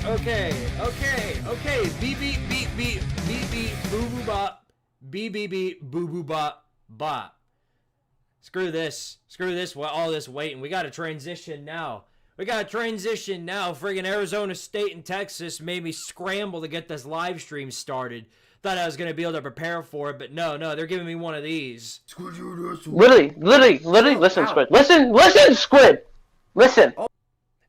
Okay. Beep beep beep beep beep beep boo boo bop. Beep beep beep boo boo bop bop. Screw this. All this waiting. We got to transition now. Friggin' Arizona State and Texas made me scramble to get this live stream started. Thought I was going to be able to prepare for it, but no, they're giving me one of these. Literally, listen, Squid. Listen, Squid! Listen!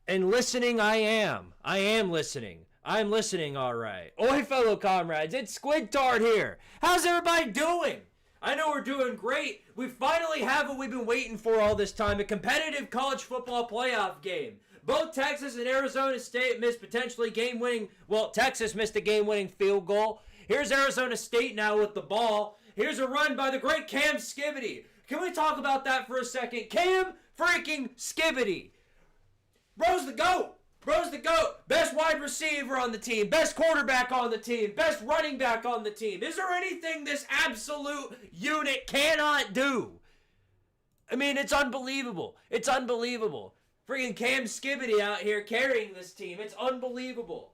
And listening I am. I am listening. I'm listening, alright. Oi, fellow comrades, it's Squidtard here. How's everybody doing? I know we're doing great. We finally have what we've been waiting for all this time, a competitive college football playoff game. Both Texas and Arizona State missed potentially game-winning, well, Texas missed a game-winning field goal. Here's Arizona State now with the ball. Here's a run by the great Cam Skibbity. Can we talk about that for a second? Cam freaking Skibbity. Bro's the GOAT. Best wide receiver on the team. Best quarterback on the team. Best running back on the team. Is there anything this absolute unit cannot do? I mean, it's unbelievable. Freaking Cam Skibbity out here carrying this team. It's unbelievable.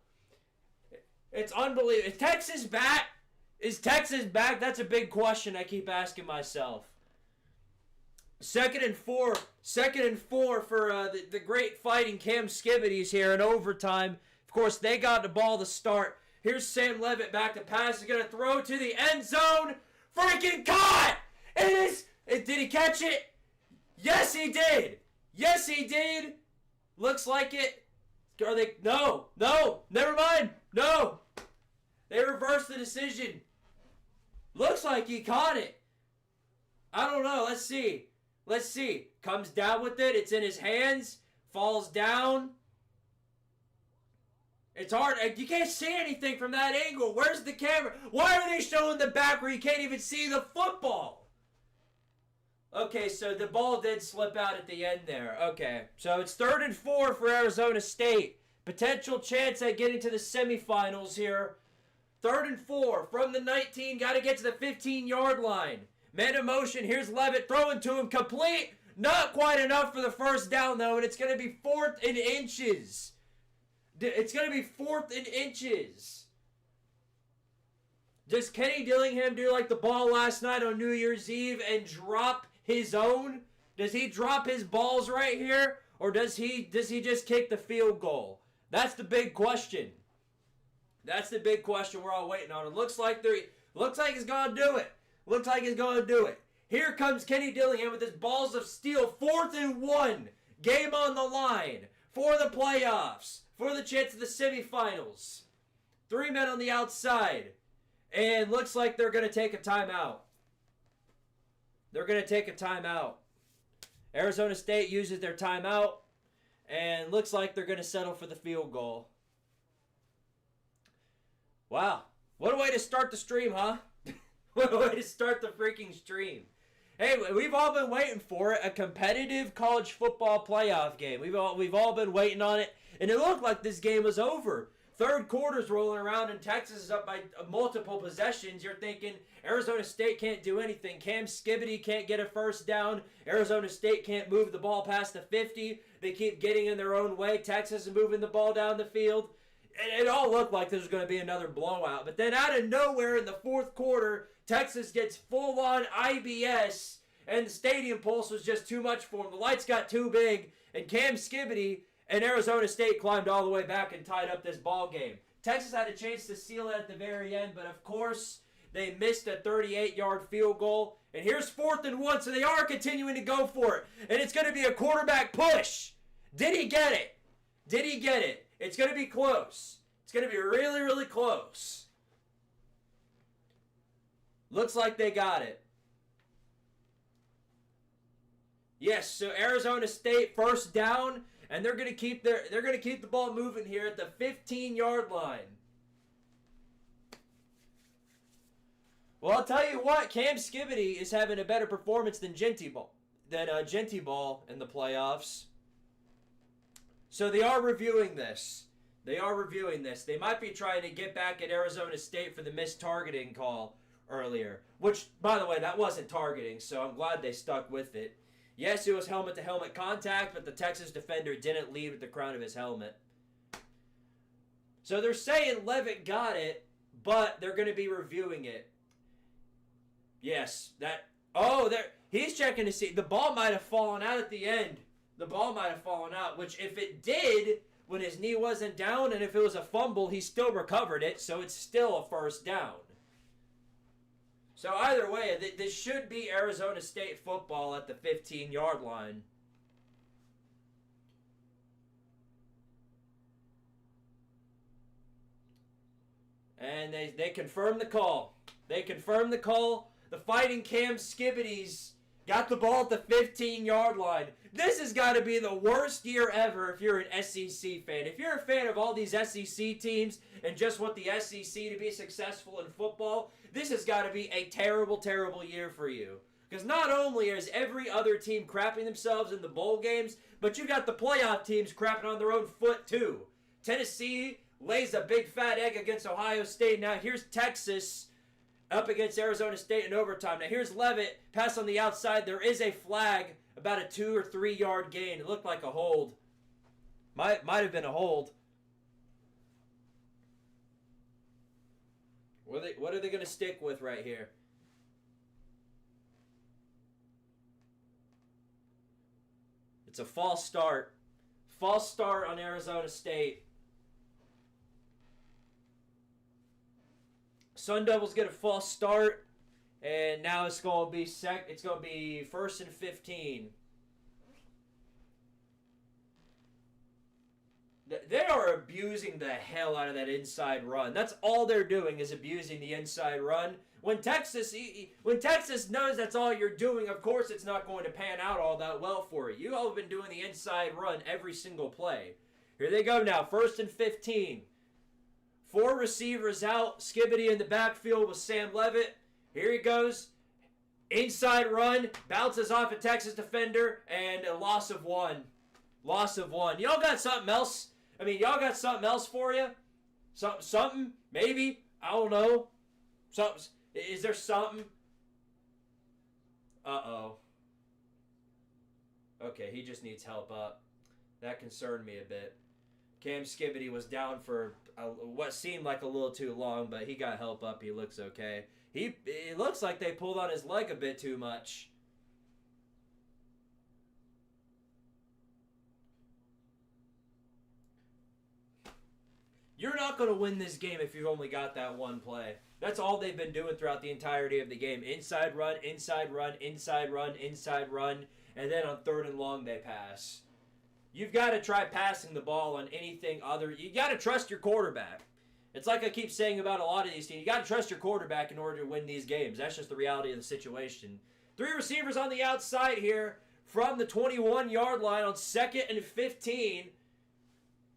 Is Texas back? That's a big question I keep asking myself. Second and four for the great fighting Cam Skibbity's here in overtime. Of course, they got the ball to start. Here's Sam Levitt back to pass. He's going to throw to the end zone. Freaking caught! Did he catch it? Yes, he did. Looks like it. Are they? No. Never mind. No. They reversed the decision. Looks like he caught it. I don't know. Let's see. Comes down with it. It's in his hands. Falls down. It's hard. You can't see anything from that angle. Where's the camera? Why are they showing the back where you can't even see the football? Okay, so the ball did slip out at the end there. Okay, so it's 3rd and 4 for Arizona State. Potential chance at getting to the semifinals here. 3rd and 4 from the 19. Got to get to the 15-yard line. Man in motion. Here's Levitt throwing to him. Complete. Not quite enough for the first down, though, and it's going to be 4th and inches. Does Kenny Dillingham do like the ball last night on New Year's Eve and drop his own? Does he drop his balls right here? Or does he just kick the field goal? That's the big question. We're all waiting on. It looks like he's going to do it. Here comes Kenny Dillingham with his balls of steel. 4th and 1. Game on the line for the playoffs. For the chance of the semifinals. 3 men on the outside. And looks like they're going to take a timeout. Arizona State uses their timeout. And looks like they're going to settle for the field goal. Wow. What a way to start the stream, huh? What a way to start the freaking stream. Hey, we've all been waiting for it. A competitive college football playoff game. We've all been waiting on it. And it looked like this game was over. Third quarter's rolling around and Texas is up by multiple possessions. You're thinking Arizona State can't do anything. Cam Skibbity can't get a first down. Arizona State can't move the ball past the 50. They keep getting in their own way. Texas is moving the ball down the field. It all looked like this was going to be another blowout. But then out of nowhere in the 4th quarter, Texas gets full-on IBS, and the stadium pulse was just too much for them. The lights got too big, and Cam Skibbity and Arizona State climbed all the way back and tied up this ball game. Texas had a chance to seal it at the very end, but of course, they missed a 38-yard field goal. And here's 4th and 1, so they are continuing to go for it. And it's going to be a quarterback push. Did he get it? It's going to be close. It's going to be really, really close. Looks like they got it. Yes, so Arizona State first down, and they're going to keep the ball moving here at the 15-yard line. Well, I'll tell you what, Cam Skibbity is having a better performance than Gentiball in the playoffs. So they are reviewing this. They might be trying to get back at Arizona State for the missed targeting call earlier. Which, by the way, that wasn't targeting, so I'm glad they stuck with it. Yes, it was helmet-to-helmet contact, but the Texas defender didn't lead with the crown of his helmet. So they're saying Levitt got it, but they're going to be reviewing it. Yes, that... Oh, there... He's checking to see. The ball might have fallen out at the end. The ball might have fallen out, which if it did, when his knee wasn't down, and if it was a fumble, he still recovered it, so it's still a first down. So either way, this should be Arizona State football at the 15-yard line. And they confirmed the call. They confirmed the call. The Fighting Cam Skibbities got the ball at the 15-yard line. This has got to be the worst year ever if you're an SEC fan. If you're a fan of all these SEC teams and just want the SEC to be successful in football, this has got to be a terrible, terrible year for you. Because not only is every other team crapping themselves in the bowl games, but you got the playoff teams crapping on their own foot too. Tennessee lays a big fat egg against Ohio State. Now here's Texas up against Arizona State in overtime. Now here's Levitt, pass on the outside. There is a flag, about a 2 or 3 yard gain. It looked like a hold. Might have been a hold. What are they going to stick with right here? It's a false start. False start on Arizona State. Sun Devils get a false start, and now it's going to be it's going to be 1st and 15. They are abusing the hell out of that inside run. That's all they're doing is abusing the inside run. When Texas knows that's all you're doing, of course it's not going to pan out all that well for you. You all have been doing the inside run every single play. Here they go now, 1st and 15. 4 receivers out. Skibbity in the backfield with Sam Levitt. Here he goes. Inside run. Bounces off a Texas defender. And a loss of 1. Loss of 1. Y'all got something else? I mean, y'all got something else for you? Something? Maybe? I don't know. Something. Is there something? Uh-oh. Okay, he just needs help up. That concerned me a bit. Cam Skibbity was down for what seemed like a little too long, but he got help up. He looks okay. It looks like they pulled on his leg a bit too much. You're not going to win this game if you've only got that one play. That's all they've been doing throughout the entirety of the game. Inside run, inside run, inside run, inside run, and then on 3rd and long they pass. You've got to try passing the ball on anything other. You got to trust your quarterback. It's like I keep saying about a lot of these teams. You got to trust your quarterback in order to win these games. That's just the reality of the situation. 3 receivers on the outside here from the 21-yard line on 2nd and 15.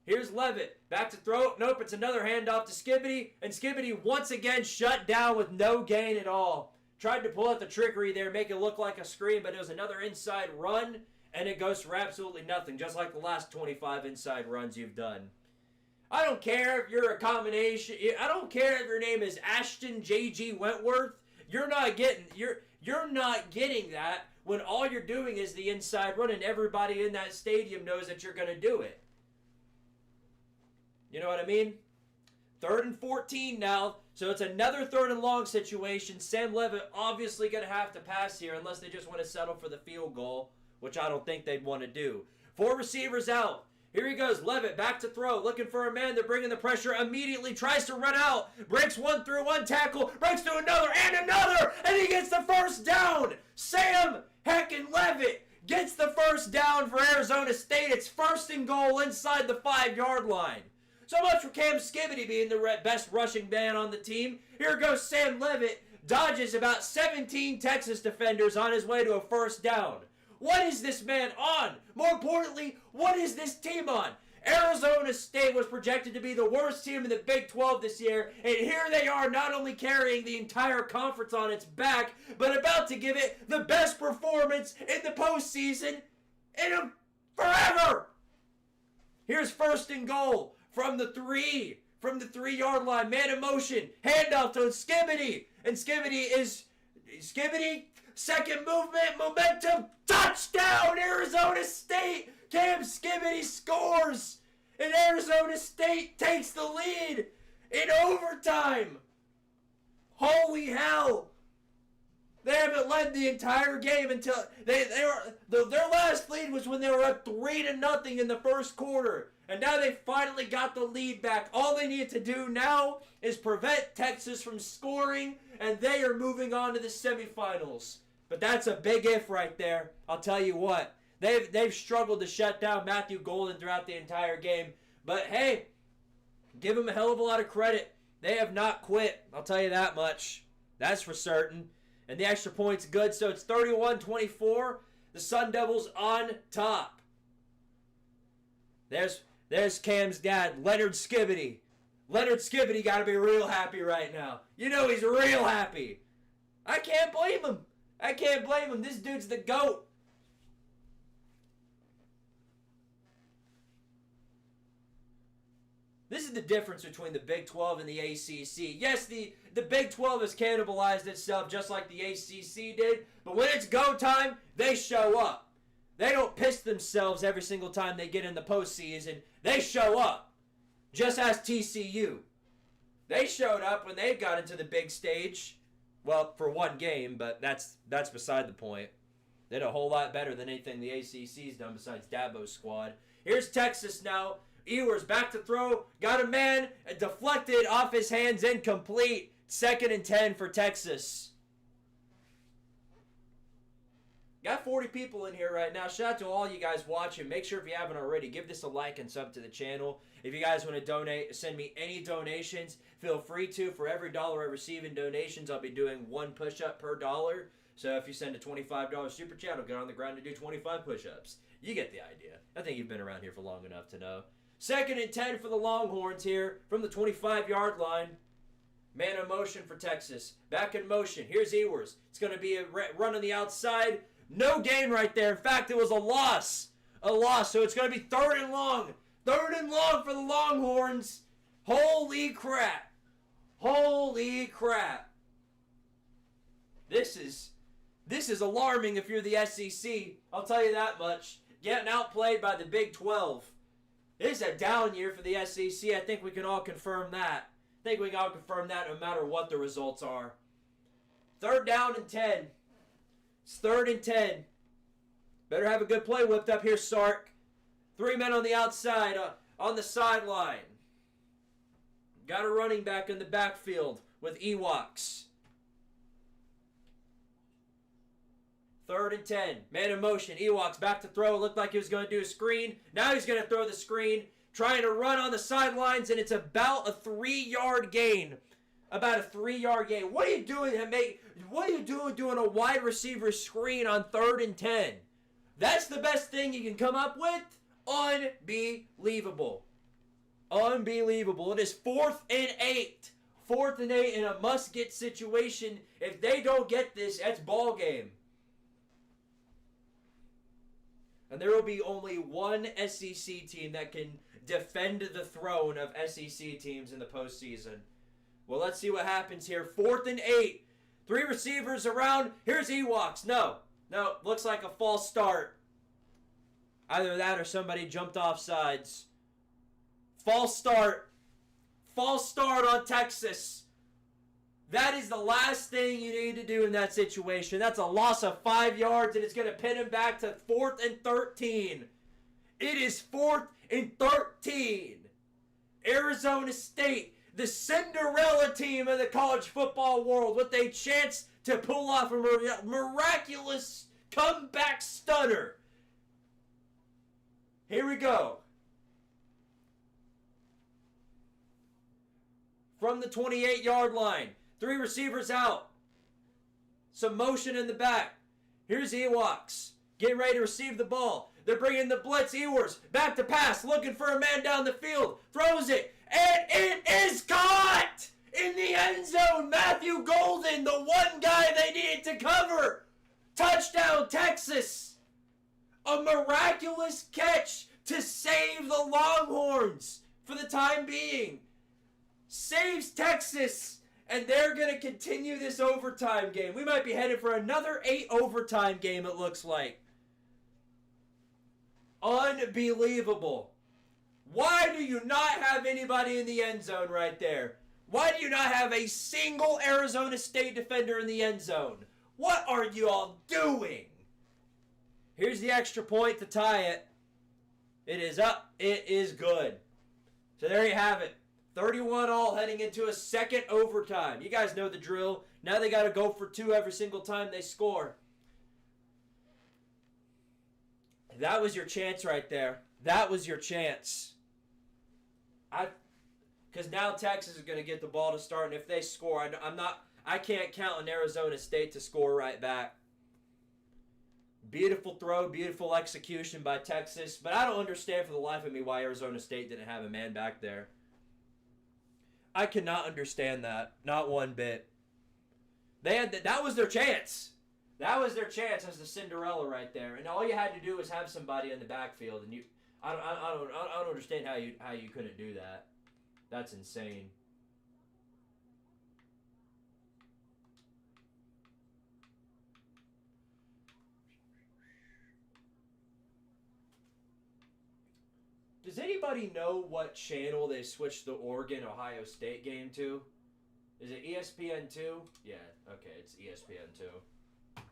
Here's Levitt. Back to throw. Nope, it's another handoff to Skibbity. And Skibbity once again shut down with no gain at all. Tried to pull out the trickery there, make it look like a screen, but it was another inside run. And it goes for absolutely nothing, just like the last 25 inside runs you've done. I don't care if you're a combination. I don't care if your name is Ashton J.G. Wentworth. You're not getting that when all you're doing is the inside run, and everybody in that stadium knows that you're going to do it. You know what I mean? 3rd and 14 now, so it's another 3rd and long situation. Sam Levitt obviously going to have to pass here unless they just want to settle for the field goal, which I don't think they'd want to do. 4 receivers out. Here he goes. Levitt back to throw. Looking for a man. They're bringing the pressure. Immediately tries to run out. Breaks 1 through 1 tackle. Breaks to another and another. And he gets the first down. Sam heckin' Levitt gets the first down for Arizona State. It's 1st and goal inside the 5-yard line. So much for Cam Skibbity being the best rushing man on the team. Here goes Sam Levitt. Dodges about 17 Texas defenders on his way to a first down. What is this man on? More importantly, what is this team on? Arizona State was projected to be the worst team in the Big 12 this year, and here they are not only carrying the entire conference on its back, but about to give it the best performance in the postseason in forever. Here's 1st and goal from the 3-yard line. Man in motion, handoff to Skibbity, and Skibbity, second movement, momentum, touchdown, Arizona State. Cam Skibbity scores. And Arizona State takes the lead in overtime. Holy hell. They haven't led the entire game until their last lead was when they were up 3-0 in the first quarter. And now they finally got the lead back. All they need to do now is prevent Texas from scoring, and they are moving on to the semifinals. But that's a big if right there. I'll tell you what. They've struggled to shut down Matthew Golden throughout the entire game. But hey, give them a hell of a lot of credit. They have not quit. I'll tell you that much. That's for certain. And the extra point's good, so it's 31-24. The Sun Devils on top. There's Cam's dad, Leonard Skibbity. Leonard Skibbity got to be real happy right now. You know he's real happy. I can't blame him. I can't blame him. This dude's the GOAT. This is the difference between the Big 12 and the ACC. Yes, the Big 12 has cannibalized itself just like the ACC did, but when it's go time, they show up. They don't piss themselves every single time they get in the postseason. They show up. Just ask TCU. They showed up when they got into the big stage. Well, for one game, but that's beside the point. They did a whole lot better than anything the ACC's done besides Dabo's squad. Here's Texas now. Ewers back to throw. Got a man. Deflected off his hands. Incomplete. 2nd and 10 for Texas. Got 40 people in here right now. Shout out to all you guys watching. Make sure if you haven't already, give this a like and sub to the channel. If you guys want to donate, send me any donations. Feel free to. For every dollar I receive in donations, I'll be doing 1 push-up per dollar. So if you send a $25 super chat, I'll get on the ground to do 25 push-ups. You get the idea. I think you've been around here for long enough to know. 2nd and 10 for the Longhorns here from the 25-yard line. Man in motion for Texas. Back in motion. Here's Ewers. It's going to be a run on the outside. No gain right there. In fact, it was a loss. A loss. So it's going to be 3rd and long. 3rd and long for the Longhorns. Holy crap. Holy crap. This is alarming if you're the SEC. I'll tell you that much. Getting outplayed by the Big 12. It is a down year for the SEC. I think we can all confirm that. I think we can all confirm that no matter what the results are. 3rd down and 10. It's 3rd and 10. Better have a good play whipped up here, Sark. 3 men on the outside, on the sideline. Got a running back in the backfield with Ewoks. 3rd and 10. Man in motion. Ewoks back to throw. Looked like he was going to do a screen. Now he's going to throw the screen. Trying to run on the sidelines, and it's about a 3-yard gain. About a 3-yard gain. What are you doing what are you doing a wide receiver screen on 3rd and 10? That's the best thing you can come up with? Unbelievable. Unbelievable. It is 4th and 8. 4th and 8 in a must-get situation. If they don't get this, that's ball game. And there will be only one SEC team that can defend the throne of SEC teams in the postseason. Well, let's see what happens here. 4th and 8. 3 receivers around. Here's Ewoks. No, looks like a false start. Either that or somebody jumped off sides. False start. False start on Texas. That is the last thing you need to do in that situation. That's a loss of 5 yards, and it's going to pin him back to 4th and 13. It is 4th and 13. Arizona State, the Cinderella team of the college football world, with a chance to pull off a miraculous comeback stunner. Here we go. From the 28-yard line. 3 receivers out. Some motion in the back. Here's Ewoks. Getting ready to receive the ball. They're bringing the blitz. Ewers back to pass. Looking for a man down the field. Throws it. And it is caught in the end zone. Matthew Golden, the one guy they needed to cover. Touchdown, Texas. A miraculous catch to save the Longhorns for the time being. Saves Texas. And they're going to continue this overtime game. We might be headed for another 8 overtime game, it looks like. Unbelievable. Why do you not have anybody in the end zone right there? Why do you not have a single Arizona State defender in the end zone? What are you all doing? Here's the extra point to tie it. It is up. It is good. So there you have it. 31-all heading into a second overtime. You guys know the drill. Now they got to go for 2 every single time they score. That was your chance right there. That was your chance. Because now Texas is going to get the ball to start, and if they score, I can't count on Arizona State to score right back. Beautiful throw, beautiful execution by Texas, but I don't understand for the life of me why Arizona State didn't have a man back there. I cannot understand that, not one bit. That was their chance. That was their chance as the Cinderella right there, and all you had to do was have somebody in the backfield, and I don't understand how you couldn't do that. That's insane. Does anybody know what channel they switched the Oregon-Ohio State game to? Is it ESPN2? Yeah, okay, it's ESPN2.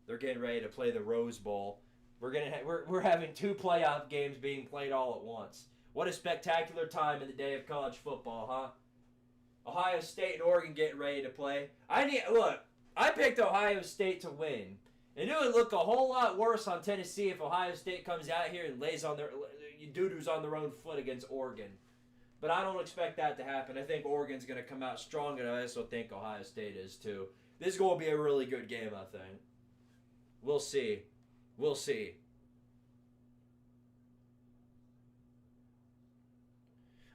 They're getting ready to play the Rose Bowl. We're having 2 playoff games being played all at once. What a spectacular time in the day of college football, huh? Ohio State and Oregon getting ready to play. I picked Ohio State to win. And it would look a whole lot worse on Tennessee if Ohio State comes out here and lays on their doo-doos on their own foot against Oregon. But I don't expect that to happen. I think Oregon's going to come out strong, and I also think Ohio State is too. This is going to be a really good game, I think. We'll see. We'll see.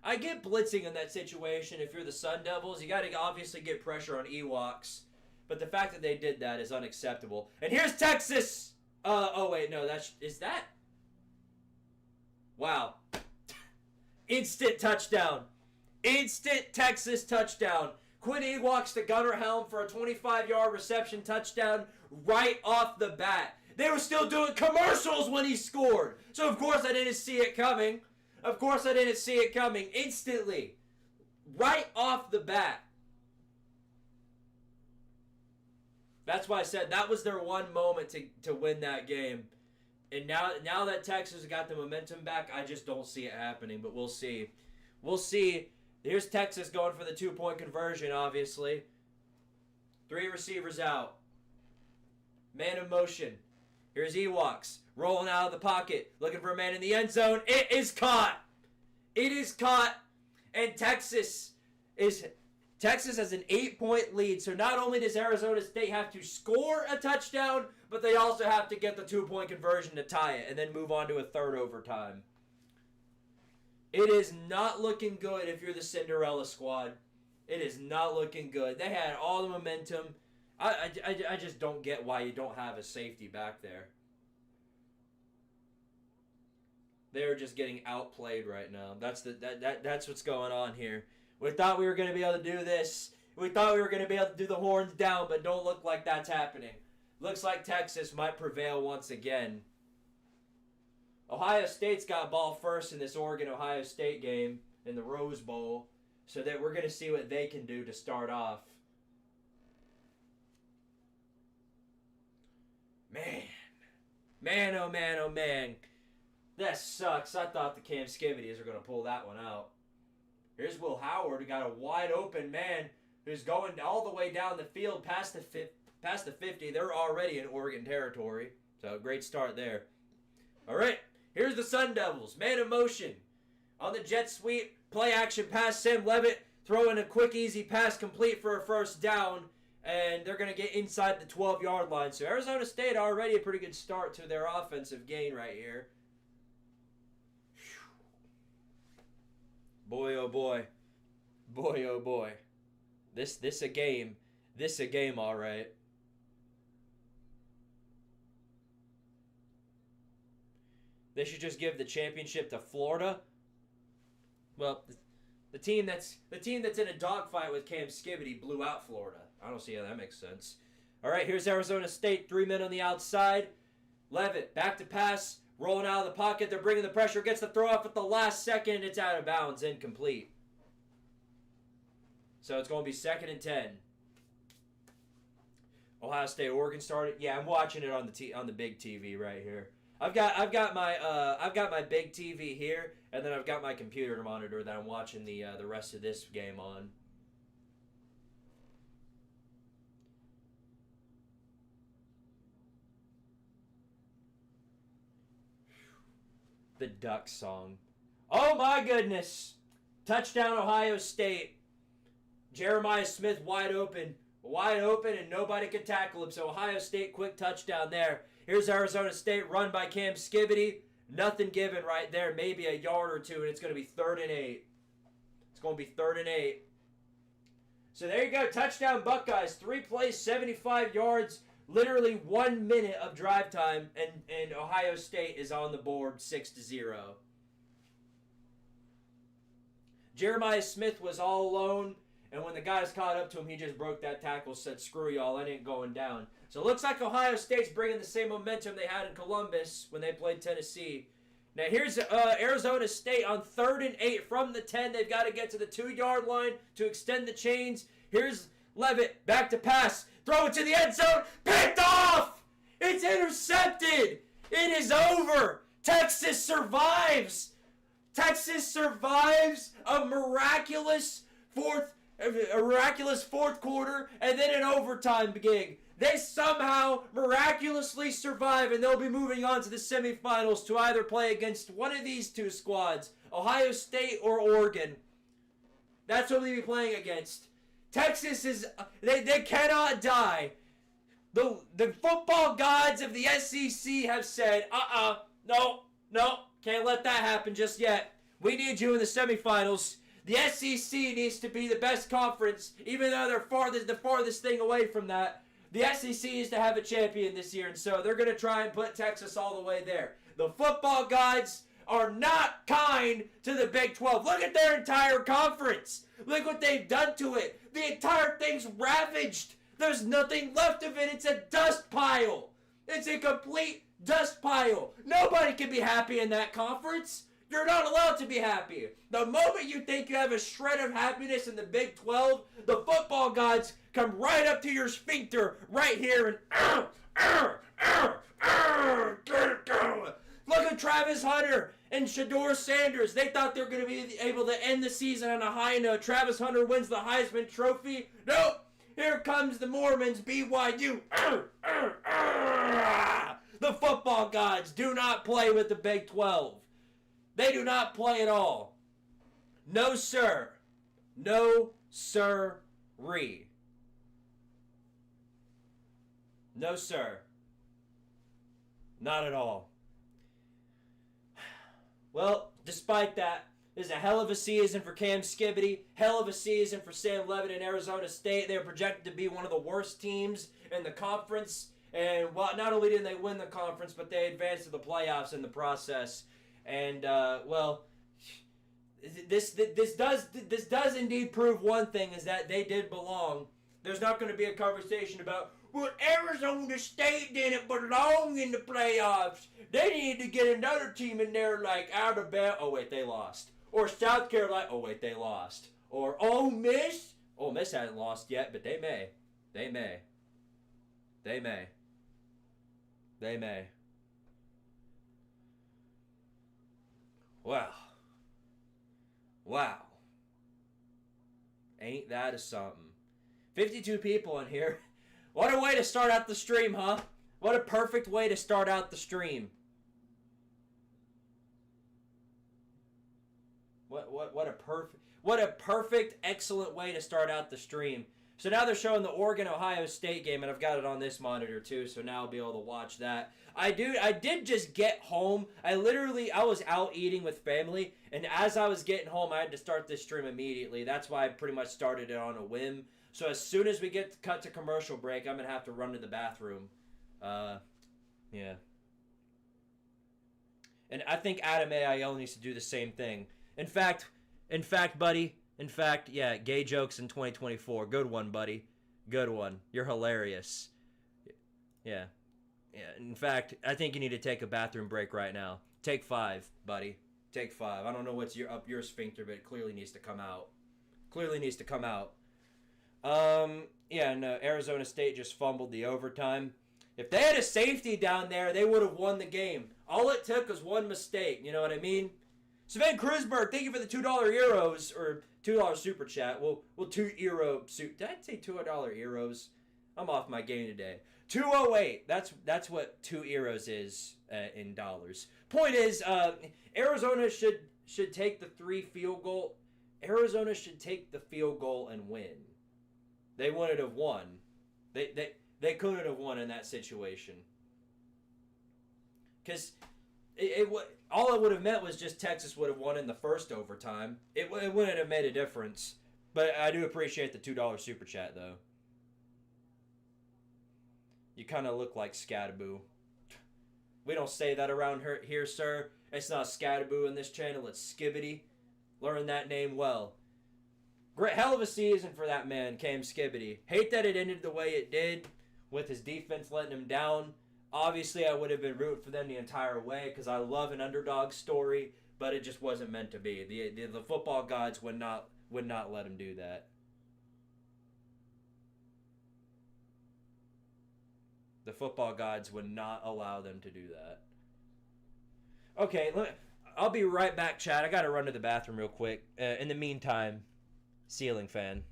I get blitzing in that situation if you're the Sun Devils. You got to obviously get pressure on Ewoks. But the fact that they did that is unacceptable. And here's Texas! Oh, wait, no, is that? Wow. Instant touchdown. Instant Texas touchdown. Quinn Ewoks to Gunnar Helm for a 25-yard reception touchdown right off the bat. They were still doing commercials when he scored. So, of course, I didn't see it coming. Of course, I didn't see it coming. Instantly. Right off the bat. That's why I said that was their one moment to win that game. And now that Texas got the momentum back, I just don't see it happening. But we'll see. We'll see. Here's Texas going for the 2-point conversion, obviously. 3 receivers out. Man in motion. Here's Ewoks rolling out of the pocket, looking for a man in the end zone. It is caught. It is caught. And Texas has an 8-point lead. So not only does Arizona State have to score a touchdown, but they also have to get the 2-point conversion to tie it and then move on to a third overtime. It is not looking good if you're the Cinderella squad. It is not looking good. They had all the momentum. I just don't get why you don't have a safety back there. They're just getting outplayed right now. That's what's going on here. We thought we were going to be able to do this. We thought we were going to be able to do the horns down, but don't look like that's happening. Looks like Texas might prevail once again. Ohio State's got ball first in this Oregon-Ohio State game in the Rose Bowl, so that we're going to see what they can do to start off. Man, oh man, oh man. That sucks. I thought the Cam Skivvities were going to pull that one out. Here's Will Howard, who got a wide open man who's going all the way down the field past the 50. They're already in Oregon territory, so great start there. All right, here's the Sun Devils. Man in motion. On the jet sweep, play action pass, Sam Levitt throwing a quick, easy pass complete for a first down, and they're going to get inside the 12-yard line. So Arizona State already a pretty good start to their offensive gain right here. Boy, oh boy. Boy, oh boy. This a game. This a game, all right. They should just give the championship to Florida. Well, the team that's in a dogfight with Cam Skivvity blew out Florida. I don't see how that makes sense. All right, here's Arizona State. 3 men on the outside. Levitt, back to pass, rolling out of the pocket. They're bringing the pressure, gets the throw off at the last second. It's out of bounds, incomplete. So it's going to be 2nd and 10. Ohio State, Oregon started. Yeah, I'm watching it on the big TV right here. I've got my big TV here, and then I've got my computer monitor that I'm watching the rest of this game on. The Ducks song. Oh my goodness! Touchdown Ohio State. Jeremiah Smith wide open, and nobody could tackle him. So Ohio State quick touchdown there. Here's Arizona State run by Cam Skibbity. Nothing given right there. Maybe a yard or two, and it's going to be 3rd and 8. It's going to be 3rd and 8. So there you go. Touchdown Buckeyes. 3 plays, 75 yards. Literally 1 minute of drive time, and Ohio State is on the board 6-0. Jeremiah Smith was all alone, and when the guys caught up to him, he just broke that tackle, said, screw y'all, I ain't going down. So it looks like Ohio State's bringing the same momentum they had in Columbus when they played Tennessee. Now here's Arizona State on 3rd and 8 from the 10. They've got to get to the 2-yard line to extend the chains. Here's Levitt, back to pass. Throw it to the end zone. Picked off! It's intercepted! It is over! Texas survives! Texas survives a miraculous fourth quarter and then an overtime gig. They somehow miraculously survive, and they'll be moving on to the semifinals to either play against one of these two squads, Ohio State or Oregon. That's what they'll be playing against. Texas is, they cannot die. The football gods of the SEC have said, no, can't let that happen just yet. We need you in the semifinals. The SEC needs to be the best conference, even though they're the farthest thing away from that. The SEC needs to have a champion this year, and so they're going to try and put Texas all the way there. The football gods are not kind to the Big 12. Look at their entire conference. Look what they've done to it. The entire thing's ravaged. There's nothing left of it. It's a dust pile. It's a complete dust pile. Nobody can be happy in that conference. You're not allowed to be happy. The moment you think you have a shred of happiness in the Big 12, the football gods come right up to your sphincter right here and look at Travis Hunter and Shador Sanders. They thought they were going to be able to end the season on a high note. Travis Hunter wins the Heisman Trophy. Nope. Here comes the Mormons, BYU. The football gods do not play with the Big 12. They do not play at all. No, sir. No, sir-ree. No, sir. Not at all. Well, despite that, this is a hell of a season for Cam Skibbity, hell of a season for Sam Levitt and Arizona State. They are projected to be one of the worst teams in the conference. And not only did they win the conference, but they advanced to the playoffs in the process. And this does indeed prove one thing, is that they did belong. There's not going to be a conversation about, well, Arizona State didn't belong in the playoffs. They need to get another team in there like Alabama. Oh wait, they lost. Or South Carolina. Oh wait, they lost. Or Ole Miss. Ole Miss hasn't lost yet, but they may. They may. They may. They may. Wow. Wow. Ain't that a something? 52 people in here. What a way to start out the stream, huh? What a perfect way to start out the stream. What a perfect, excellent way to start out the stream. So now they're showing the Oregon-Ohio State game, and I've got it on this monitor too, so now I'll be able to watch that. I did just get home. I was out eating with family, and as I was getting home, I had to start this stream immediately. That's why I pretty much started it on a whim. So as soon as we get cut to commercial break, I'm going to have to run to the bathroom. Yeah. And I think Adam AIL needs to do the same thing. In fact, buddy. Yeah, gay jokes in 2024. Good one, buddy. Good one. You're hilarious. Yeah. Yeah, in fact, I think you need to take a bathroom break right now. Take 5, buddy. Take 5. I don't know what's up your sphincter, but it clearly needs to come out. Clearly needs to come out. Yeah, and Arizona State just fumbled the overtime. If they had a safety down there, they would have won the game. All it took was one mistake. You know what I mean? Sven Krusberg, thank you for the $2 euros or $2 super chat. Well, €2 suit. Did I say $2 euros? I'm off my game today. 208. That's what 2 euros is in dollars. Point is, Arizona should take the 3 field goal. Arizona should take the field goal and win. They wouldn't have won. They couldn't have won in that situation. Because all it would have meant was just Texas would have won in the first overtime. It wouldn't have made a difference. But I do appreciate the $2 super chat, though. You kind of look like Scattaboo. We don't say that around here, sir. It's not Scattaboo in this channel. It's Skibbity. Learn that name well. Great, hell of a season for that man, Cam Skibbity. Hate that it ended the way it did, with his defense letting him down. Obviously, I would have been rooting for them the entire way because I love an underdog story, but it just wasn't meant to be. The football gods would not let him do that. The football gods would not allow them to do that. Okay, I'll be right back, Chad. I got to run to the bathroom real quick. In the meantime, ceiling fan.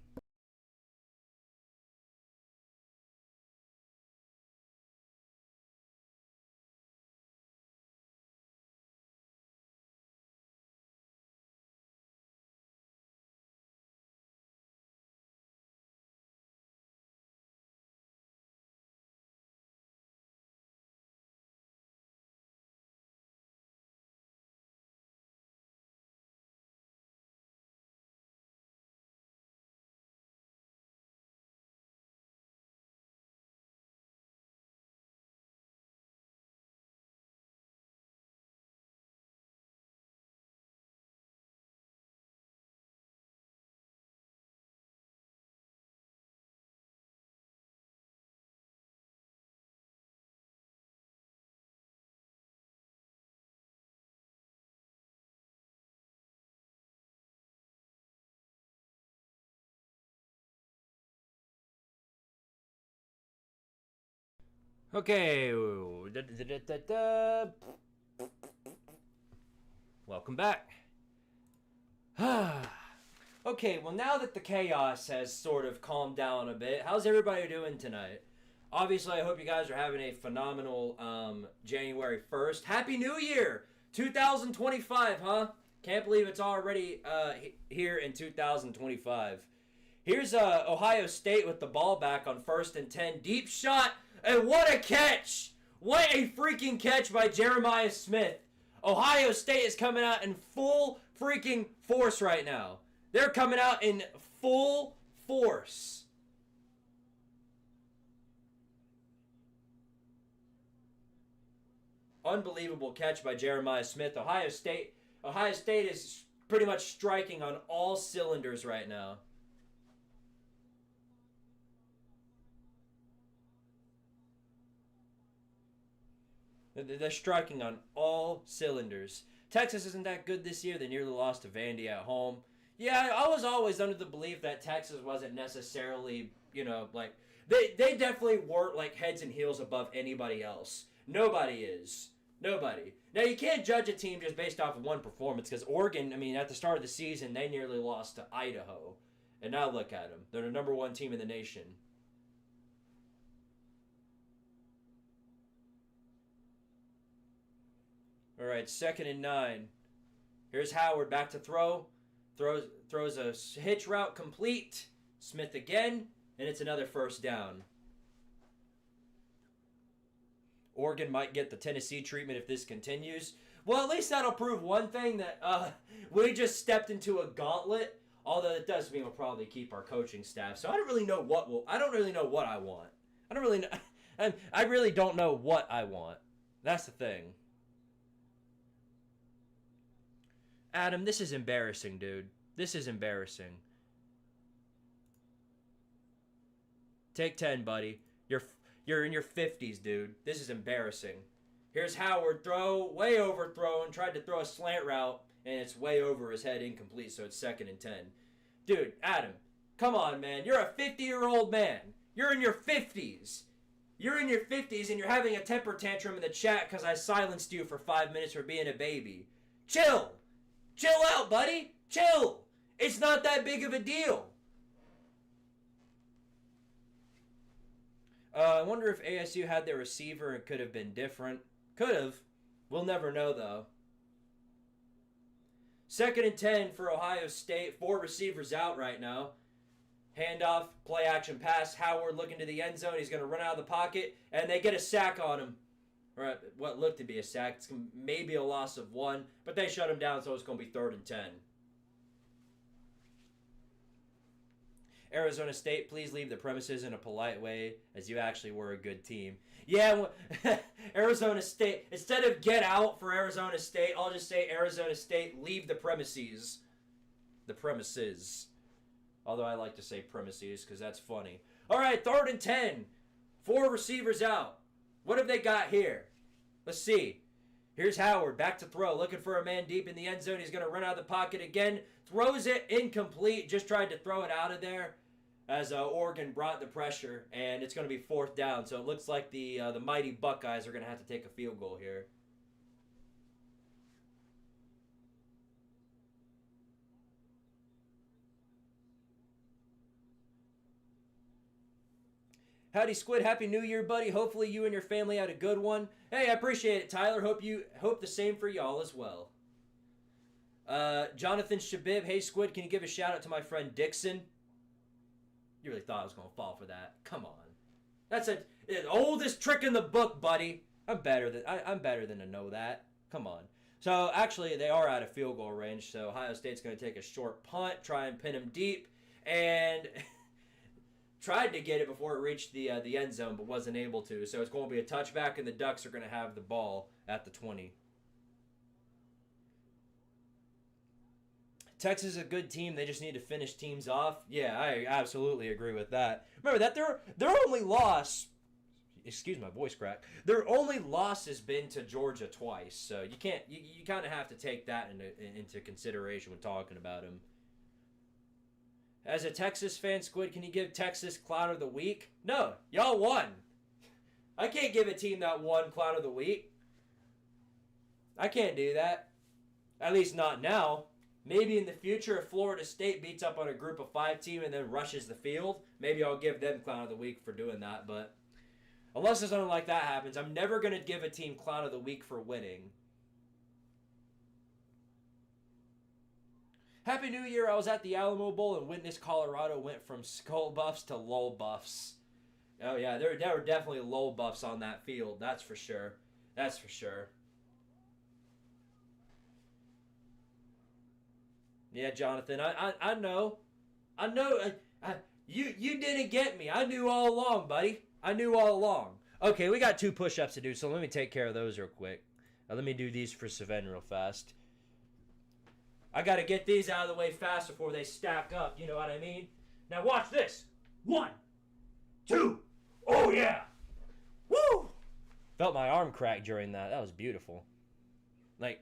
Okay. Welcome back. Okay, well, now that the chaos has sort of calmed down a bit, how's everybody doing tonight? Obviously, I hope you guys are having a phenomenal January 1st. Happy New Year! 2025, huh? Can't believe it's already here in 2025. Here's Ohio State with the ball back on 1st and 10. Deep shot, and what a catch! What a freaking catch by Jeremiah Smith. Ohio State is coming out in full freaking force right now. They're coming out in full force. Unbelievable catch by Jeremiah Smith. Ohio State is pretty much striking on all cylinders right now. They're striking on all cylinders. Texas isn't that good this year. They nearly lost to Vandy at home. Yeah, I was always under the belief that Texas wasn't necessarily, like, they definitely weren't, like, heads and heels above anybody else. Nobody is. Nobody. Now, you can't judge a team just based off of one performance because Oregon, at the start of the season, they nearly lost to Idaho. And now look at them. They're the number 1 team in the nation. All right, 2nd and 9. Here's Howard back to throw. Throws a hitch route complete. Smith again, and it's another 1st down. Oregon might get the Tennessee treatment if this continues. Well, at least that'll prove one thing, that we just stepped into a gauntlet. Although it does mean we'll probably keep our coaching staff. So I don't really know what I want. I really don't know what I want. That's the thing. Adam, this is embarrassing, dude. This is embarrassing. Take 10, buddy. You're in your 50s, dude. This is embarrassing. Here's Howard, way overthrown, tried to throw a slant route, and it's way over his head, incomplete, so it's 2nd and 10. Dude, Adam, come on, man. You're a 50-year-old man. You're in your 50s. You're in your 50s, and you're having a temper tantrum in the chat because I silenced you for 5 minutes for being a baby. Chill. Chill out, buddy. Chill. It's not that big of a deal. I wonder if ASU had their receiver and could have been different. Could have. We'll never know, though. 2nd and 10 for Ohio State. 4 receivers out right now. Handoff, play action pass. Howard looking to the end zone. He's going to run out of the pocket, and they get a sack on him. Or what looked to be a sack. It's maybe a loss of 1, but they shut him down, so it's going to be 3rd and 10. Arizona State, please leave the premises in a polite way, as you actually were a good team. Yeah, Arizona State, instead of get out for Arizona State, I'll just say Arizona State, leave the premises. The premises. Although I like to say premises, because that's funny. All right, 3rd and 10. 4 receivers out. What have they got here? Let's see. Here's Howard, back to throw, looking for a man deep in the end zone. He's going to run out of the pocket again. Throws it incomplete. Just tried to throw it out of there as Oregon brought the pressure, and it's going to be 4th down. So it looks like the mighty Buckeyes are going to have to take a field goal here. Howdy, Squid. Happy New Year, buddy. Hopefully you and your family had a good one. Hey, I appreciate it, Tyler. Hope the same for y'all as well. Jonathan Shabib. Hey, Squid, can you give a shout out to my friend Dixon? You really thought I was going to fall for that. Come on. That's the oldest trick in the book, buddy. I'm better than to know that. Come on. So, actually, they are out of field goal range, so Ohio State's going to take a short punt, try and pin him deep, and tried to get it before it reached the end zone, but wasn't able to. So it's going to be a touchback, and the Ducks are going to have the ball at the 20. Texas is a good team. They just need to finish teams off. Yeah, I absolutely agree with that. Remember that their only loss, excuse my voice crack, their only loss has been to Georgia twice. So you kind of have to take that into consideration when talking about them. As a Texas fan, Squid, can you give Texas Clown of the Week? No, y'all won. I can't give a team that won Clown of the Week. I can't do that. At least not now. Maybe in the future, if Florida State beats up on a group of 5 team and then rushes the field, maybe I'll give them Clown of the Week for doing that. But unless something like that happens, I'm never going to give a team Clown of the Week for winning. Happy New Year. I was at the Alamo Bowl and witnessed Colorado went from skull buffs to lull buffs. Oh, yeah, there were definitely lull buffs on that field. That's for sure. That's for sure. Yeah, Jonathan, I know. You didn't get me. I knew all along, buddy. I knew all along. Okay, we got 2 push-ups to do, so let me take care of those real quick. Let me do these for Sven real fast. I got to get these out of the way fast before they stack up, you know what I mean? Now watch this. 1, 2, oh yeah. Woo! Felt my arm crack during that. That was beautiful. Like,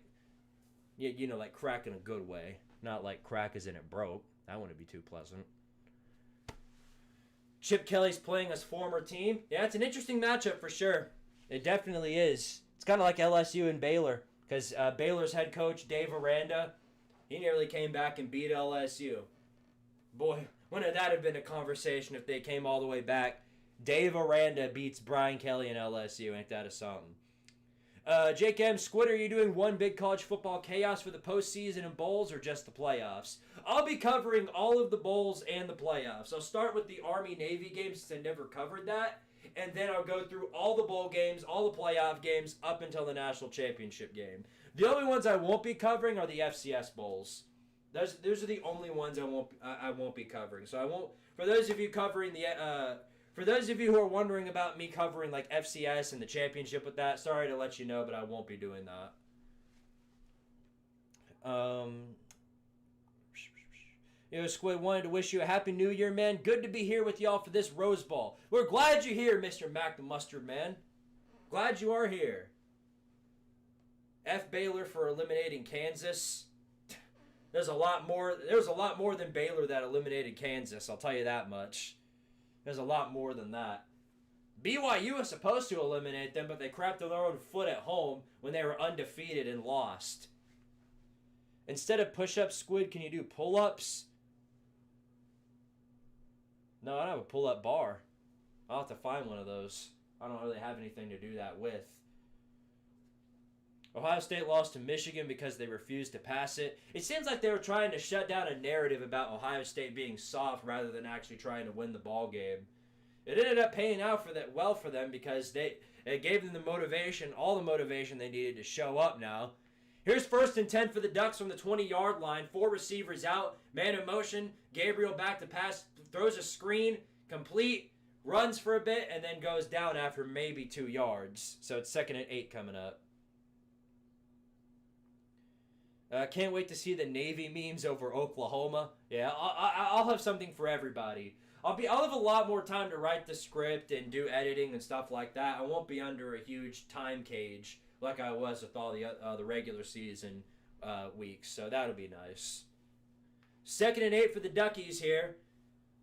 you know, like crack in a good way. Not like crack as in it broke. That wouldn't be too pleasant. Chip Kelly's playing his former team. Yeah, it's an interesting matchup for sure. It definitely is. It's kind of like LSU and Baylor. Because Baylor's head coach, Dave Aranda, he nearly came back and beat LSU. Boy, wouldn't that have been a conversation if they came all the way back? Dave Aranda beats Brian Kelly and LSU. Ain't that a something? Jake M. Squid, are you doing one big college football chaos for the postseason and bowls or just the playoffs? I'll be covering all of the bowls and the playoffs. I'll start with the Army-Navy games since I never covered that. And then I'll go through all the bowl games, all the playoff games, up until the national championship game. The only ones I won't be covering are the FCS bowls. Those are the only ones I won't be covering. So I won't. For those of you covering the for those of you who are wondering about me covering like FCS and the championship with that, sorry to let you know, but I won't be doing that. Squid, wanted to wish you a happy new year, man. Good to be here with y'all for this Rose Bowl. We're glad you're here, Mr. Mac the Mustard Man. Glad you are here. F Baylor for eliminating Kansas. There's a lot more than Baylor that eliminated Kansas, I'll tell you that much. There's a lot more than that. BYU was supposed to eliminate them, but they crapped on their own foot at home when they were undefeated and lost. Instead of push-ups, Squid, can you do pull-ups? No, I don't have a pull-up bar. I'll have to find one of those. I don't really have anything to do that with. Ohio State lost to Michigan because they refused to pass it. It seems like they were trying to shut down a narrative about Ohio State being soft rather than actually trying to win the ball game. It ended up paying out for them because it gave them the motivation, all the motivation they needed to show up now. Here's 1st and 10 for the Ducks from the 20-yard line. 4 receivers out, man in motion. Gabriel back to pass, throws a screen, complete, runs for a bit, and then goes down after maybe 2 yards. So it's 2nd and 8 coming up. Can't wait to see the Navy memes over Oklahoma. Yeah, I'll have something for everybody. I'll have a lot more time to write the script and do editing and stuff like that. I won't be under a huge time cage like I was with all the regular season weeks, so that'll be nice. 2nd and 8 for the Duckies here.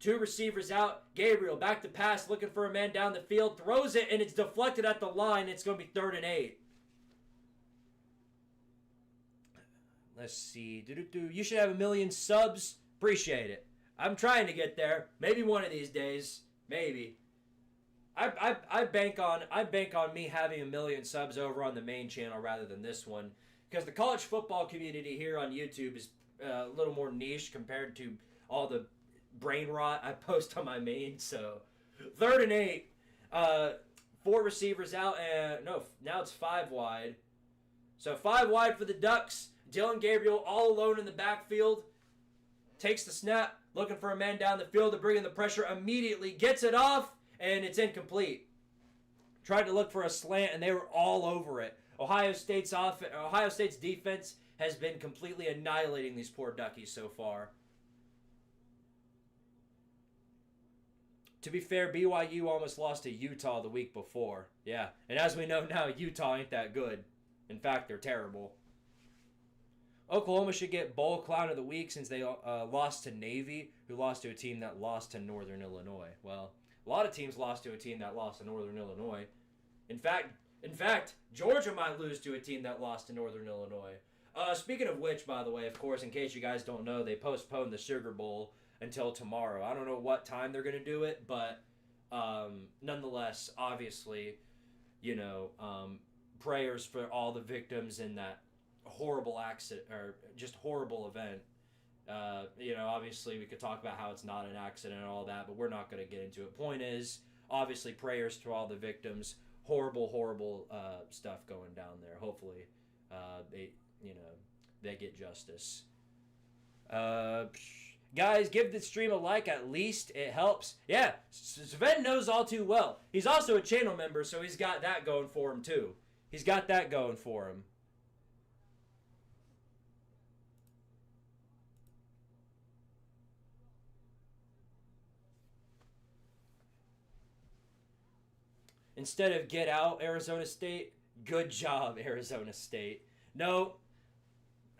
2 receivers out. Gabriel back to pass, looking for a man down the field, throws it, and it's deflected at the line. It's going to be 3rd and 8. Let's see. You should have 1 million subs. Appreciate it. I'm trying to get there. Maybe one of these days. Maybe. I bank on me having 1 million subs over on the main channel rather than this one, because the college football community here on YouTube is a little more niche compared to all the brain rot I post on my main. So 3rd and 8. 4 receivers out, and no, now it's 5 wide. So 5 wide for the Ducks. Dylan Gabriel all alone in the backfield. Takes the snap, looking for a man down the field to bring in the pressure immediately. Gets it off, and it's incomplete. Tried to look for a slant, and they were all over it. Ohio State's defense has been completely annihilating these poor Duckies so far. To be fair, BYU almost lost to Utah the week before. Yeah, and as we know now, Utah ain't that good. In fact, they're terrible. Oklahoma should get Bowl Clown of the Week since they lost to Navy, who lost to a team that lost to Northern Illinois. Well, a lot of teams lost to a team that lost to Northern Illinois. In fact, Georgia might lose to a team that lost to Northern Illinois. Speaking of which, by the way, of course, in case you guys don't know, they postponed the Sugar Bowl until tomorrow. I don't know what time they're going to do it, but nonetheless, obviously, prayers for all the victims in that horrible accident, or just horrible event. Obviously we could talk about how it's not an accident and all that, but we're not going to get into it. Point is, obviously, prayers to all the victims. Horrible stuff going down there. Hopefully they get justice. Guys, give the stream a like, at least it helps. Yeah, Sven knows all too well. He's also a channel member, so he's got that going for him too. He's got that going for him. Instead of get out, Arizona State, good job, Arizona State. No,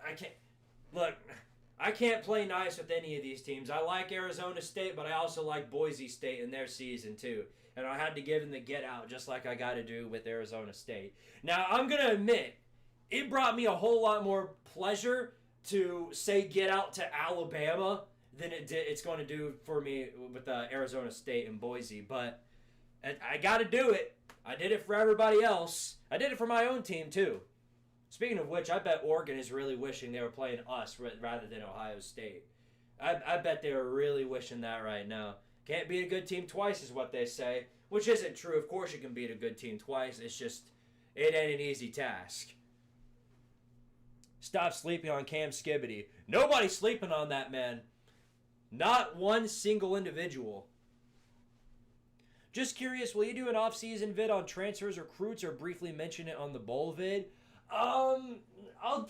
I can't. Look, I can't play nice with any of these teams. I like Arizona State, but I also like Boise State in their season too. And I had to give them the get out, just like I got to do with Arizona State. Now, I'm going to admit, it brought me a whole lot more pleasure to say get out to Alabama than it's going to do for me with Arizona State and Boise. But I got to do it. I did it for everybody else. I did it for my own team, too. Speaking of which, I bet Oregon is really wishing they were playing us rather than Ohio State. I bet they were really wishing that right now. Can't beat a good team twice is what they say, which isn't true. Of course you can beat a good team twice. It's just, it ain't an easy task. Stop sleeping on Cam Skibbity. Nobody's sleeping on that man. Not one single individual. Just curious, will you do an off-season vid on transfers, recruits, or briefly mention it on the bowl vid? I'll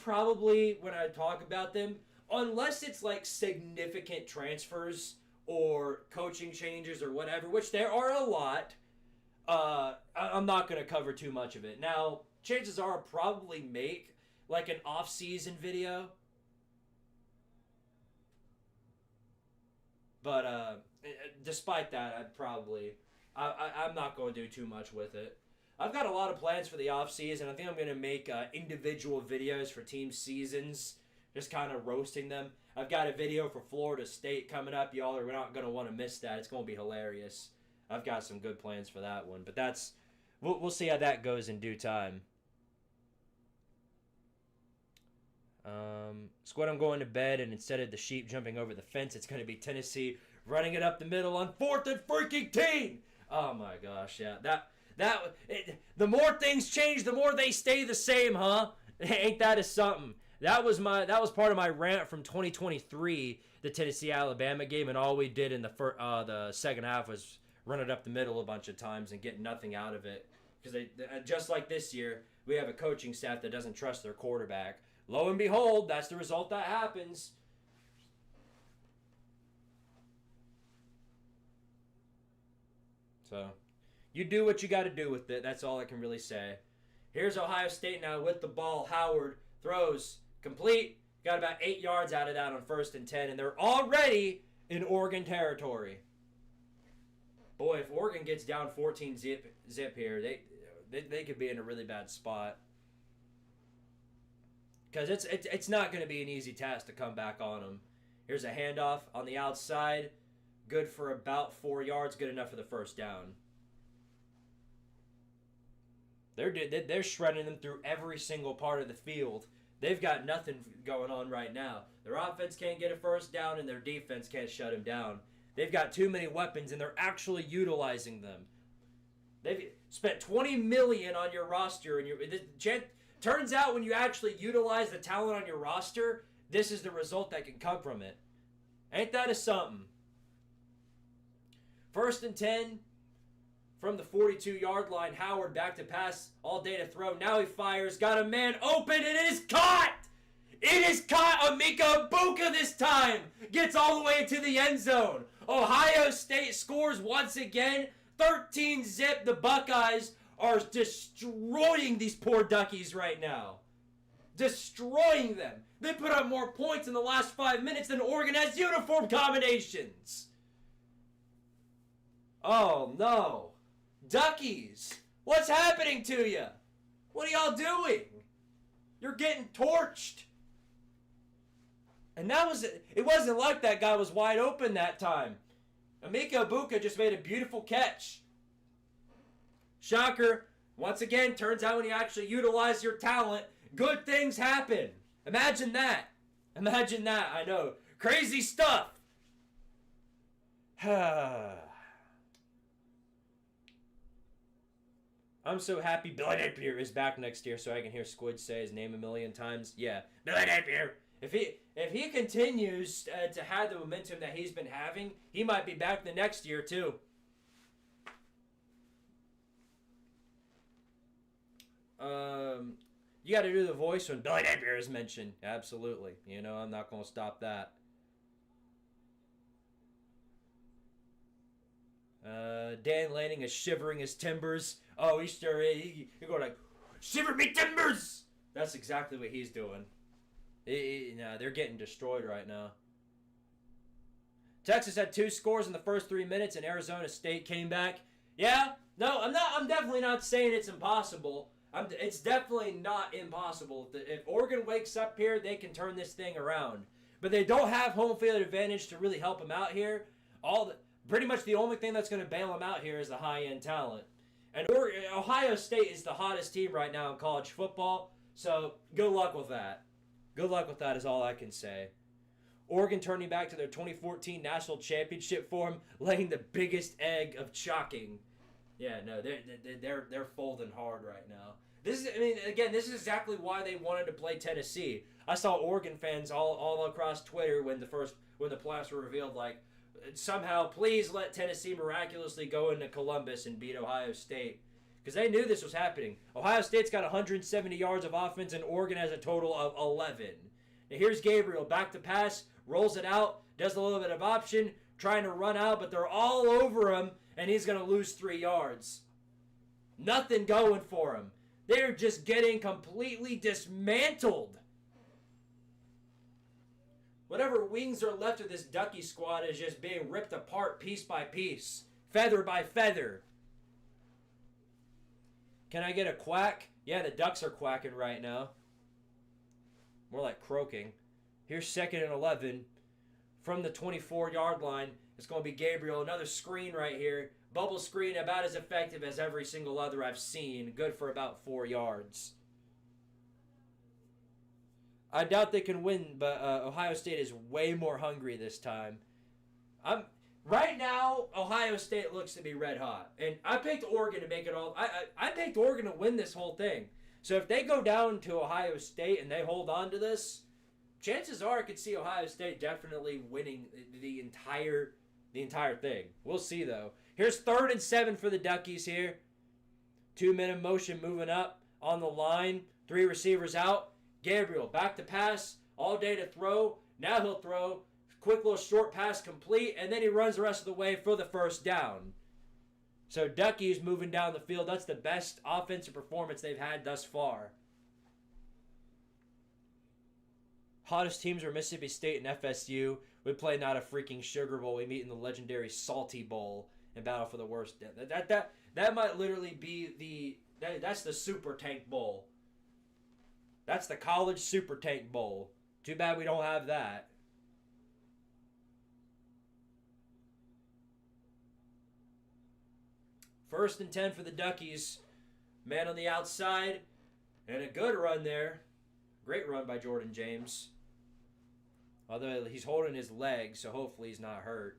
probably, when I talk about them, unless it's like significant transfers or coaching changes or whatever, which there are a lot, I'm not going to cover too much of it. Now, chances are I'll probably make like an off-season video. But despite that, I'm not going to do too much with it. I've got a lot of plans for the off-season. I think I'm going to make individual videos for team seasons, just kind of roasting them. I've got a video for Florida State coming up. Y'all are not going to want to miss that. It's going to be hilarious. I've got some good plans for that one. But we'll see how that goes in due time. Squid, I'm going to bed, and instead of the sheep jumping over the fence, it's going to be Tennessee running it up the middle on 4th and freaking 10. Oh my gosh, yeah. The more things change, the more they stay the same, huh? Ain't that a something? That was part of my rant from 2023, the Tennessee-Alabama game, and all we did in the second half was run it up the middle a bunch of times and get nothing out of it. Because just like this year, we have a coaching staff that doesn't trust their quarterback. Lo and behold, that's the result that happens. So, you do what you got to do with it. That's all I can really say. Here's Ohio State now with the ball. Howard throws complete. Got about 8 yards out of that on 1st and 10, and they're already in Oregon territory. Boy, if Oregon gets down 14 zip here, they could be in a really bad spot. Because it's not going to be an easy task to come back on them. Here's a handoff on the outside. Good for about 4 yards. Good enough for the first down. They're shredding them through every single part of the field. They've got nothing going on right now. Their offense can't get a first down, and their defense can't shut them down. They've got too many weapons, and they're actually utilizing them. They've spent $20 million on your roster, and turns out when you actually utilize the talent on your roster, this is the result that can come from it. Ain't that a something? 1st and 10 from the 42-yard line. Howard back to pass, all day to throw. Now he fires, got a man open, and it is caught! It is caught! Emeka Egbuka this time gets all the way into the end zone. Ohio State scores once again. 13 zip. The Buckeyes are destroying these poor Duckies right now. Destroying them. They put up more points in the last 5 minutes than Oregon has uniform combinations. Oh, no. Duckies, what's happening to you? What are y'all doing? You're getting torched. And it wasn't like that guy was wide open that time. Emeka Egbuka just made a beautiful catch. Shocker. Once again, turns out when you actually utilize your talent, good things happen. Imagine that. Imagine that, I know. Crazy stuff. I'm so happy Billy Napier is back next year so I can hear Squid say his name a million times. Yeah, Billy Napier. If he continues to have the momentum that he's been having, he might be back the next year too. You got to do the voice when Billy Napier is mentioned. Absolutely. You know, I'm not going to stop that. Dan Lanning is shivering his timbers. Oh, he's sure he go like, shiver me timbers. That's exactly what he's doing. No, they're getting destroyed right now. Texas had 2 scores in the first 3 minutes, and Arizona State came back. Yeah, no, I'm definitely not saying it's impossible. It's definitely not impossible. If Oregon wakes up here, they can turn this thing around. But they don't have home field advantage to really help them out here. Pretty much the only thing that's going to bail them out here is the high-end talent. And Ohio State is the hottest team right now in college football, so good luck with that. Good luck with that is all I can say. Oregon turning back to their 2014 national championship form, laying the biggest egg of shocking. Yeah, no, they're folding hard right now. This is exactly why they wanted to play Tennessee. I saw Oregon fans all across Twitter when the playoffs were revealed, like, somehow please let Tennessee miraculously go into Columbus and beat Ohio State. Because they knew this was happening. Ohio State's got 170 yards of offense and Oregon has a total of 11. Now here's Gabriel, back to pass, rolls it out, does a little bit of option, trying to run out, but they're all over him, and he's going to lose 3 yards. Nothing going for him. They're just getting completely dismantled. Whatever wings are left of this Ducky squad is just being ripped apart piece by piece, feather by feather. Can I get a quack? Yeah, the Ducks are quacking right now. More like croaking. Here's 2nd and 11. From the 24-yard line, it's going to be Gabriel. Another screen right here. Bubble screen, about as effective as every single other I've seen. Good for about 4 yards. I doubt they can win, but Ohio State is way more hungry this time. Right now, Ohio State looks to be red hot. And I picked Oregon to make it all. I picked Oregon to win this whole thing. So if they go down to Ohio State and they hold on to this, chances are I could see Ohio State definitely winning the entire thing. We'll see, though. Here's 3rd and 7 for the Duckies here. 2-minute motion moving up on the line. 3 receivers out. Gabriel back to pass. All day to throw. Now he'll throw. Quick little short pass complete. And then he runs the rest of the way for the first down. So Duckies moving down the field. That's the best offensive performance they've had thus far. Hottest teams are Mississippi State and FSU. We play not a freaking Sugar Bowl. We meet in the legendary Salty Bowl and battle for the worst. That might literally be that's the Super Tank Bowl. That's the College Super Tank Bowl. Too bad we don't have that. First and 10 for the Duckies. Man on the outside. And a good run there. Great run by Jordan James. Although he's holding his leg, so hopefully he's not hurt.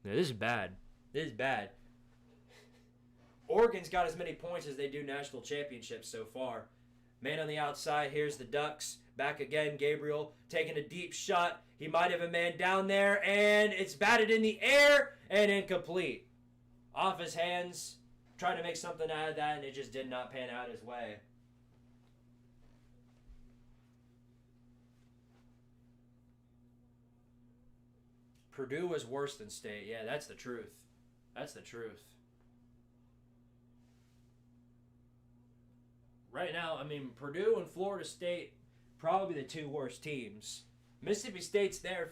Yeah, this is bad. This is bad. Oregon's got as many points as they do national championships so far. Man on the outside. Here's the Ducks. Back again. Gabriel taking a deep shot. He might have a man down there, and it's batted in the air and incomplete. Off his hands. Trying to make something out of that, and it just did not pan out his way. Purdue was worse than State. Yeah, that's the truth. That's the truth. Right now, I mean, Purdue and Florida State probably the 2 worst teams. Mississippi State's there.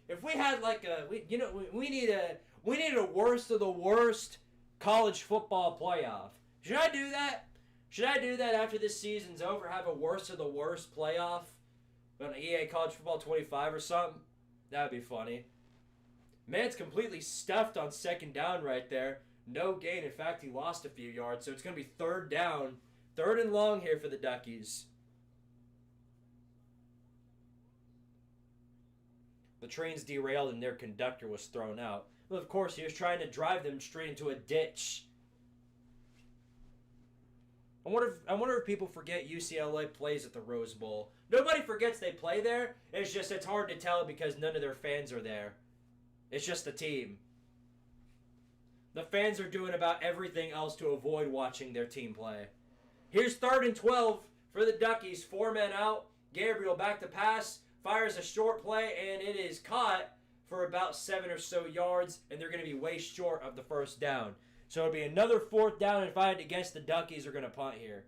If we had like a we need a worst of the worst college football playoff. Should I do that? Should I do that after this season's over? Have a worst of the worst playoff on EA College Football 25 or something? That would be funny. Man's completely stuffed on 2nd down right there. No gain. In fact, he lost a few yards. So it's going to be 3rd down. 3rd and long here for the Duckies. The train's derailed and their conductor was thrown out. Well, of course, he was trying to drive them straight into a ditch. I wonder if people forget UCLA plays at the Rose Bowl. Nobody forgets they play there. It's hard to tell because none of their fans are there. It's just the team. The fans are doing about everything else to avoid watching their team play. Here's 3rd and 12 for the Duckies. 4 men out. Gabriel back to pass. Fires a short play, and it is caught for about 7 or so yards, and they're going to be way short of the first down. So it'll be another 4th down, and if I had to guess, the Duckies are going to punt here.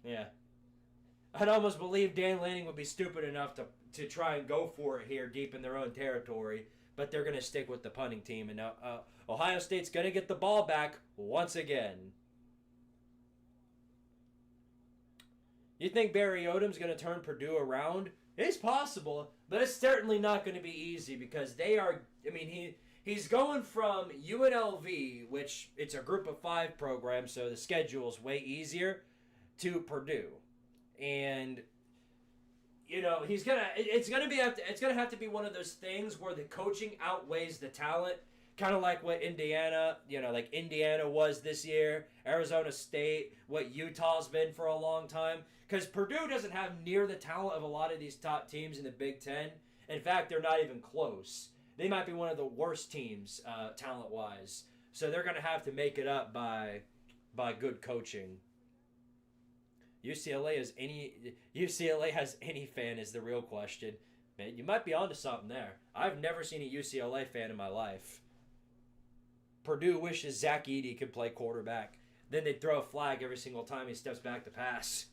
Yeah. I'd almost believe Dan Lanning would be stupid enough to try and go for it here deep in their own territory, but they're going to stick with the punting team. And now Ohio State's going to get the ball back once again. You think Barry Odom's going to turn Purdue around? It's possible, but it's certainly not going to be easy because they are, I mean, he's going from UNLV, which it's a group of 5 program, so the schedule's way easier, to Purdue. And you know, it's going to have to be one of those things where the coaching outweighs the talent, kind of like what Indiana was this year, Arizona State, what Utah's been for a long time. Because Purdue doesn't have near the talent of a lot of these top teams in the Big Ten. In fact, they're not even close. They might be one of the worst teams talent-wise. So they're going to have to make it up by good coaching. UCLA has any fan is the real question. Man, you might be onto something there. I've never seen a UCLA fan in my life. Purdue wishes Zach Edey could play quarterback. Then they'd throw a flag every single time he steps back to pass.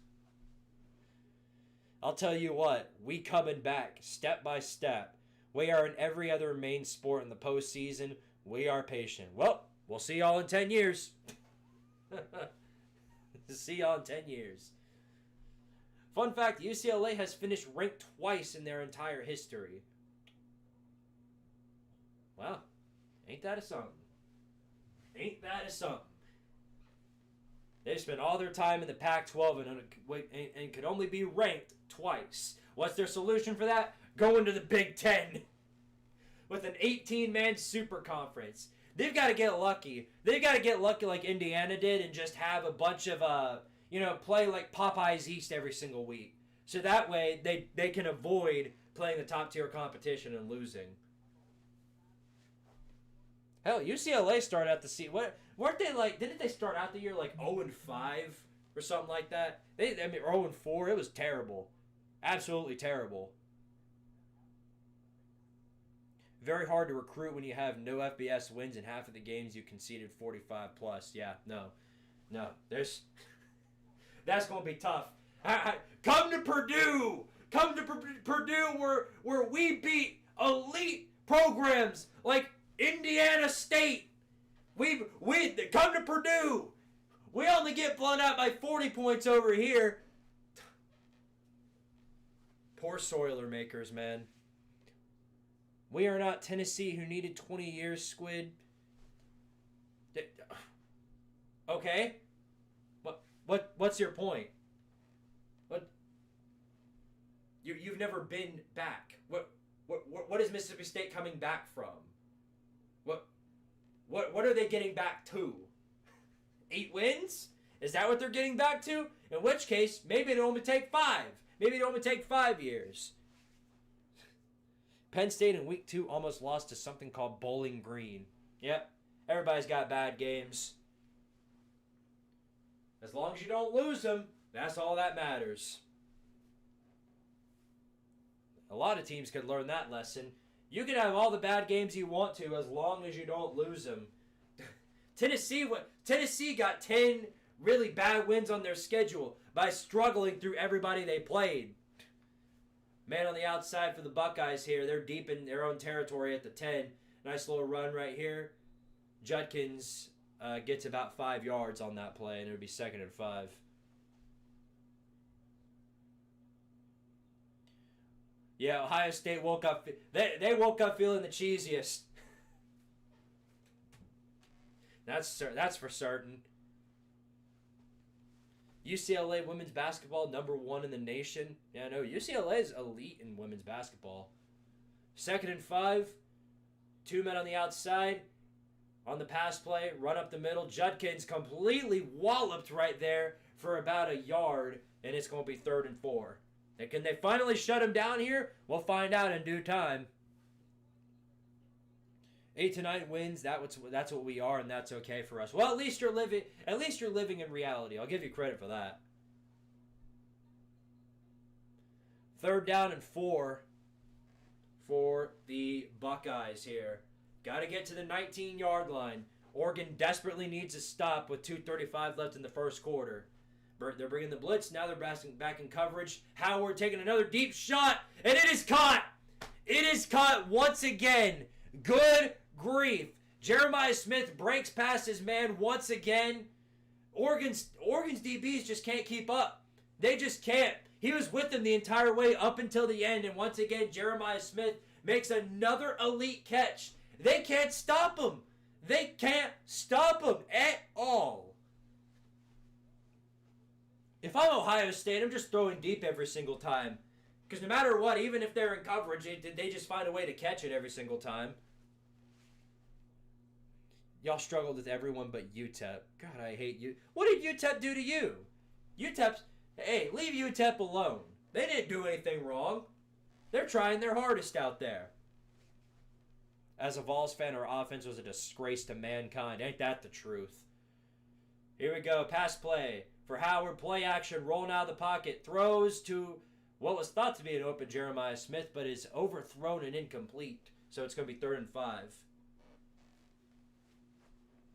I'll tell you what, we coming back step by step. We are in every other main sport in the postseason. We are patient. Well, we'll see y'all in 10 years. See y'all in 10 years. Fun fact, UCLA has finished ranked twice in their entire history. Wow. Ain't that a something? Ain't that a something? They spent all their time in the Pac-12 and could only be ranked twice. What's their solution for that? Go into the Big Ten with an 18-man super conference. They've got to get lucky. They've got to get lucky like Indiana did and just have a bunch of, play like Popeyes East every single week. So that way they can avoid playing the top-tier competition and losing. Hell, UCLA started out the season. Weren't they like? Didn't they start out the year like 0-5 or something like that? Or 0-4. It was terrible, absolutely terrible. Very hard to recruit when you have no FBS wins and half of the games you conceded 45 plus. Yeah, no. That's gonna be tough. Come to Purdue. Come to Purdue where we beat elite programs like Indiana State. We come to Purdue. We only get blown out by 40 points over here. Poor Soilermakers, man. We are not Tennessee, who needed 20 years, Squid. Okay. What's your point? What? You've never been back. What is Mississippi State coming back from? What are they getting back to? 8 wins? Is that what they're getting back to? In which case, maybe it'll only take 5. Maybe it'll only take 5 years. Penn State in week 2 almost lost to something called Bowling Green. Yep. Everybody's got bad games. As long as you don't lose them, that's all that matters. A lot of teams could learn that lesson. You can have all the bad games you want to as long as you don't lose them. Tennessee got 10 really bad wins on their schedule by struggling through everybody they played. Man on the outside for the Buckeyes here. They're deep in their own territory at the 10. Nice little run right here. Judkins gets about 5 yards on that play, and it would be 2nd and 5. Yeah, Ohio State woke up. They woke up feeling the cheesiest. That's for certain. UCLA women's basketball, #1 in the nation. Yeah, no, UCLA is elite in women's basketball. 2nd and 5. 2 men on the outside. On the pass play, run up the middle. Judkins completely walloped right there for about a yard, and it's going to be 3rd and 4. Can they finally shut him down here? We'll find out in due time. 8 to 9 wins. That's what we are, and that's okay for us. Well, at least you're living in reality. I'll give you credit for that. 3rd down and 4 for the Buckeyes here. Got to get to the 19-yard line. Oregon desperately needs a stop with 2:35 left in the first quarter. They're bringing the blitz. Now they're back in coverage. Howard taking another deep shot, and it is caught. It is caught once again. Good grief. Jeremiah Smith breaks past his man once again. Oregon's DBs just can't keep up. They just can't. He was with them the entire way up until the end, and once again, Jeremiah Smith makes another elite catch. They can't stop him. They can't stop him at all. If I'm Ohio State, I'm just throwing deep every single time. Because no matter what, even if they're in coverage, they just find a way to catch it every single time. Y'all struggled with everyone but UTEP. God, I hate you. What did UTEP do to you? Hey, leave UTEP alone. They didn't do anything wrong. They're trying their hardest out there. As a Vols fan, our offense was a disgrace to mankind. Ain't that the truth? Here we go. Pass play for Howard. Play action. Rolling out of the pocket. Throws to what was thought to be an open Jeremiah Smith, but is overthrown and incomplete. So it's going to be 3rd and 5.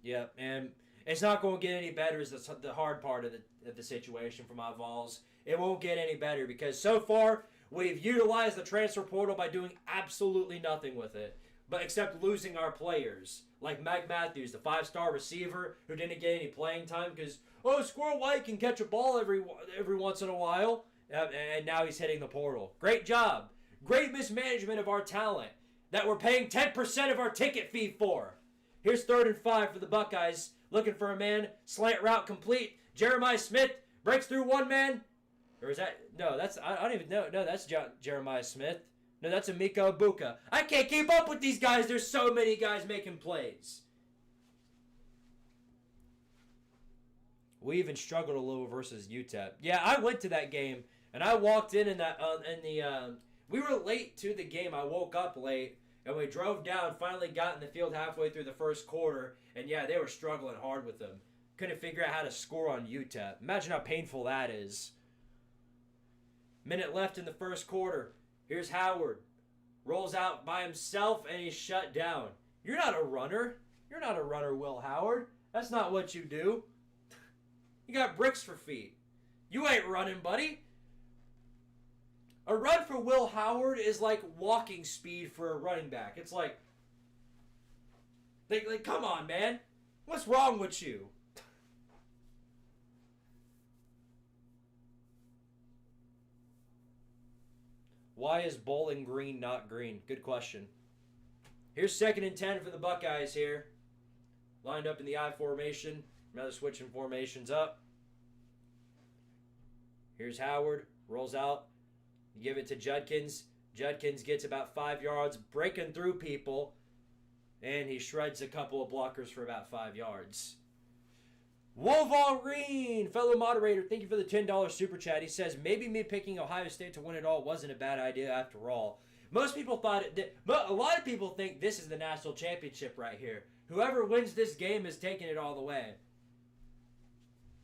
Yep, and it's not going to get any better is the hard part of the situation for my Vols. It won't get any better because so far we've utilized the transfer portal by doing absolutely nothing with it, but except losing our players. Like Mike Matthews, the 5-star receiver who didn't get any playing time because, Squirrel White can catch a ball every once in a while, and now he's hitting the portal. Great job. Great mismanagement of our talent that we're paying 10% of our ticket fee for. Here's 3rd and 5 for the Buckeyes. Looking for a man. Slant route complete. Jeremiah Smith breaks through one man. Or is that... No, that's... I don't even know. No, that's Jeremiah Smith. No, that's Emeka Ibuka. I can't keep up with these guys. There's so many guys making plays. We even struggled a little versus UTEP. Yeah, I went to that game, and I walked in that... we were late to the game. I woke up late. And we drove down, finally got in the field halfway through the first quarter. And yeah, they were struggling hard with them. Couldn't figure out how to score on UTEP. Imagine how painful that is. Minute left in the first quarter. Here's Howard. Rolls out by himself and he's shut down. You're not a runner. You're not a runner, Will Howard. That's not what you do. You got bricks for feet. You ain't running, buddy. A run for Will Howard is like walking speed for a running back. It's like come on, man. What's wrong with you? Why is Bowling Green not green? Good question. Here's 2nd and 10 for the Buckeyes here. Lined up in the I formation. Another switching formations up. Here's Howard. Rolls out. You give it to Judkins. Judkins gets about 5 yards, breaking through people, and he shreds a couple of blockers for about 5 yards. Wolverine, fellow moderator, thank you for the $10 super chat. He says, maybe me picking Ohio State to win it all wasn't a bad idea after all. Most people thought it did, but a lot of people think this is the national championship right here. Whoever wins this game is taking it all the way.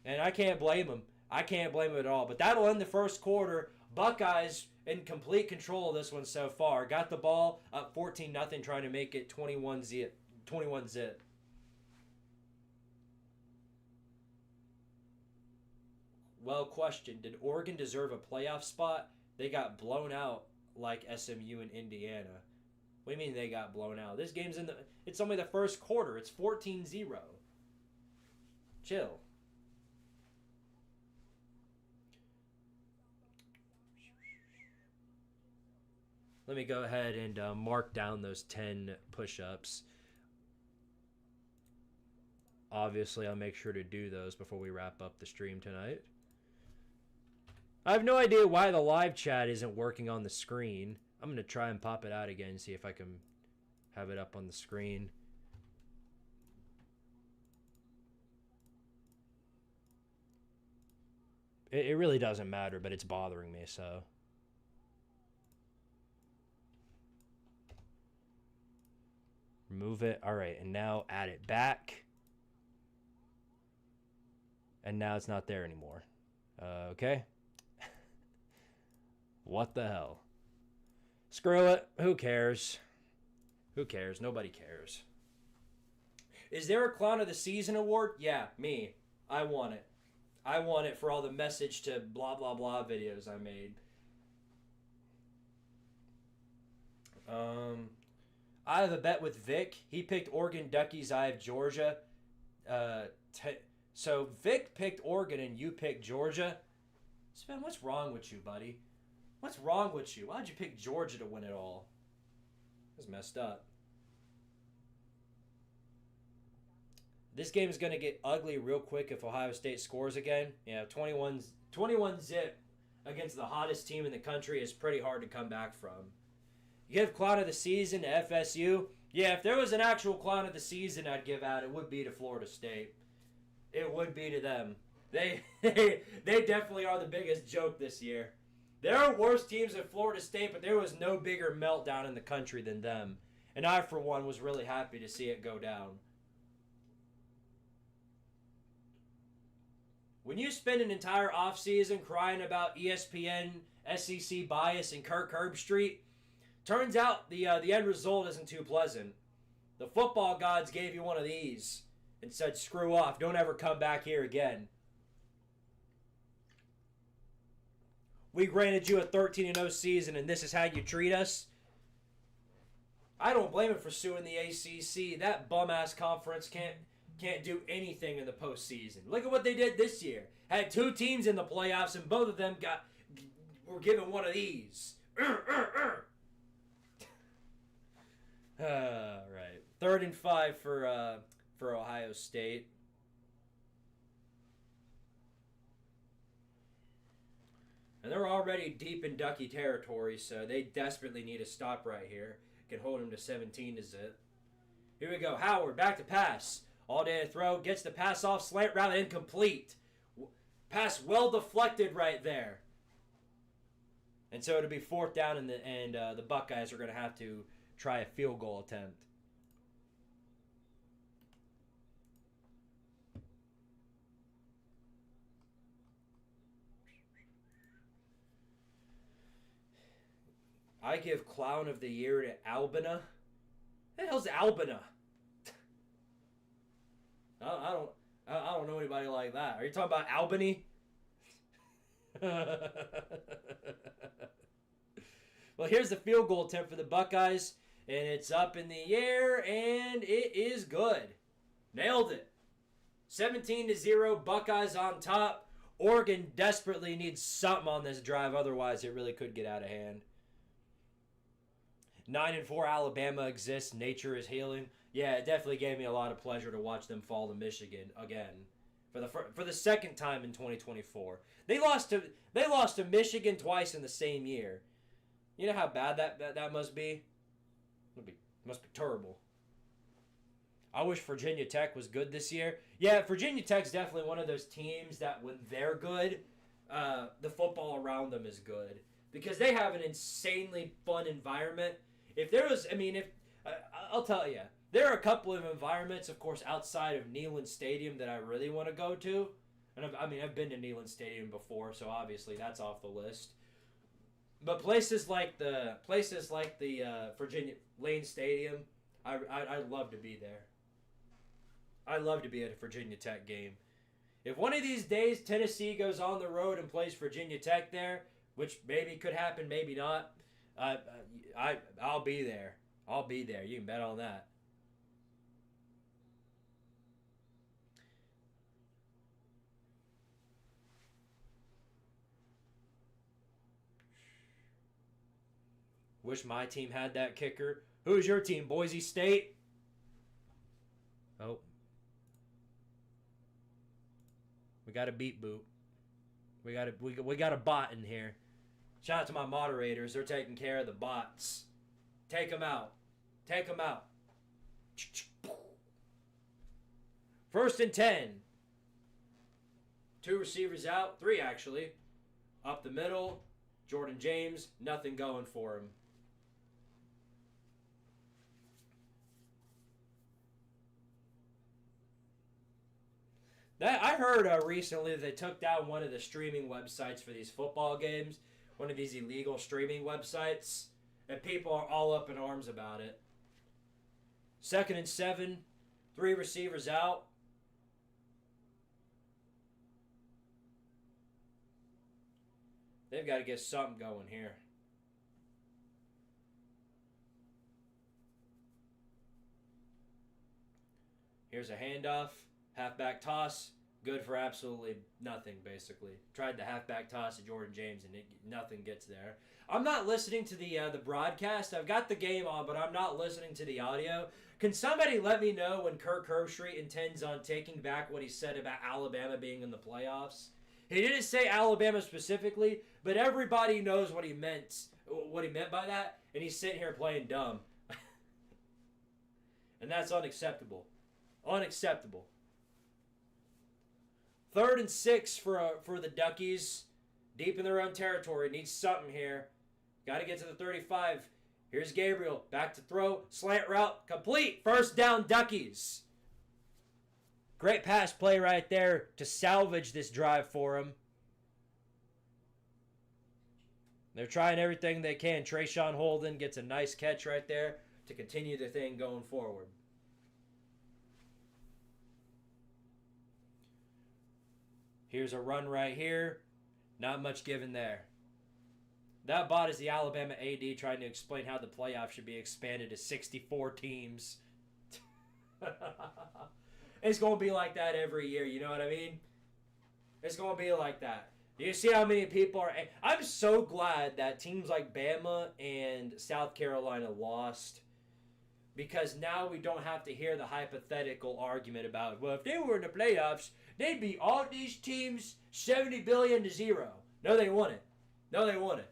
And I can't blame him. I can't blame him at all. But that'll end the first quarter. Buckeyes in complete control of this one so far. Got the ball up 14-0, trying to make it 21 zip. Well, question. Did Oregon deserve a playoff spot? They got blown out like SMU and Indiana. What do you mean they got blown out? This game's it's only the first quarter. It's 14-0. Chill. Let me go ahead and mark down those 10 push-ups. Obviously, I'll make sure to do those before we wrap up the stream tonight. I have no idea why the live chat isn't working on the screen. I'm going to try and pop it out again and see if I can have it up on the screen. It really doesn't matter, but it's bothering me, so... Remove it. All right, and now add it back. And now it's not there anymore. Okay. What the hell? Screw it. Who cares? Who cares? Nobody cares. Is there a Clown of the Season award? Yeah, me. I want it. I want it for all the message to blah, blah, blah videos I made. I have a bet with Vic. He picked Oregon Duckies. I have Georgia. So Vic picked Oregon and you picked Georgia. Sven, what's wrong with you, buddy? What's wrong with you? Why'd you pick Georgia to win it all? That's messed up. This game is going to get ugly real quick if Ohio State scores again. Yeah, 21 zip against the hottest team in the country is pretty hard to come back from. You give Clown of the Season to FSU. Yeah, if there was an actual Clown of the Season I'd give out, it would be to Florida State. It would be to them. They definitely are the biggest joke this year. There are worse teams than Florida State, but there was no bigger meltdown in the country than them. And I, for one, was really happy to see it go down. When you spend an entire offseason crying about ESPN, SEC bias, and Kirk Herbstreit, turns out the end result isn't too pleasant. The football gods gave you one of these and said, screw off, don't ever come back here again. We granted you a 13-0 season, and this is how you treat us? I don't blame him for suing the ACC. That bum-ass conference can't do anything in the postseason. Look at what they did this year. Had 2 teams in the playoffs, and both of them were given one of these. All right. 3rd and 5 for Ohio State. And they're already deep in Ducky territory, so they desperately need a stop right here. Can hold them to 17-0. Here we go. Howard, back to pass. All day to throw. Gets the pass off. Slant route incomplete. Pass well deflected right there. And so it'll be 4th down, and the Buckeyes are going to have to try a field goal attempt. I give Clown of the Year to Albina. Who the hell's Albina? I don't know anybody like that. Are you talking about Albany? Well, here's the field goal attempt for the Buckeyes, and it's up in the air, and it is good. Nailed it. 17-0, Buckeyes on top. Oregon desperately needs something on this drive, otherwise it really could get out of hand. 9-4, Alabama exists. Nature is healing. Yeah, it definitely gave me a lot of pleasure to watch them fall to Michigan again for the second time in 2024. They lost to Michigan twice in the same year. You know how bad that must be? Must be terrible. I wish Virginia Tech was good this year. Yeah, Virginia Tech's definitely one of those teams that when they're good, the football around them is good because they have an insanely fun environment. I'll tell you, there are a couple of environments, of course, outside of Neyland Stadium that I really want to go to. And I've been to Neyland Stadium before, so obviously that's off the list. But places like the Virginia Lane Stadium, I'd love to be there. I'd love to be at a Virginia Tech game. If one of these days Tennessee goes on the road and plays Virginia Tech there, which maybe could happen, maybe not, I'll be there. I'll be there. You can bet on that. Wish my team had that kicker. Who's your team? Boise State? Oh. We got a beat boot. We got a bot in here. Shout out to my moderators. They're taking care of the bots. Take them out. Take them out. 1st and 10. 2 receivers out. 3 actually. Up the middle. Jordan James. Nothing going for him. I heard recently that they took down one of the streaming websites for these football games. One of these illegal streaming websites. And people are all up in arms about it. 2nd and 7. 3 receivers out. They've got to get something going here. Here's a handoff. Halfback toss. Good for absolutely nothing, basically. Tried the halfback toss to Jordan James, and nothing gets there. I'm not listening to the broadcast. I've got the game on, but I'm not listening to the audio. Can somebody let me know when Kirk Herbstreit intends on taking back what he said about Alabama being in the playoffs? He didn't say Alabama specifically, but everybody knows what he meant by that, and he's sitting here playing dumb. And that's unacceptable. Unacceptable. 3rd and 6 for the Duckies. Deep in their own territory. Needs something here. Got to get to the 35. Here's Gabriel. Back to throw. Slant route. Complete. First down, Duckies. Great pass play right there to salvage this drive for him. They're trying everything they can. Trayshawn Holden gets a nice catch right there to continue the thing going forward. Here's a run right here. Not much given there. That bot is the Alabama AD trying to explain how the playoffs should be expanded to 64 teams. It's going to be like that every year, you know what I mean? It's going to be like that. You see how many people are... I'm so glad that teams like Bama and South Carolina lost, because now we don't have to hear the hypothetical argument about, well, if they were in the playoffs, they'd beat all these teams 70 billion to 0. No, they wouldn't. No, they wouldn't.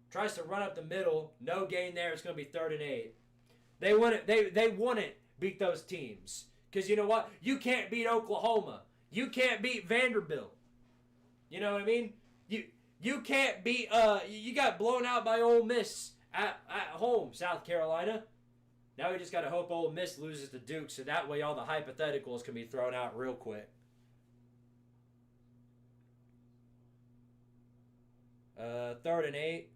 Tries to run up the middle. No gain there. It's going to be 3rd and 8. They wouldn't beat those teams. Because you know what? You can't beat Oklahoma. You can't beat Vanderbilt. You know what I mean? You can't beat... you got blown out by Ole Miss at home, South Carolina. Now we just got to hope Ole Miss loses to Duke, so that way all the hypotheticals can be thrown out real quick. 3rd and 8.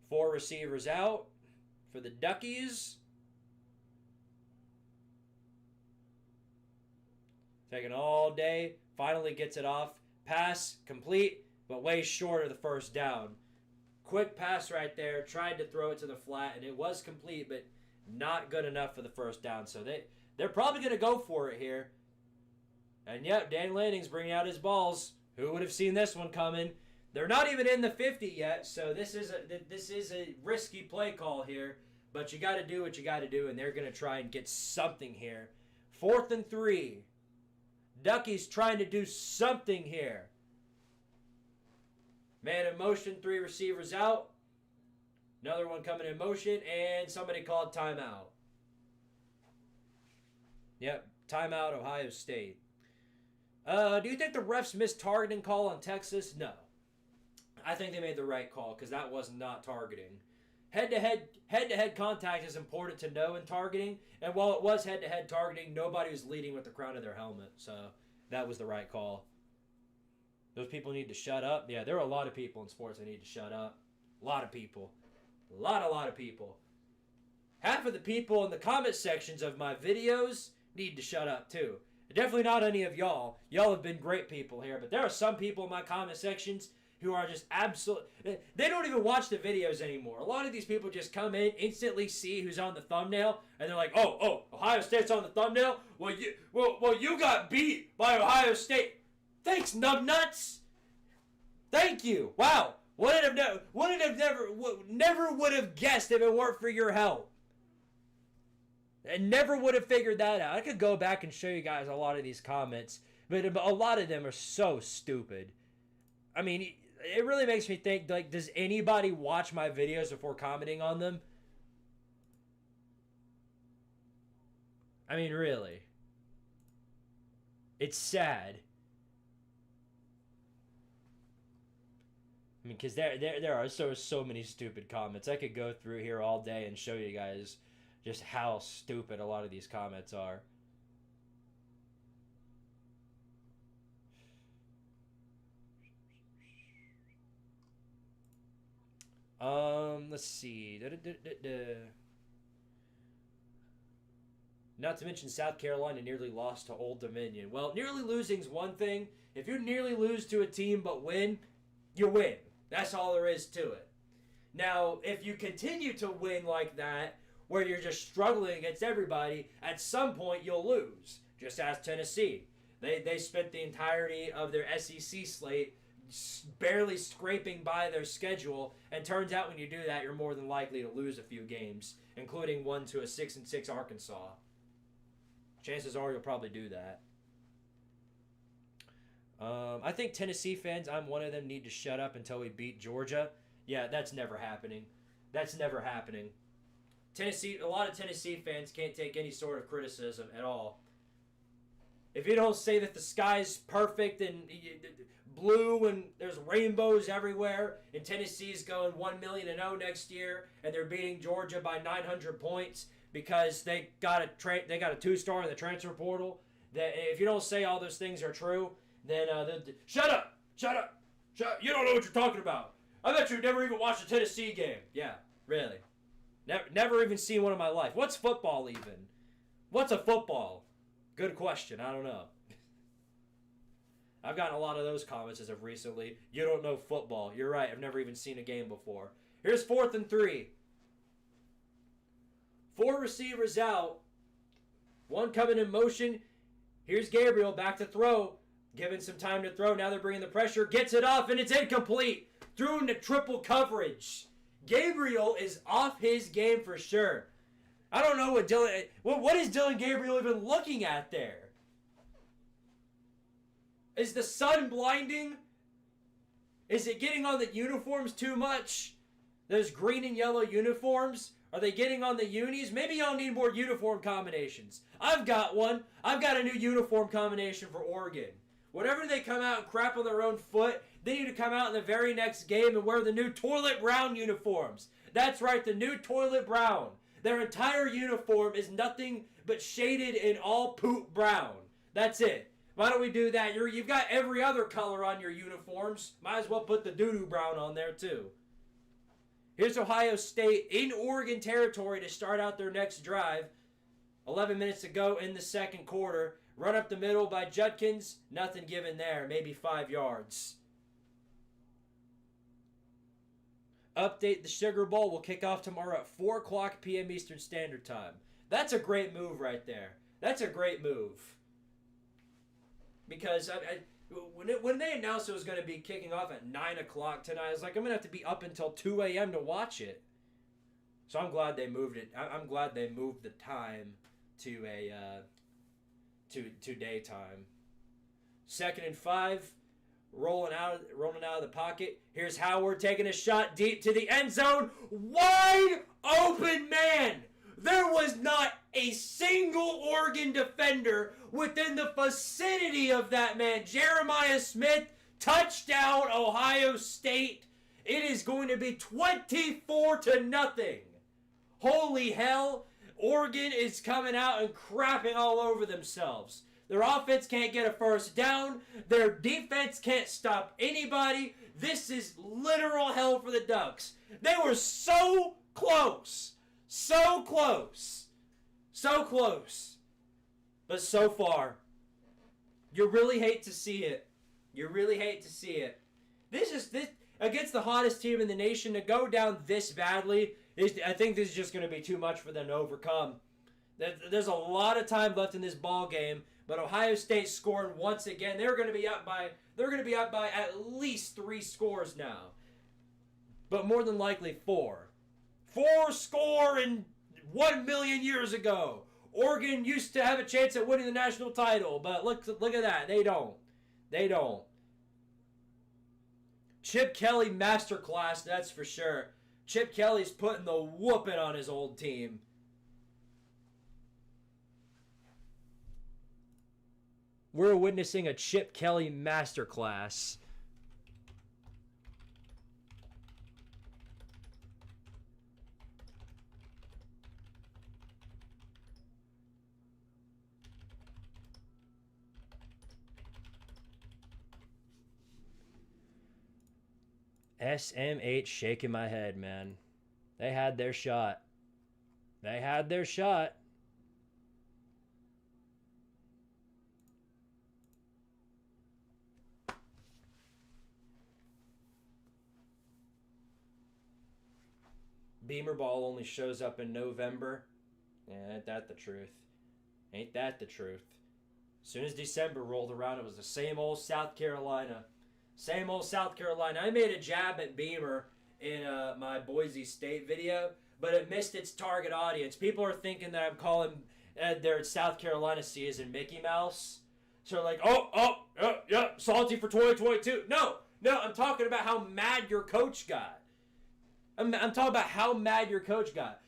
4 receivers out for the Duckies. Taking all day. Finally gets it off. Pass complete, but way short of the first down. Quick pass right there. Tried to throw it to the flat, and it was complete, but not good enough for the first down. So they're probably going to go for it here. And yep, Dan Lanning's bringing out his balls. Who would have seen this one coming? They're not even in the 50 yet, so this is a risky play call here. But you got to do what you got to do, and they're going to try and get something here. 4th and 3. Duckies trying to do something here. Man in motion, 3 receivers out. Another one coming in motion, and somebody called timeout. Yep, timeout, Ohio State. Do you think the refs missed targeting call on Texas? No. I think they made the right call, because that was not targeting. Head-to-head contact is important to know in targeting, and while it was head-to-head targeting, nobody was leading with the crown of their helmet, so that was the right call. Those people need to shut up. Yeah, there are a lot of people in sports that need to shut up. A lot of people. A lot of people. Half of the people in the comment sections of my videos need to shut up too. Definitely not any of y'all. Y'all have been great people here, but there are some people in my comment sections who are just absolute. They don't even watch the videos anymore. A lot of these people just come in, instantly see who's on the thumbnail, and they're like, "Oh, Ohio State's on the thumbnail. Well, you got beat by Ohio State. Thanks, numbnuts. Thank you. Wow. Never would have guessed if it weren't for your help. And never would have figured that out. I could go back and show you guys a lot of these comments, but a lot of them are so stupid. I mean, it really makes me think, like, does anybody watch my videos before commenting on them? I mean, really. It's sad. I mean, because there are so many stupid comments. I could go through here all day and show you guys just how stupid a lot of these comments are. Let's see. Not to mention South Carolina nearly lost to Old Dominion. Well, nearly losing's one thing. If you nearly lose to a team but win, you win. That's all there is to it. Now, if you continue to win like that, where you're just struggling against everybody, at some point you'll lose. Just ask Tennessee. They spent the entirety of their SEC slate barely scraping by their schedule, and turns out when you do that, you're more than likely to lose a few games, including one to a 6-6 Arkansas. Chances are you'll probably do that. I think Tennessee fans, I'm one of them, need to shut up until we beat Georgia. Yeah, that's never happening. That's never happening. A lot of Tennessee fans can't take any sort of criticism at all. if you don't say that the sky's perfect and blue and there's rainbows everywhere, and Tennessee's going 1-0 next year, and they're beating Georgia by 900 points because they got a 2-star in the transfer portal, that if you don't say all those things are true, then shut up. You don't know what you're talking about. I bet you've never even watched a Tennessee game. Yeah, really. Never even seen one in my life. What's football even? What's a football? Good question. I don't know. I've gotten a lot of those comments as of recently. You don't know football. You're right. I've never even seen a game before. Here's 4th and 3. 4 receivers out. 1 coming in motion. Here's Gabriel back to throw. Given some time to throw. Now they're bringing the pressure. Gets it off, and it's incomplete. Threw into triple coverage. Gabriel is off his game for sure. I don't know what is Dylan Gabriel even looking at there? Is the sun blinding? Is it getting on the uniforms too much? Those green and yellow uniforms? Are they getting on the unis? Maybe y'all need more uniform combinations. I've got one. I've got a new uniform combination for Oregon. Whenever they come out and crap on their own foot, they need to come out in the very next game and wear the new toilet brown uniforms. That's right, the new toilet brown. Their entire uniform is nothing but shaded in all poop brown. That's it. Why don't we do that? You've got every other color on your uniforms. Might as well put the doo-doo brown on there too. Here's Ohio State in Oregon territory to start out their next drive. 11 minutes to go in the second quarter. Run up the middle by Judkins. Nothing given there. Maybe 5 yards. Update, the Sugar Bowl will kick off tomorrow at 4 o'clock p.m. Eastern Standard Time. That's a great move right there. That's a great move. Because when they announced it was going to be kicking off at 9 o'clock tonight, I was like, I'm going to have to be up until 2 a.m. to watch it. So I'm glad they moved it. I'm glad they moved the time to to daytime. 2nd and 5. Rolling out of the pocket. Here's Howard taking a shot deep to the end zone. Wide open man. There was not a single Oregon defender within the vicinity of that man. Jeremiah Smith, touchdown, Ohio State. It is going to be 24-0. Holy hell. Oregon is coming out and crapping all over themselves. Their offense can't get a first down. Their defense can't stop anybody. This is literal hell for the Ducks. They were so close. So close. So close. But so far, you really hate to see it. You really hate to see it. This against the hottest team in the nation, to go down this badly, I think this is just going to be too much for them to overcome. There's a lot of time left in this ball game. But Ohio State scoring once again. They're going to be up by at least 3 scores now. But more than likely 4. 4 score in 1 million years ago. Oregon used to have a chance at winning the national title, but look at that. They don't. Chip Kelly masterclass, that's for sure. Chip Kelly's putting the whooping on his old team. We're witnessing a Chip Kelly masterclass. SMH shaking my head, man. They had their shot. They had their shot. Beamer ball only shows up in November. Yeah, ain't that the truth? Ain't that the truth? As soon as December rolled around, it was the same old South Carolina. Same old South Carolina. I made a jab at Beamer in my Boise State video, but it missed its target audience. People are thinking that I'm calling their South Carolina season Mickey Mouse. So they're like, yeah, salty for 2022. No, I'm talking about how mad your coach got. I'm talking about how mad your coach got.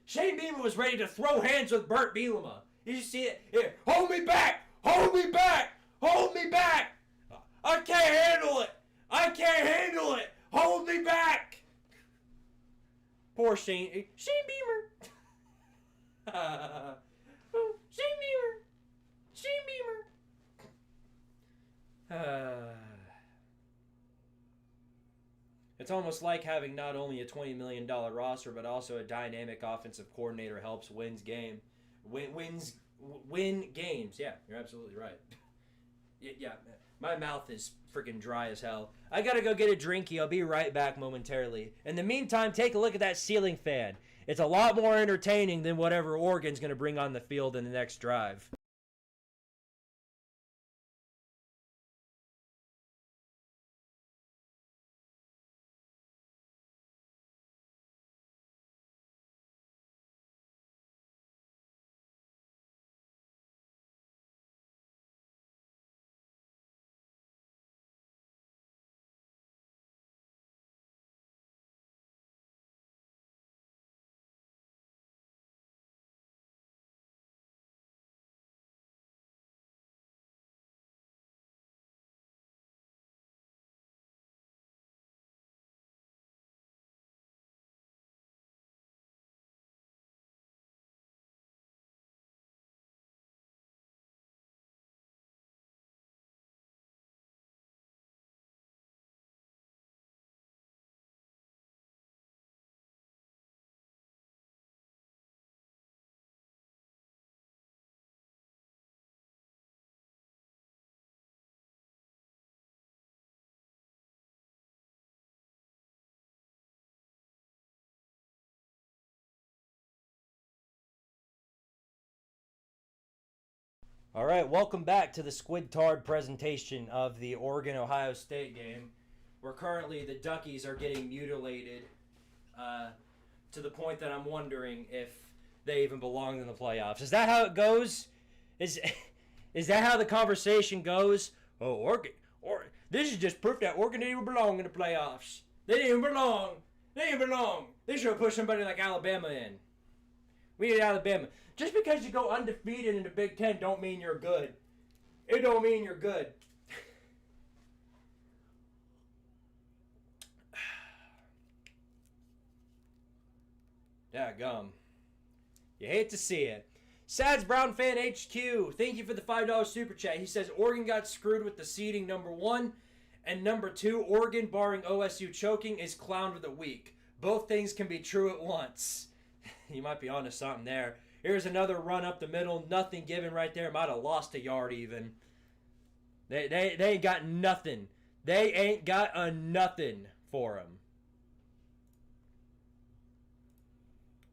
Shane Beamer was ready to throw hands with Burt Bielema. Did you see it? Here, hold me back! Hold me back! Hold me back! I can't handle it! I can't handle it! Hold me back! Poor Shane Beamer. Oh, Shane Beamer. Shane Beamer. It's almost like having not only a $20 million roster, but also a dynamic offensive coordinator helps win games. Yeah, you're absolutely right. Yeah, my mouth is freaking dry as hell. I gotta go get a drinky. I'll be right back momentarily. In the meantime, take a look at that ceiling fan. It's a lot more entertaining than whatever Oregon's gonna bring on the field in the next drive. All right, welcome back to the Squidtard presentation of the Oregon-Ohio State game, where currently the Duckies are getting mutilated to the point that I'm wondering if they even belong in the playoffs. Is that how it goes? Is that how the conversation goes? Oh, Oregon, this is just proof that Oregon didn't even belong in the playoffs. They didn't even belong. They didn't belong. They should have pushed somebody like Alabama in. We need Alabama. Just because you go undefeated in the Big Ten don't mean you're good. It don't mean you're good. Daggum. You hate to see it. Sads Brown Fan HQ, thank you for the $5 super chat. He says Oregon got screwed with the seeding, number 1. And number 2, Oregon, barring OSU choking, is clowned of the week. Both things can be true at once. You might be onto something there. Here's another run up the middle. Nothing given right there. Might have lost a yard even. They ain't got nothing. They ain't got a nothing for them.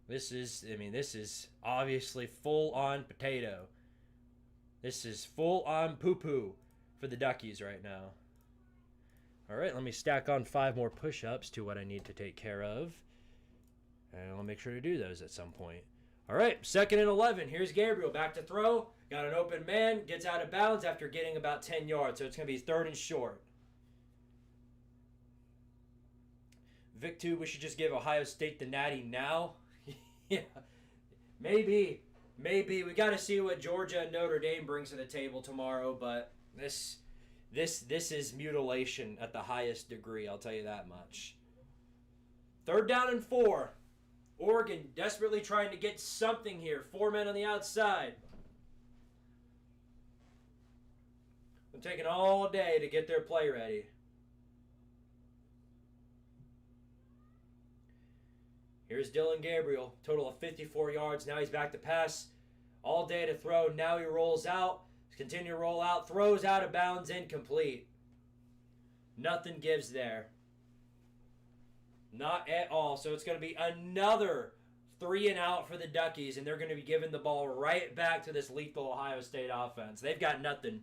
This is obviously full-on potato. This is full-on poo-poo for the Duckies right now. All right, let me stack on 5 more push-ups to what I need to take care of. And I'll make sure to do those at some point. All right, 2nd and 11. Here's Gabriel back to throw. Got an open man. Gets out of bounds after getting about 10 yards. So it's going to be 3rd and short. Vic 2, we should just give Ohio State the natty now. Yeah, maybe. We got to see what Georgia and Notre Dame brings to the table tomorrow. But this is mutilation at the highest degree. I'll tell you that much. 3rd down and 4. Oregon desperately trying to get something here. 4 men on the outside. They're taking all day to get their play ready. Here's Dylan Gabriel. Total of 54 yards. Now he's back to pass. All day to throw. Now he rolls out. Continue to roll out. Throws out of bounds. Incomplete. Nothing gives there. Not at all. So it's going to be another 3 and out for the Duckies, and they're going to be giving the ball right back to this lethal Ohio State offense. They've got nothing.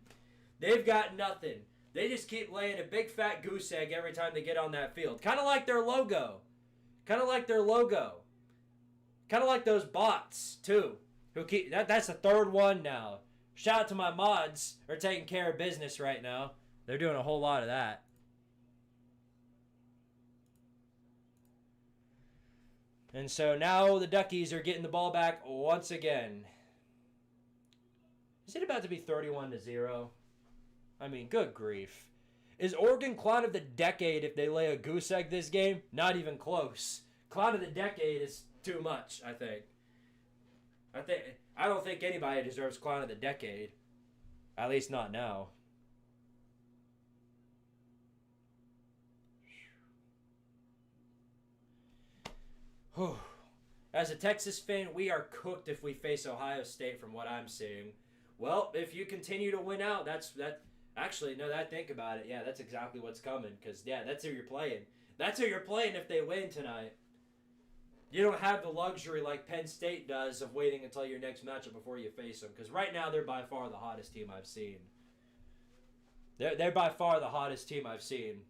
They just keep laying a big fat goose egg every time they get on that field. Kind of like their logo. Kind of like those bots, too. Who keep that's the 3rd one now. Shout out to my mods. They're taking care of business right now. They're doing a whole lot of that. And so now the Duckies are getting the ball back once again. Is it about to be 31-0? I mean, good grief. Is Oregon clown of the decade if they lay a goose egg this game? Not even close. Clown of the decade is too much, I think. I don't think anybody deserves clown of the decade. At least not now. As a Texas fan, we are cooked if we face Ohio State from what I'm seeing. Well, if you continue to win out, actually, no, that think about it. Yeah, that's exactly what's coming. Because, yeah, that's who you're playing. That's who you're playing if they win tonight. You don't have the luxury like Penn State does of waiting until your next matchup before you face them. Because right now, they're by far the hottest team I've seen. They're by far the hottest team I've seen.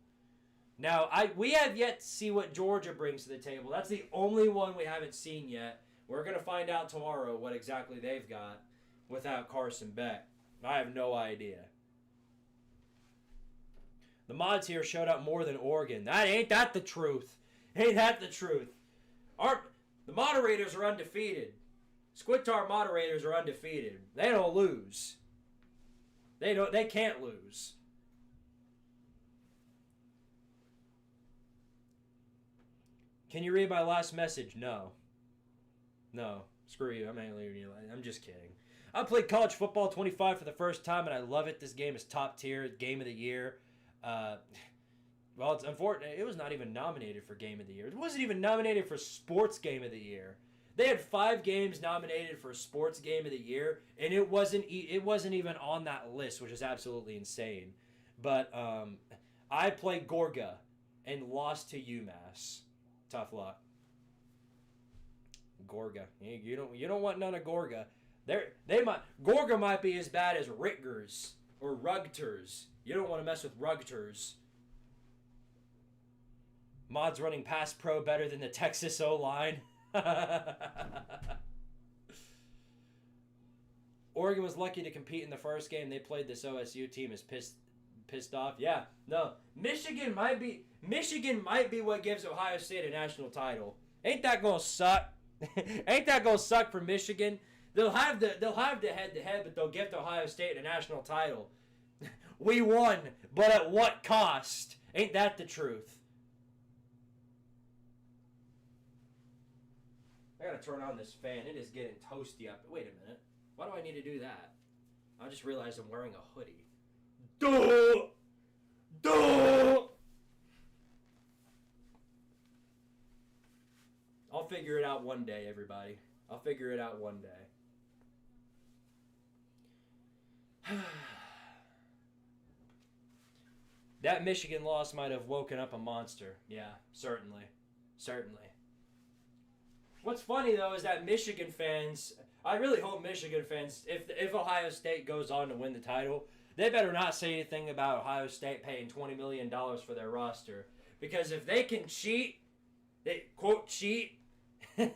Now, we have yet to see what Georgia brings to the table. That's the only one we haven't seen yet. We're going to find out tomorrow what exactly they've got without Carson Beck. I have no idea. The mods here showed up more than Oregon. Ain't that the truth? Ain't that the truth? The moderators are undefeated. Squidtard moderators are undefeated. They don't lose. They can't lose. Can you read my last message? No. No. Screw you. I'm just kidding. I played college football 25 for the first time, and I love it. This game is top tier. Game of the year. Well, it's unfortunate. It was not even nominated for Game of the Year. It wasn't even nominated for Sports Game of the Year. They had 5 games nominated for Sports Game of the Year, and it wasn't even on that list, which is absolutely insane. But I played Gorga and lost to UMass. Tough luck. Gorga. You don't want none of Gorga. Gorga might be as bad as Rutgers or Rugters. You don't want to mess with Rugters. Mods running pass pro better than the Texas O-line. Oregon was lucky to compete in the first game. They played this OSU team is pissed off. Yeah, no. Michigan might be what gives Ohio State a national title. Ain't that gonna suck? Ain't that gonna suck for Michigan? They'll have the head-to-head, but they'll give Ohio State a national title. We won, but at what cost? Ain't that the truth? I gotta turn on this fan. It is getting toasty up. Wait a minute. Why do I need to do that? I just realized I'm wearing a hoodie. Duh! I'll figure it out one day, everybody. I'll figure it out one day. That Michigan loss might have woken up a monster. Yeah, certainly. Certainly. What's funny, though, is that Michigan fans, I really hope Michigan fans, if Ohio State goes on to win the title, they better not say anything about Ohio State paying $20 million for their roster. Because if they can cheat, they, quote, cheat, I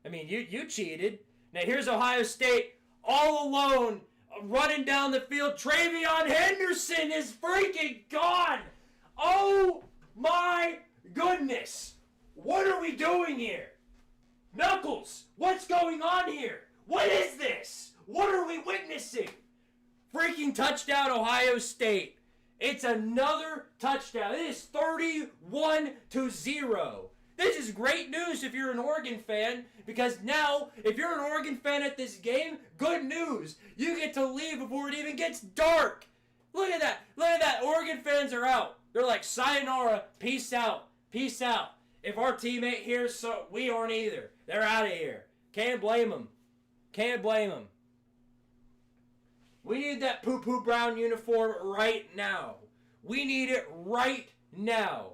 mean, you cheated. Now, here's Ohio State all alone, running down the field. Travion Henderson is freaking gone. Oh, my goodness. What are we doing here? Knuckles, what's going on here? What is this? What are we witnessing? Freaking touchdown, Ohio State. It's another touchdown. It is 31-0. This is great news if you're an Oregon fan, because now, if you're an Oregon fan at this game, good news. You get to leave before it even gets dark. Look at that. Look at that. Oregon fans are out. They're like, sayonara, peace out, peace out. If our team ain't here, so we aren't either. They're out of here. Can't blame them. Can't blame them. We need that poo-poo brown uniform right now. We need it right now.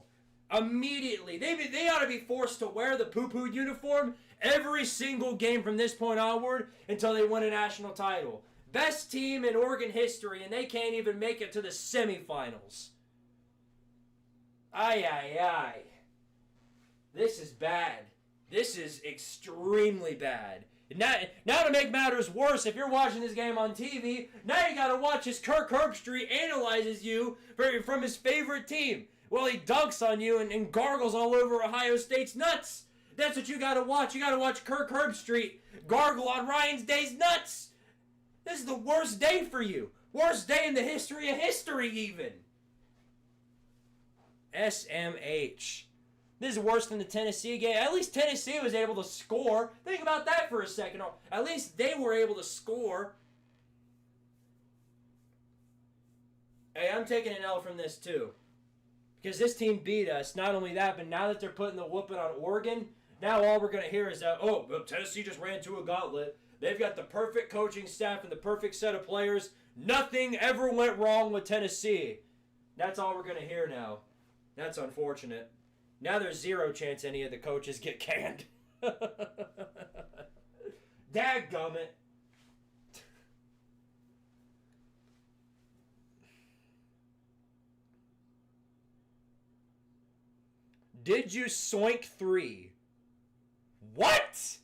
Immediately. They ought to be forced to wear the poo-poo uniform every single game from this point onward until they win a national title. Best team in Oregon history, and they can't even make it to the semifinals. Ay, ay, ay. This is bad. This is extremely bad. Now to make matters worse, if you're watching this game on TV, now you gotta watch as Kirk Herbstreit analyzes you from his favorite team. Well, he dunks on you and gargles all over Ohio State's nuts. That's what you gotta watch. You gotta watch Kirk Herbstreit gargle on Ryan Day's nuts. This is the worst day for you. Worst day in the history of history, even. SMH. This is worse than the Tennessee game. At least Tennessee was able to score. Think about that for a second. At least they were able to score. Hey, I'm taking an L from this too. Because this team beat us. Not only that, but now that they're putting the whooping on Oregon, now all we're going to hear is that, oh, well, Tennessee just ran to a gauntlet. They've got the perfect coaching staff and the perfect set of players. Nothing ever went wrong with Tennessee. That's all we're going to hear now. That's unfortunate. Now there's zero chance any of the coaches get canned. Dadgummit. Did you soink 3? What?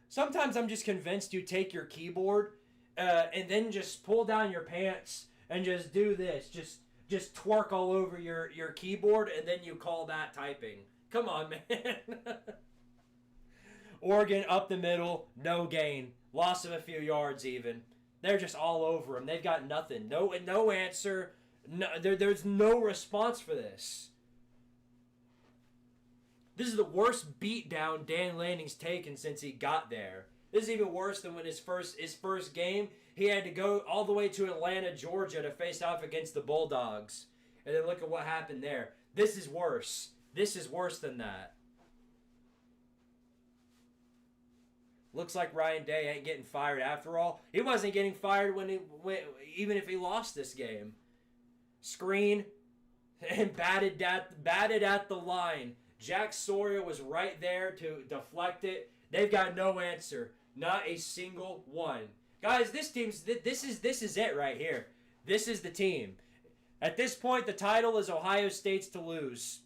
Sometimes I'm just convinced you take your keyboard and then just pull down your pants and just do this. Just twerk all over your keyboard and then you call that typing. Come on, man. Oregon up the middle, no gain. Loss of a few yards even. They're just all over them. They've got nothing. No answer. No, there's no response for this. This is the worst beatdown Dan Lanning's taken since he got there. This is even worse than when his first game, he had to go all the way to Atlanta, Georgia to face off against the Bulldogs. And then look at what happened there. This is worse. This is worse than that. Looks like Ryan Day ain't getting fired after all. He wasn't getting fired even if he lost this game. Screen and batted at the line. Jack Sawyer was right there to deflect it. They've got no answer. Not a single one. Guys, this is it right here. This is the team. At this point, the title is Ohio State's to lose.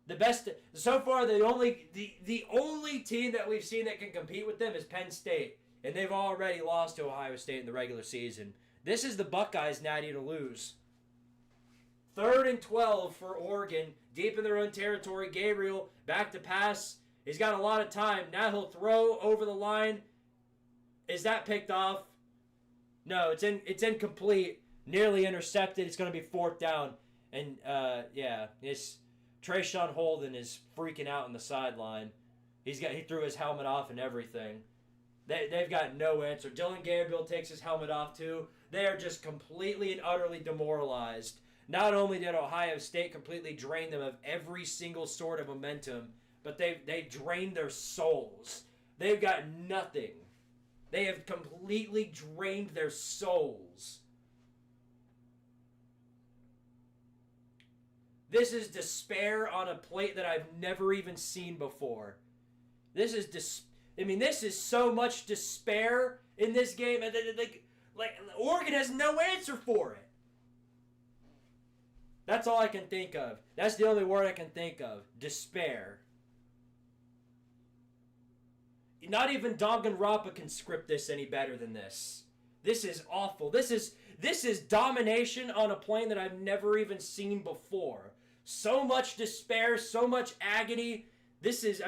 The best so far, the only team that we've seen that can compete with them is Penn State, and they've already lost to Ohio State in the regular season. This is the Buckeyes' natty to lose. 3rd and 12 for Oregon, deep in their own territory. Gabriel back to pass. He's got a lot of time. Now he'll throw over the line. Is that picked off? No, it's incomplete. Nearly intercepted. It's going to be 4th down. And, it's Trayshawn Holden is freaking out on the sideline. He threw his helmet off and everything. They've got no answer. Dylan Gabriel takes his helmet off too. They are just completely and utterly demoralized. Not only did Ohio State completely drain them of every single sort of momentum, but they drained their souls. They've got nothing. They have completely drained their souls. This is despair on a plate that I've never even seen before. This is so much despair in this game, and like Oregon has no answer for it. That's all I can think of. That's the only word I can think of. Despair. Not even Danganronpa can script this any better than this. This is awful. This is domination on a plane that I've never even seen before. So much despair, so much agony. This is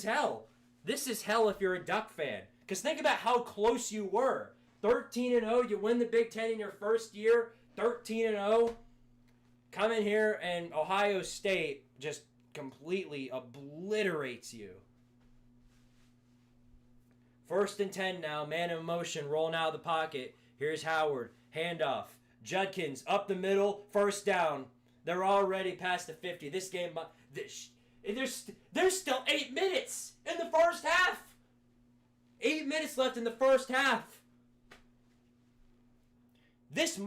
hell. This is hell if you're a Duck fan. Because think about how close you were. 13-0, you win the Big Ten in your first year. 13-0. Come in here and Ohio State just completely obliterates you. 1st and 10 now. Man in motion, rolling out of the pocket. Here's Howard. Handoff. Judkins up the middle. 1st down. They're already past the 50. This game, there's still 8 minutes in the first half. 8 minutes left in the first half. This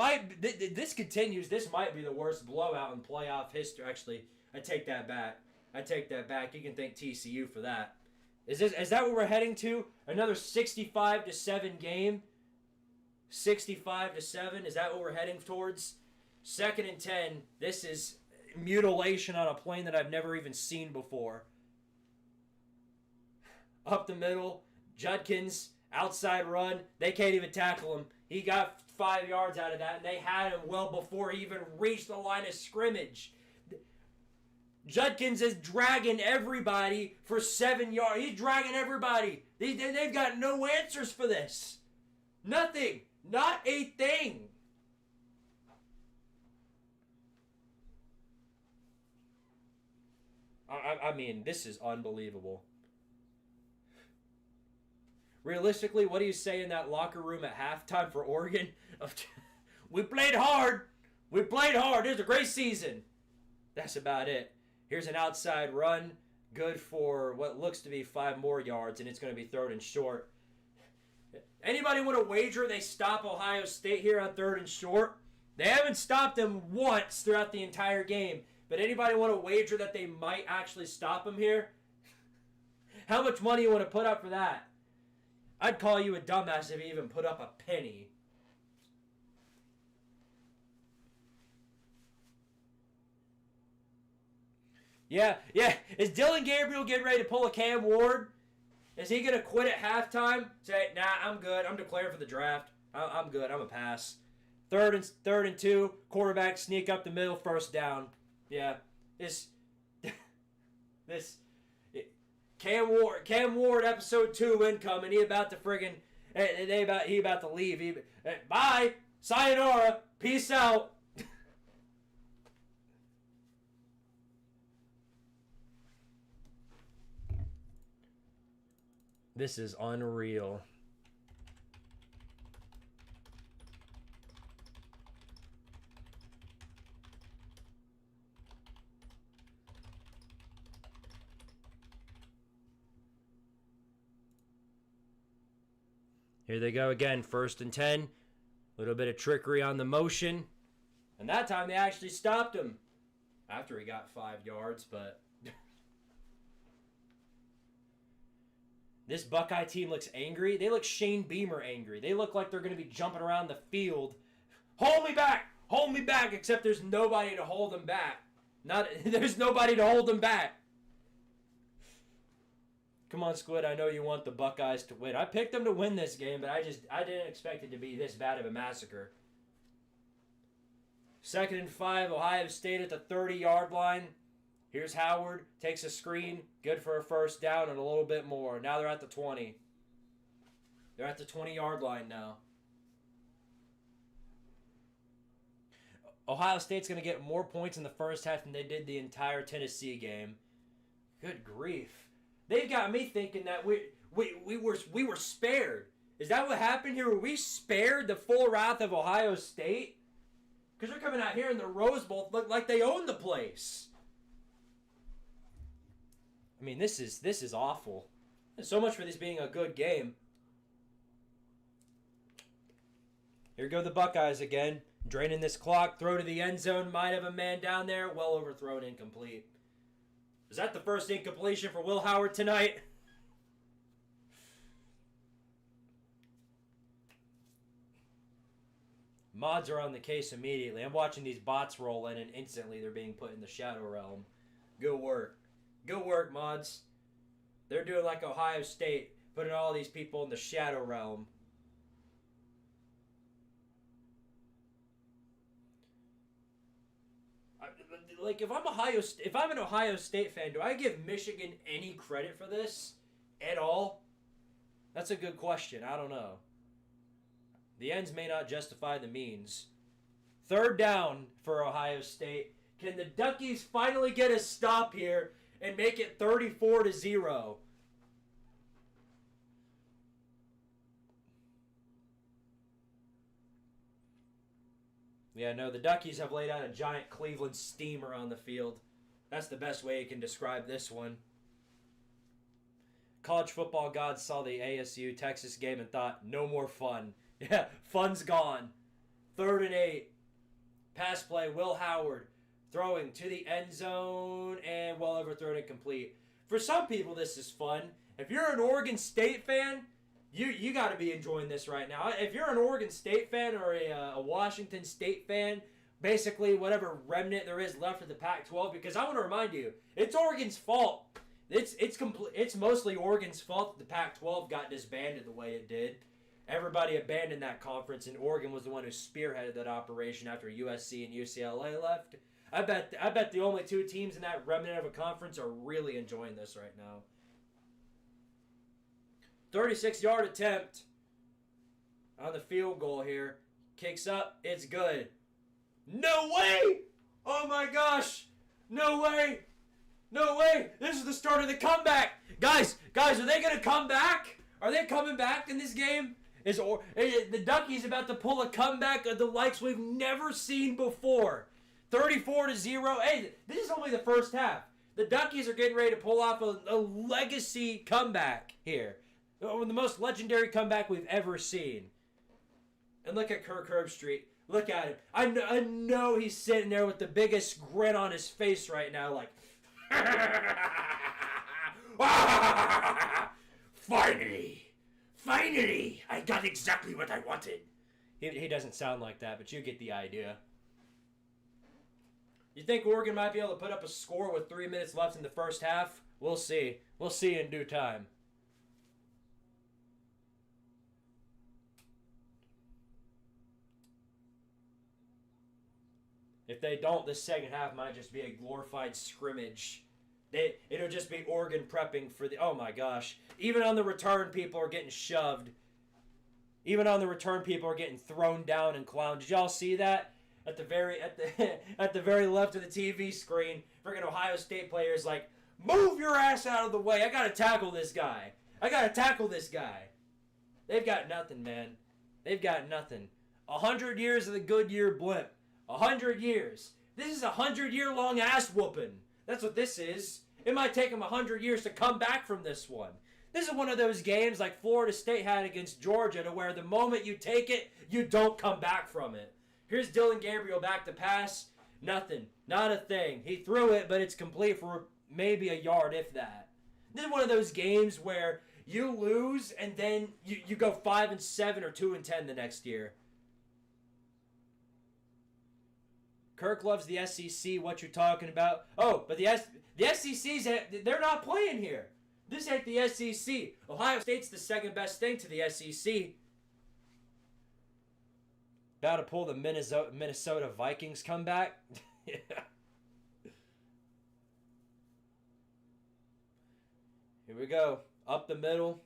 continues. This might be the worst blowout in playoff history. Actually, I take that back. You can thank TCU for that. Is that what we're heading to? Another 65-7 game? 65-7? Is that what we're heading towards? 2nd and 10. This is mutilation on a plane that I've never even seen before. Up the middle. Judkins, outside run. They can't even tackle him. He got 5 yards out of that, and they had him well before he even reached the line of scrimmage. Judkins is dragging everybody for 7 yards. He's dragging everybody. They've got no answers for this. Nothing. Not a thing. I mean, this is unbelievable. Realistically, what do you say in that locker room at halftime for Oregon? We played hard. We played hard. It was a great season. That's about it. Here's an outside run. Good for what looks to be 5 more yards, and it's going to be 3rd and short. Anybody want to wager they stop Ohio State here on 3rd and short? They haven't stopped them once throughout the entire game. But anybody want to wager that they might actually stop them here? How much money you want to put up for that? I'd call you a dumbass if you even put up a penny. Yeah. Is Dylan Gabriel getting ready to pull a Cam Ward? Is he going to quit at halftime? Say, nah, I'm good. I'm declaring for the draft. I'm good. I'm a pass. Third and 2. Quarterback sneak up the middle. 1st down. Yeah. Cam Ward episode 2 incoming. He about to friggin' he about to leave. Bye. Sayonara. Peace out. This is unreal. Here they go again, 1st and 10. A little bit of trickery on the motion. And that time they actually stopped him. After he got 5 yards, but... This Buckeye team looks angry. They look Shane Beamer angry. They look like they're going to be jumping around the field. Hold me back! Hold me back! Except there's nobody to hold them back. There's nobody to hold them back. Come on, Squid. I know you want the Buckeyes to win. I picked them to win this game, but I didn't expect it to be this bad of a massacre. 2nd and 5, Ohio State at the 30-yard line. Here's Howard. Takes a screen. Good for a 1st down and a little bit more. Now they're at the 20. They're at the 20-yard line now. Ohio State's going to get more points in the first half than they did the entire Tennessee game. Good grief. They've got me thinking that we were spared. Is that what happened here? Were we spared the full wrath of Ohio State? Because they're coming out here in the Rose Bowl look like they own the place. I mean, this is awful. There's so much for this being a good game. Here go the Buckeyes again. Draining this clock. Throw to the end zone. Might have a man down there. Well overthrown, incomplete. Is that the first incompletion for Will Howard tonight? Mods are on the case immediately. I'm watching these bots roll in and instantly they're being put in the shadow realm. Good work. Good work, mods. They're doing like Ohio State, putting all these people in the shadow realm. Like, if I'm an Ohio State fan, do I give Michigan any credit for this at all? That's a good question. I don't know. The ends may not justify the means. 3rd down for Ohio State. Can the Duckies finally get a stop here and make it 34-0? Yeah, no, the Duckies have laid out a giant Cleveland steamer on the field. That's the best way you can describe this one. College football gods saw the ASU Texas game and thought, no more fun. Yeah, fun's gone. 3rd and 8. Pass play, Will Howard throwing to the end zone and well overthrown and complete. For some people, this is fun. If you're an Oregon State fan, you got to be enjoying this right now. If you're an Oregon State fan or a Washington State fan, basically whatever remnant there is left of the Pac-12, because I want to remind you, it's Oregon's fault. It's mostly Oregon's fault that the Pac-12 got disbanded the way it did. Everybody abandoned that conference, and Oregon was the one who spearheaded that operation after USC and UCLA left. I bet the only 2 teams in that remnant of a conference are really enjoying this right now. 36-yard attempt on the field goal here. Kicks up. It's good. No way! Oh my gosh! No way! No way! This is the start of the comeback! Guys, are they going to come back? Are they coming back in this game? The Duckies about to pull a comeback of the likes we've never seen before. 34-0. Hey, this is only the first half. The Duckies are getting ready to pull off a legacy comeback here. The most legendary comeback we've ever seen. And look at Kirk Herbstreit. Look at him. I know he's sitting there with the biggest grin on his face right now, like, Finally, I got exactly what I wanted. He doesn't sound like that, but you get the idea. You think Oregon might be able to put up a score with 3 minutes left in the first half? We'll see. We'll see in due time. If they don't, this second half might just be a glorified scrimmage. It'll just be Oregon prepping for the... Oh my gosh. Even on the return, people are getting shoved. Even on the return, people are getting thrown down and clowned. Did y'all see that? At the very left of the TV screen, freaking Ohio State players like, move your ass out of the way. I gotta tackle this guy. They've got nothing, man. They've got nothing. 100 years of the Goodyear blimp. 100 years. This is a 100-year-long ass whooping. That's what this is. It might take them 100 years to come back from this one. This is one of those games like Florida State had against Georgia, to where the moment you take it, you don't come back from it. Here's Dylan Gabriel back to pass. Nothing. Not a thing. He threw it, but it's complete for maybe a yard, if that. This is one of those games where you lose and then you go 5-7 or 2-10 the next year. Kirk loves the SEC. What you talking about? Oh, but the SEC's, they're not playing here. This ain't the SEC. Ohio State's the second best thing to the SEC. About to pull the Minnesota Vikings comeback. Yeah. Here we go. Up the middle.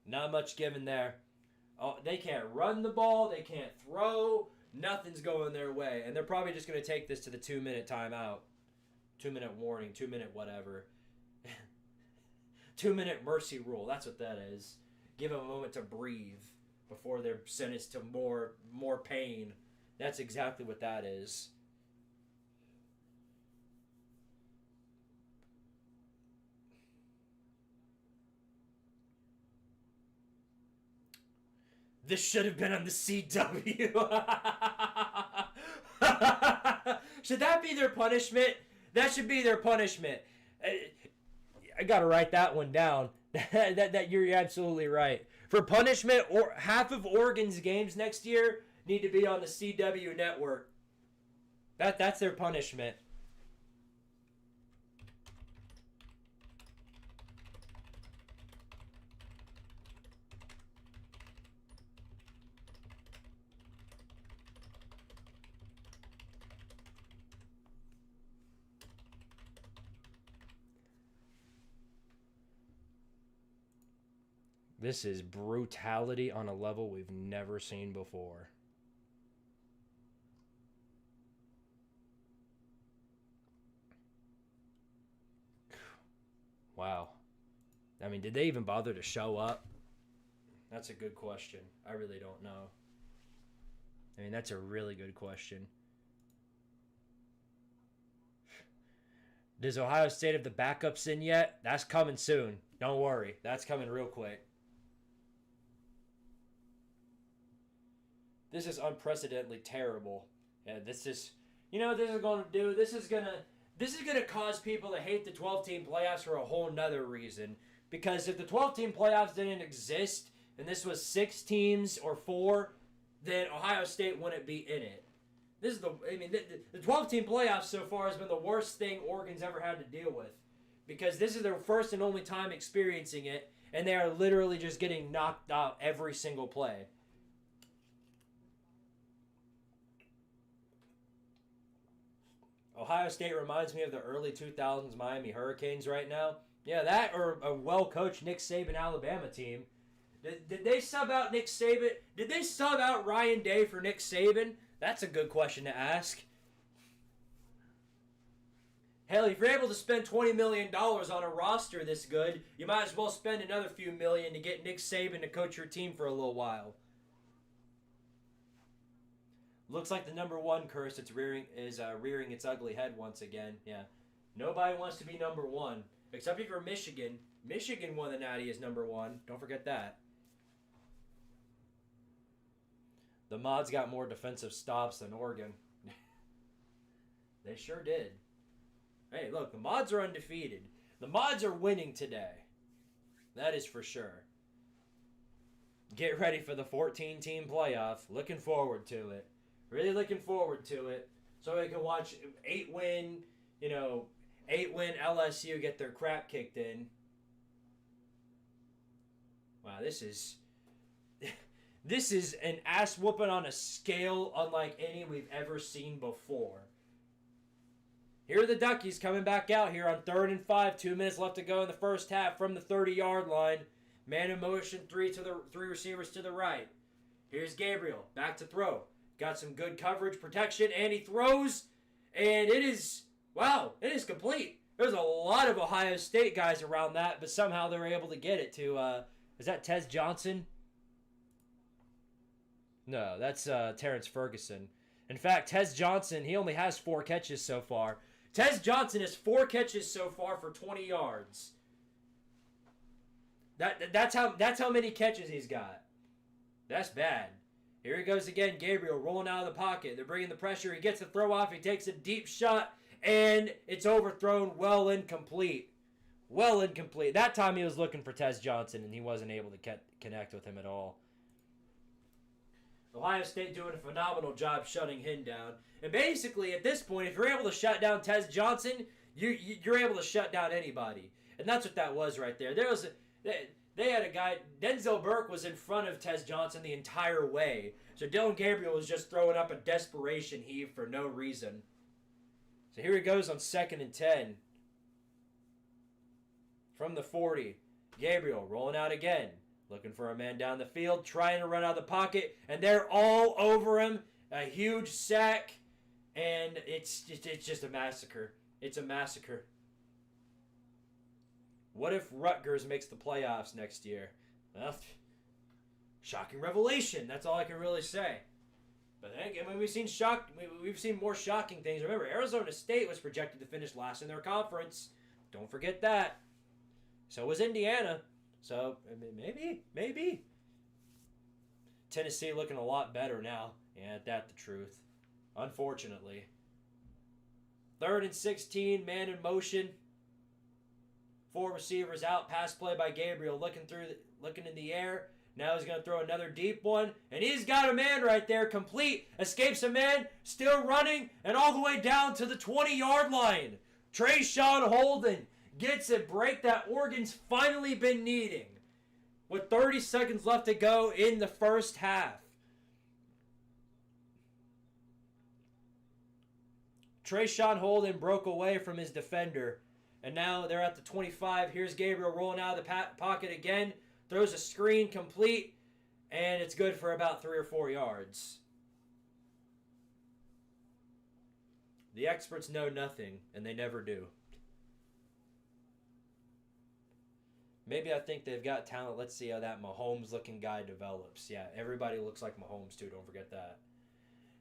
Not much given there. Oh, they can't run the ball. They can't throw. Nothing's going their way. And they're probably just going to take this to the 2-minute timeout. 2-minute warning. 2-minute whatever. 2-minute mercy rule. That's what that is. Give them a moment to breathe before they're sentenced to more pain. That's exactly what that is. This should have been on the CW. Should that be their punishment? That should be their punishment. I gotta write that one down. that you're absolutely right. For punishment, or half of Oregon's games next year need to be on the CW network. That's their punishment. This is brutality on a level we've never seen before. Wow. I mean, did they even bother to show up? That's a good question. I really don't know. I mean, that's a really good question. Does Ohio State have the backups in yet? That's coming soon. Don't worry. That's coming real quick. This is unprecedentedly terrible. Yeah, this is, you know what this is going to do? This is going to cause people to hate the 12-team playoffs for a whole nother reason. Because if the 12-team playoffs didn't exist, and this was 6 teams or 4, then Ohio State wouldn't be in it. This is the 12-team playoffs so far has been the worst thing Oregon's ever had to deal with. Because this is their first and only time experiencing it, and they are literally just getting knocked out every single play. Ohio State reminds me of the early 2000s Miami Hurricanes right now. Yeah, that or a well-coached Nick Saban Alabama team. Did they sub out Nick Saban? Did they sub out Ryan Day for Nick Saban? That's a good question to ask. Hell, if you're able to spend $20 million on a roster this good, you might as well spend another few million to get Nick Saban to coach your team for a little while. Looks like the number one curse is rearing its ugly head once again. Yeah, nobody wants to be number one except if you're Michigan. Michigan won the Natty as number one. Don't forget that. The Mods got more defensive stops than Oregon. They sure did. Hey, look, the Mods are undefeated. The Mods are winning today. That is for sure. Get ready for the 14-team playoff. Looking forward to it. Really looking forward to it. So we can watch 8-win LSU get their crap kicked in. Wow, this is an ass whooping on a scale unlike any we've ever seen before. Here are the Duckies coming back out here on 3rd and 5. 2 minutes left to go in the first half from the 30-yard line. Man in motion, three receivers to the right. Here's Gabriel, back to throw. Got some good coverage, protection, and he throws. And it is complete. There's a lot of Ohio State guys around that, but somehow they're able to get it to, is that Tez Johnson? No, that's Terrence Ferguson. In fact, Tez Johnson, he only has 4 catches so far. Tez Johnson has 4 catches so far for 20 yards. That's how many catches he's got. That's bad. Here he goes again, Gabriel rolling out of the pocket. They're bringing the pressure. He gets the throw off. He takes a deep shot, and it's overthrown. Well incomplete. Well incomplete. That time he was looking for Tez Johnson, and he wasn't able to connect with him at all. Ohio State doing a phenomenal job shutting him down. And basically, at this point, if you're able to shut down Tez Johnson, you're able to shut down anybody. And that's what that was right there. They had a guy, Denzel Burke was in front of Tez Johnson the entire way. So Dylan Gabriel was just throwing up a desperation heave for no reason. So here he goes on 2nd and 10. From the 40. Gabriel rolling out again. Looking for a man down the field, trying to run out of the pocket, and they're all over him. A huge sack, and it's just a massacre. It's a massacre. What if Rutgers makes the playoffs next year? Well, shocking revelation. That's all I can really say. But I mean, we've seen more shocking things. Remember, Arizona State was projected to finish last in their conference. Don't forget that. So was Indiana. So, maybe. Tennessee looking a lot better now. Yeah, that's the truth. Unfortunately. 3rd and 16, man in motion. 4 receivers out. Pass play by Gabriel. Looking in the air. Now he's going to throw another deep one. And he's got a man right there. Complete. Escapes a man. Still running. And all the way down to the 20-yard line. Trayshawn Holden gets a break that Oregon's finally been needing. With 30 seconds left to go in the first half. Trayshawn Holden broke away from his defender. And now they're at the 25. Here's Gabriel rolling out of the pocket again. Throws a screen complete. And it's good for about 3 or 4 yards. The experts know nothing, and they never do. Maybe I think they've got talent. Let's see how that Mahomes-looking guy develops. Yeah, everybody looks like Mahomes, too. Don't forget that.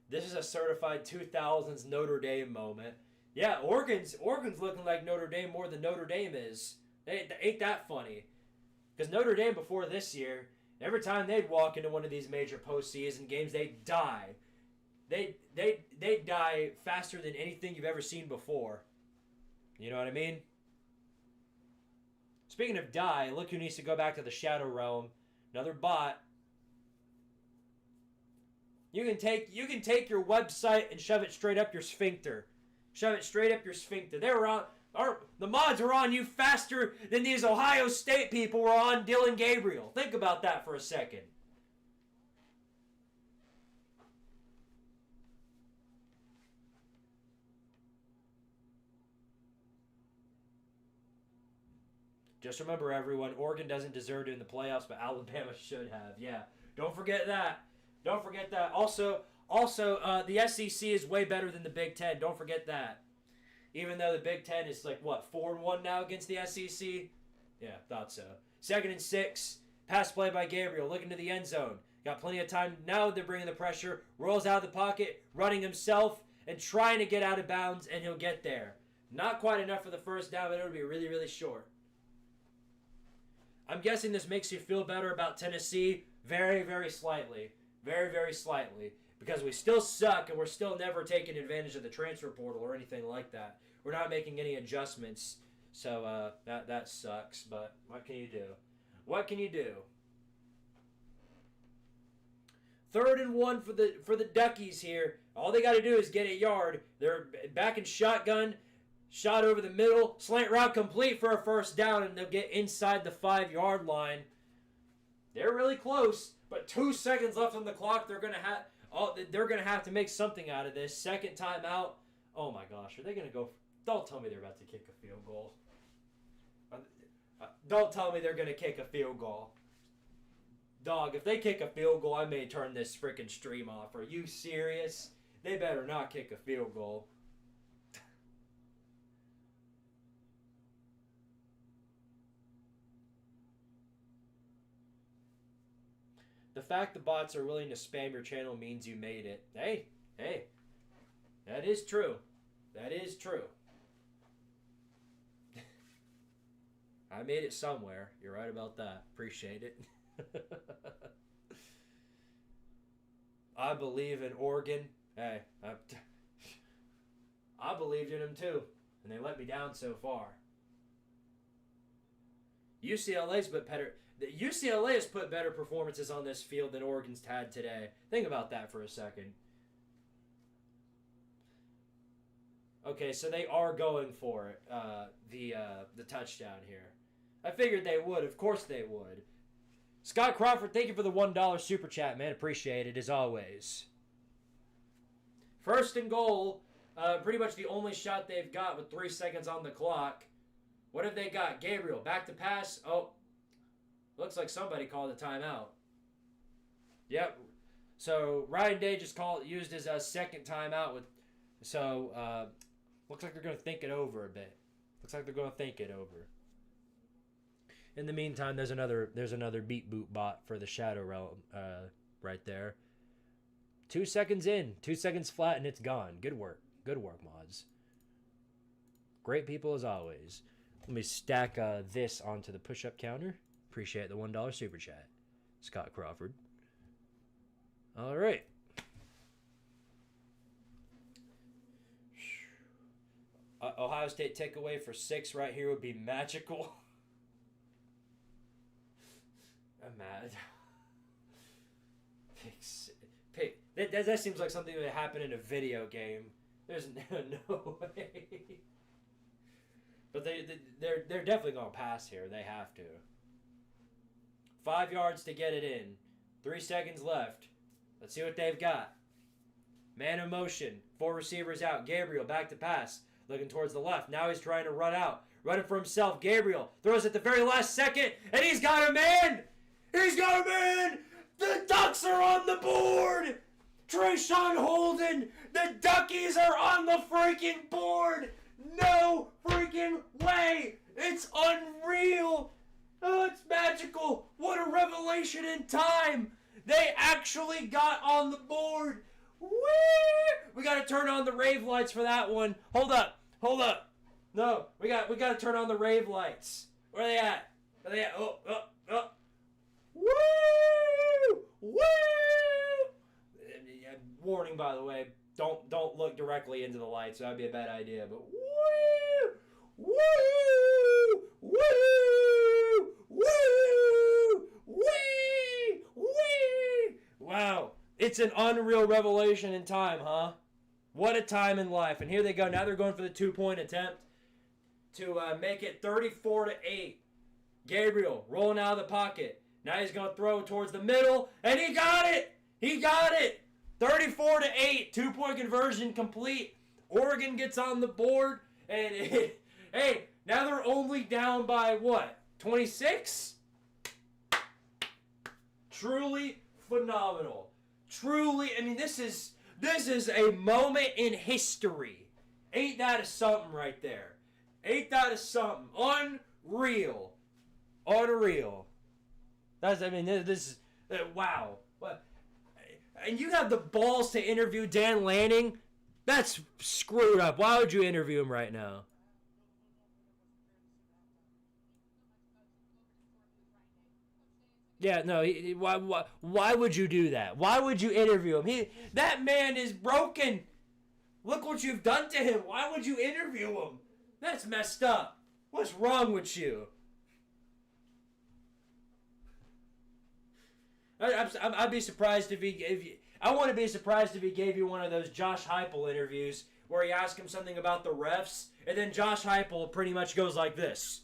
This is a certified 2000s Notre Dame moment. Yeah, Oregon's looking like Notre Dame more than Notre Dame is. Ain't that funny? Because Notre Dame before this year, every time they'd walk into one of these major postseason games, they'd die. They'd die faster than anything you've ever seen before. You know what I mean? Speaking of die, look who needs to go back to the Shadow Realm. Another bot. You can take your website and shove it straight up your sphincter. Shove it straight up your sphincter. The mods are on you faster than these Ohio State people were on Dylan Gabriel. Think about that for a second. Just remember, everyone, Oregon doesn't deserve it in the playoffs, but Alabama should have. Yeah, don't forget that. Don't forget that. Also, the SEC is way better than the Big Ten. Don't forget that. Even though the Big Ten is like, what, 4-1 now against the SEC? Yeah, thought so. 2nd and 6. Pass play by Gabriel. Looking to the end zone. Got plenty of time. Now they're bringing the pressure. Rolls out of the pocket. Running himself. And trying to get out of bounds. And he'll get there. Not quite enough for the first down. But it'll be really, really short. I'm guessing this makes you feel better about Tennessee. Very, very slightly. Very, very slightly. Because we still suck. And we're still never taking advantage of the transfer portal. Or anything like that. We're not making any adjustments. So that sucks. But what can you do? What can you do? 3rd and 1 for the Duckies here. All they got to do is get a yard. They're back in shotgun. Shot over the middle. Slant route complete for a first down, and they'll get inside the 5-yard line. They're really close, but 2 seconds left on the clock. They're gonna have to make something out of this. Second timeout. Oh my gosh, are they gonna go? Don't tell me they're about to kick a field goal. Don't tell me they're going to kick a field goal. Dog, if they kick a field goal, I may turn this freaking stream off. Are you serious? They better not kick a field goal. The fact the bots are willing to spam your channel means you made it. Hey. That is true. That is true. I made it somewhere. You're right about that. Appreciate it. I believe in Oregon. Hey, I believed in them too, and they let me down so far. UCLA has put better performances on this field than Oregon's had today. Think about that for a second. Okay, so they are going for it, the touchdown here. I figured they would. Of course they would. Scott Crawford, thank you for the $1 super chat, man. Appreciate it, as always. 1st and goal. Pretty much the only shot they've got with 3 seconds on the clock. What have they got? Gabriel, back to pass. Oh, looks like somebody called a timeout. Yep. So Ryan Day just used his second timeout with. So looks like they're going to think it over a bit. In the meantime, there's another beat boot bot for the Shadow Realm right there. 2 seconds in, 2 seconds flat, and it's gone. Good work, mods. Great people as always. Let me stack this onto the push-up counter. Appreciate the $1 super chat, Scott Crawford. All right. Ohio State takeaway for 6 right here would be magical. I'm mad. That seems like something that would happen in a video game. There's no way. But they're definitely going to pass here. They have to. 5 yards to get it in. 3 seconds left. Let's see what they've got. Man in motion. 4 receivers out. Gabriel back to pass. Looking towards the left. Now he's trying to run out. Running for himself. Gabriel throws at the very last second. And he's got him in. He's got him in. The Ducks are on the board. Trayshawn Holden. The Duckies are on the freaking board. No freaking way. It's unreal. Oh, it's magical. What a revelation in time. They actually got on the board. Whee! We got to turn on the rave lights for that one. Hold up. No, we got to turn on the rave lights. Where are they at? Oh. Woo! Woo! Warning, by the way. Don't look directly into the lights. That would be a bad idea. But woo! Woo! Woo! Woo! Wee! Wee! Wow. It's an unreal revelation in time, huh? What a time in life. And here they go. Now they're going for the 2-point attempt to make it 34-8. Gabriel rolling out of the pocket. Now he's going to throw towards the middle. And he got it. 34-8. 2-point conversion complete. Oregon gets on the board. And hey, now they're only down by what? 26? Truly phenomenal. Truly, I mean, this is a moment in history. Ain't that a something right there? Ain't that a something? Unreal. Unreal. This is, wow. What? And you have the balls to interview Dan Lanning? That's screwed up. Why would you interview him right now? Yeah, no. Why would you do that? Why would you interview him? That man is broken. Look what you've done to him. Why would you interview him? That's messed up. What's wrong with you? I'd be surprised if he. I want to be surprised if he gave you one of those Josh Heupel interviews where you ask him something about the refs, and then Josh Heupel pretty much goes like this.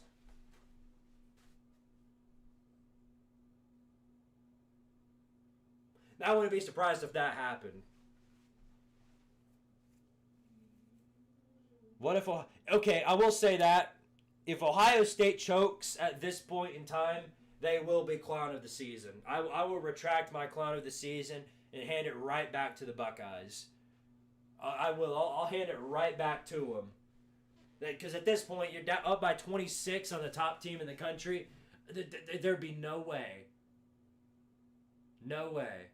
I wouldn't be surprised if that happened. What if... Okay, I will say that. If Ohio State chokes at this point in time, they will be clown of the season. I will retract my clown of the season and hand it right back to the Buckeyes. I will. I'll hand it right back to them. Because at this point, you're up by 26 on the top team in the country. There'd be no way. No way.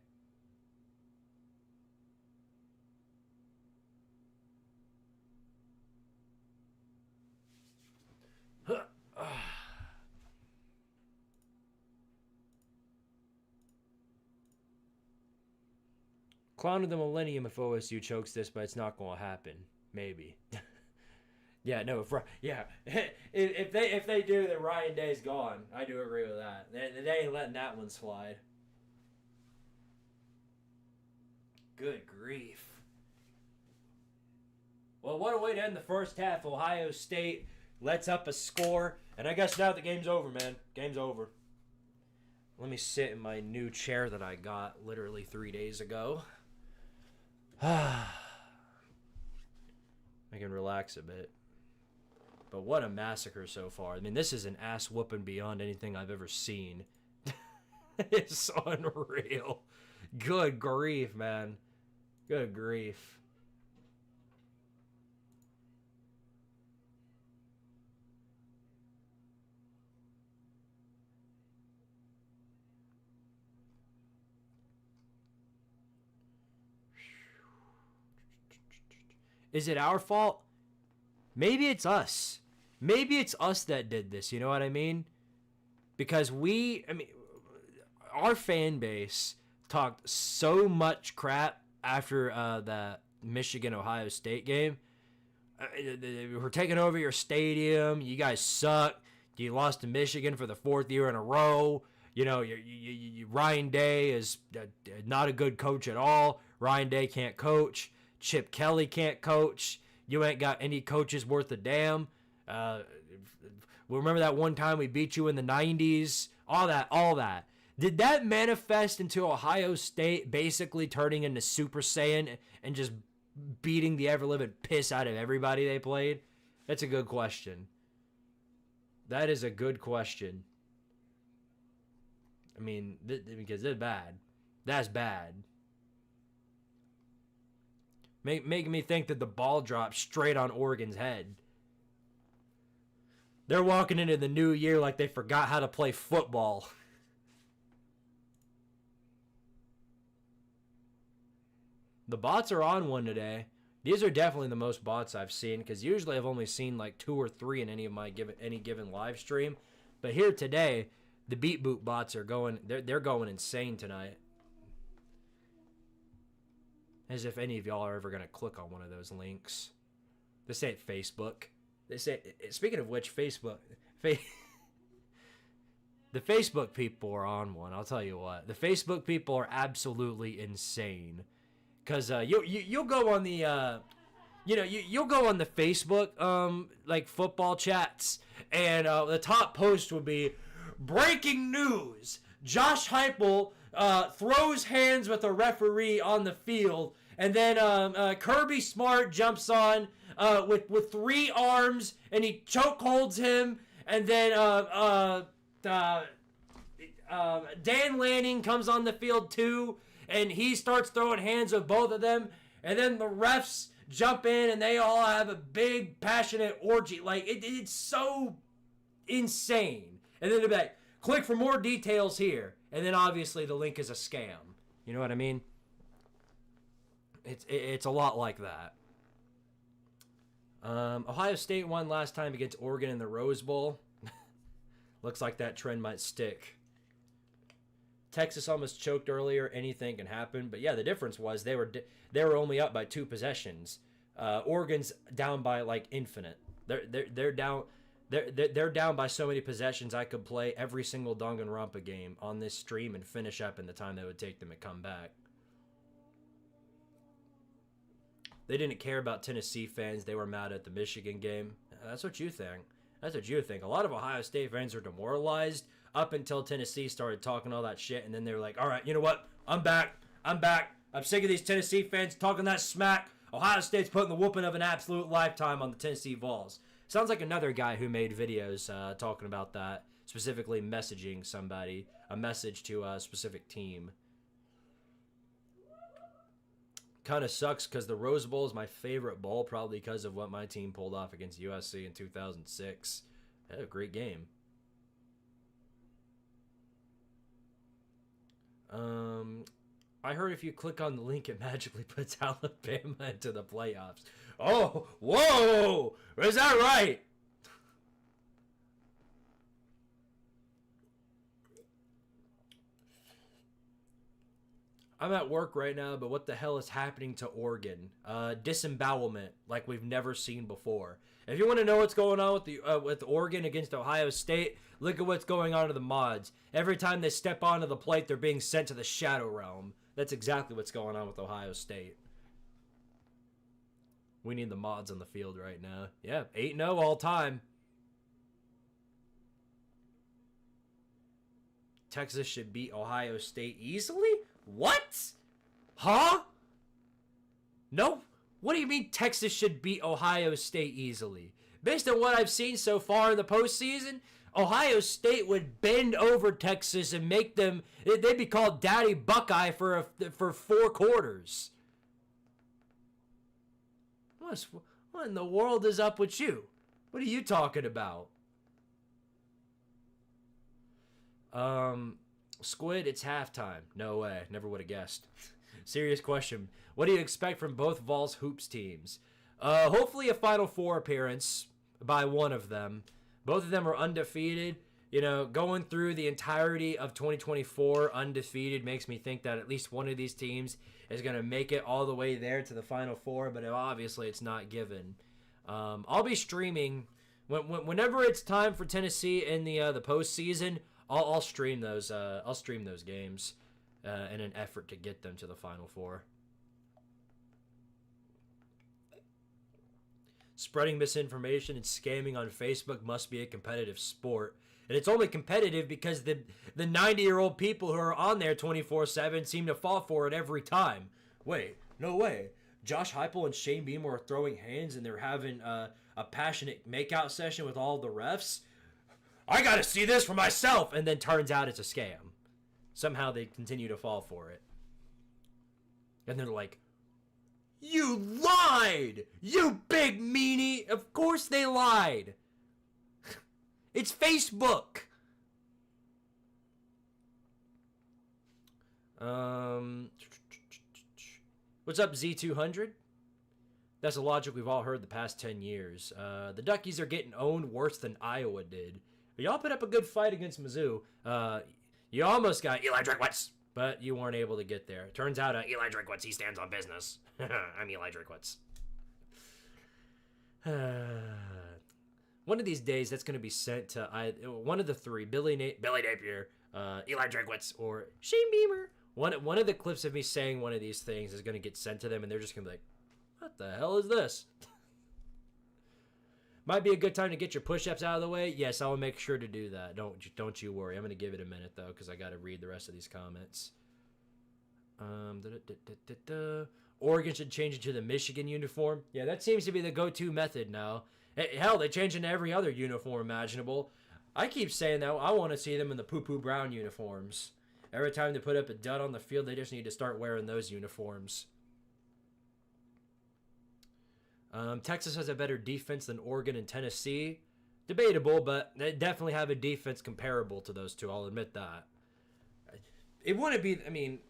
Clown of the millennium if OSU chokes this, but it's not going to happen. Maybe. Yeah, no. If they do, then Ryan Day's gone. I do agree with that. They ain't letting that one slide. Good grief. Well, what a way to end the first half. Ohio State lets up a score, and I guess now the game's over, man. Game's over. Let me sit in my new chair that I got literally 3 days ago. I can relax a bit. But what a massacre so far. I mean, this is an ass whooping beyond anything I've ever seen. It's unreal. Good grief, man. Good grief. Is it our fault? Maybe it's us. Maybe it's us that did this, you know what I mean? Because our fan base talked so much crap after the Michigan-Ohio State game. We're taking over your stadium. You guys suck. You lost to Michigan for the 4th year in a row. You know, Ryan Day is not a good coach at all. Ryan Day can't coach. Chip Kelly can't coach. You ain't got any coaches worth a damn. Remember that one time we beat you in the 90s? All that. Did that manifest into Ohio State basically turning into Super Saiyan and just beating the ever-living piss out of everybody they played? That's a good question. That is a good question. I mean, because they're bad. That's bad. Making me think that the ball dropped straight on Oregon's head. They're walking into the new year like they forgot how to play football. The bots are on one today. These are definitely the most bots I've seen, because usually I've only seen like 2 or 3 in any given live stream. But here today, the Beat Boot bots are going. They're going insane tonight. As if any of y'all are ever going to click on one of those links. This ain't Facebook. Speaking of which, Facebook. The Facebook people are on one, I'll tell you what. The Facebook people are absolutely insane. Because you'll go on the... you'll go on the Facebook, like football chats, and the top post would be, breaking news, Josh Heupel throws hands with a referee on the field, and then Kirby Smart jumps on with 3 arms, and he chokeholds him, and then Dan Lanning comes on the field too, and he starts throwing hands with both of them, and then the refs jump in and they all have a big passionate orgy. Like it's so insane. And then they'll be like, click for more details here, and then obviously the link is a scam. You know what I mean? It's a lot like that. Ohio State won last time against Oregon in the Rose Bowl. Looks like that trend might stick. Texas almost choked earlier. Anything can happen, but yeah, the difference was they were only up by 2 possessions. Oregon's down by like infinite. They're down. They're down by so many possessions. I could play every single Danganronpa game on this stream and finish up in the time that would take them to come back. They didn't care about Tennessee fans. They were mad at the Michigan game. That's what you think. That's what you think. A lot of Ohio State fans are demoralized up until Tennessee started talking all that shit, and then they were like, all right, you know what? I'm back. I'm sick of these Tennessee fans talking that smack. Ohio State's putting the whooping of an absolute lifetime on the Tennessee Vols. Sounds like another guy who made videos talking about that, specifically messaging somebody, a message to a specific team. Kind of sucks because the Rose Bowl is my favorite bowl, probably because of what my team pulled off against USC in 2006. They had a great game. I heard if you click on the link, it magically puts Alabama into the playoffs. Oh, whoa! Is that right? I'm at work right now, but what the hell is happening to Oregon? Disembowelment like we've never seen before. If you want to know what's going on with Oregon against Ohio State, look at what's going on to the mods. Every time they step onto the plate, they're being sent to the Shadow Realm. That's exactly what's going on with Ohio State. We need the mods on the field right now. Yeah, 8-0 all time. Texas should beat Ohio State easily? What? Huh? No. What do you mean Texas should beat Ohio State easily? Based on what I've seen so far in the postseason, Ohio State would bend over Texas and make them, they'd be called Daddy Buckeye for 4 quarters. What in the world is up with you? What are you talking about? Squid, it's halftime. No way. Never would have guessed. Serious question. What do you expect from both Vols Hoops teams? Hopefully a Final Four appearance by one of them. Both of them are undefeated. You know, going through the entirety of 2024 undefeated makes me think that at least one of these teams is going to make it all the way there to the Final Four, but obviously it's not given. I'll be streaming whenever it's time for Tennessee in the postseason. I'll stream those. I'll stream those games in an effort to get them to the Final Four. Spreading misinformation and scamming on Facebook must be a competitive sport. And it's only competitive because the 90-year-old people who are on there 24/7 seem to fall for it every time. Wait, no way. Josh Heupel and Shane Beamer are throwing hands and they're having a passionate makeout session with all the refs. I gotta see this for myself! And then turns out it's a scam. Somehow they continue to fall for it. And they're like, you lied! You big meanie! Of course they lied! It's Facebook! What's up, Z200? That's a logic we've all heard the past 10 years. The Duckies are getting owned worse than Iowa did. Y'all put up a good fight against Mizzou. You almost got Eli Drinkwitz, but you weren't able to get there. Turns out Eli Drinkwitz, he stands on business. I'm Eli Drinkwitz. One of these days, that's going to be sent to one of the three, Billy Napier, Eli Drinkwitz, or Shane Beamer. One of the clips of me saying one of these things is going to get sent to them, and they're just going to be like, what the hell is this? Might be a good time to get your push-ups out of the way. Yes, I will make sure to do that. Don't you worry. I'm going to give it a minute, though, because I got to read the rest of these comments. Oregon should change it to the Michigan uniform. Yeah, that seems to be the go-to method now. Hell, they change into every other uniform imaginable. I keep saying that I want to see them in the poo-poo brown uniforms. Every time they put up a dud on the field, they just need to start wearing those uniforms. Texas has a better defense than Oregon and Tennessee. Debatable, but they definitely have a defense comparable to those two. I'll admit that. It wouldn't be, I mean,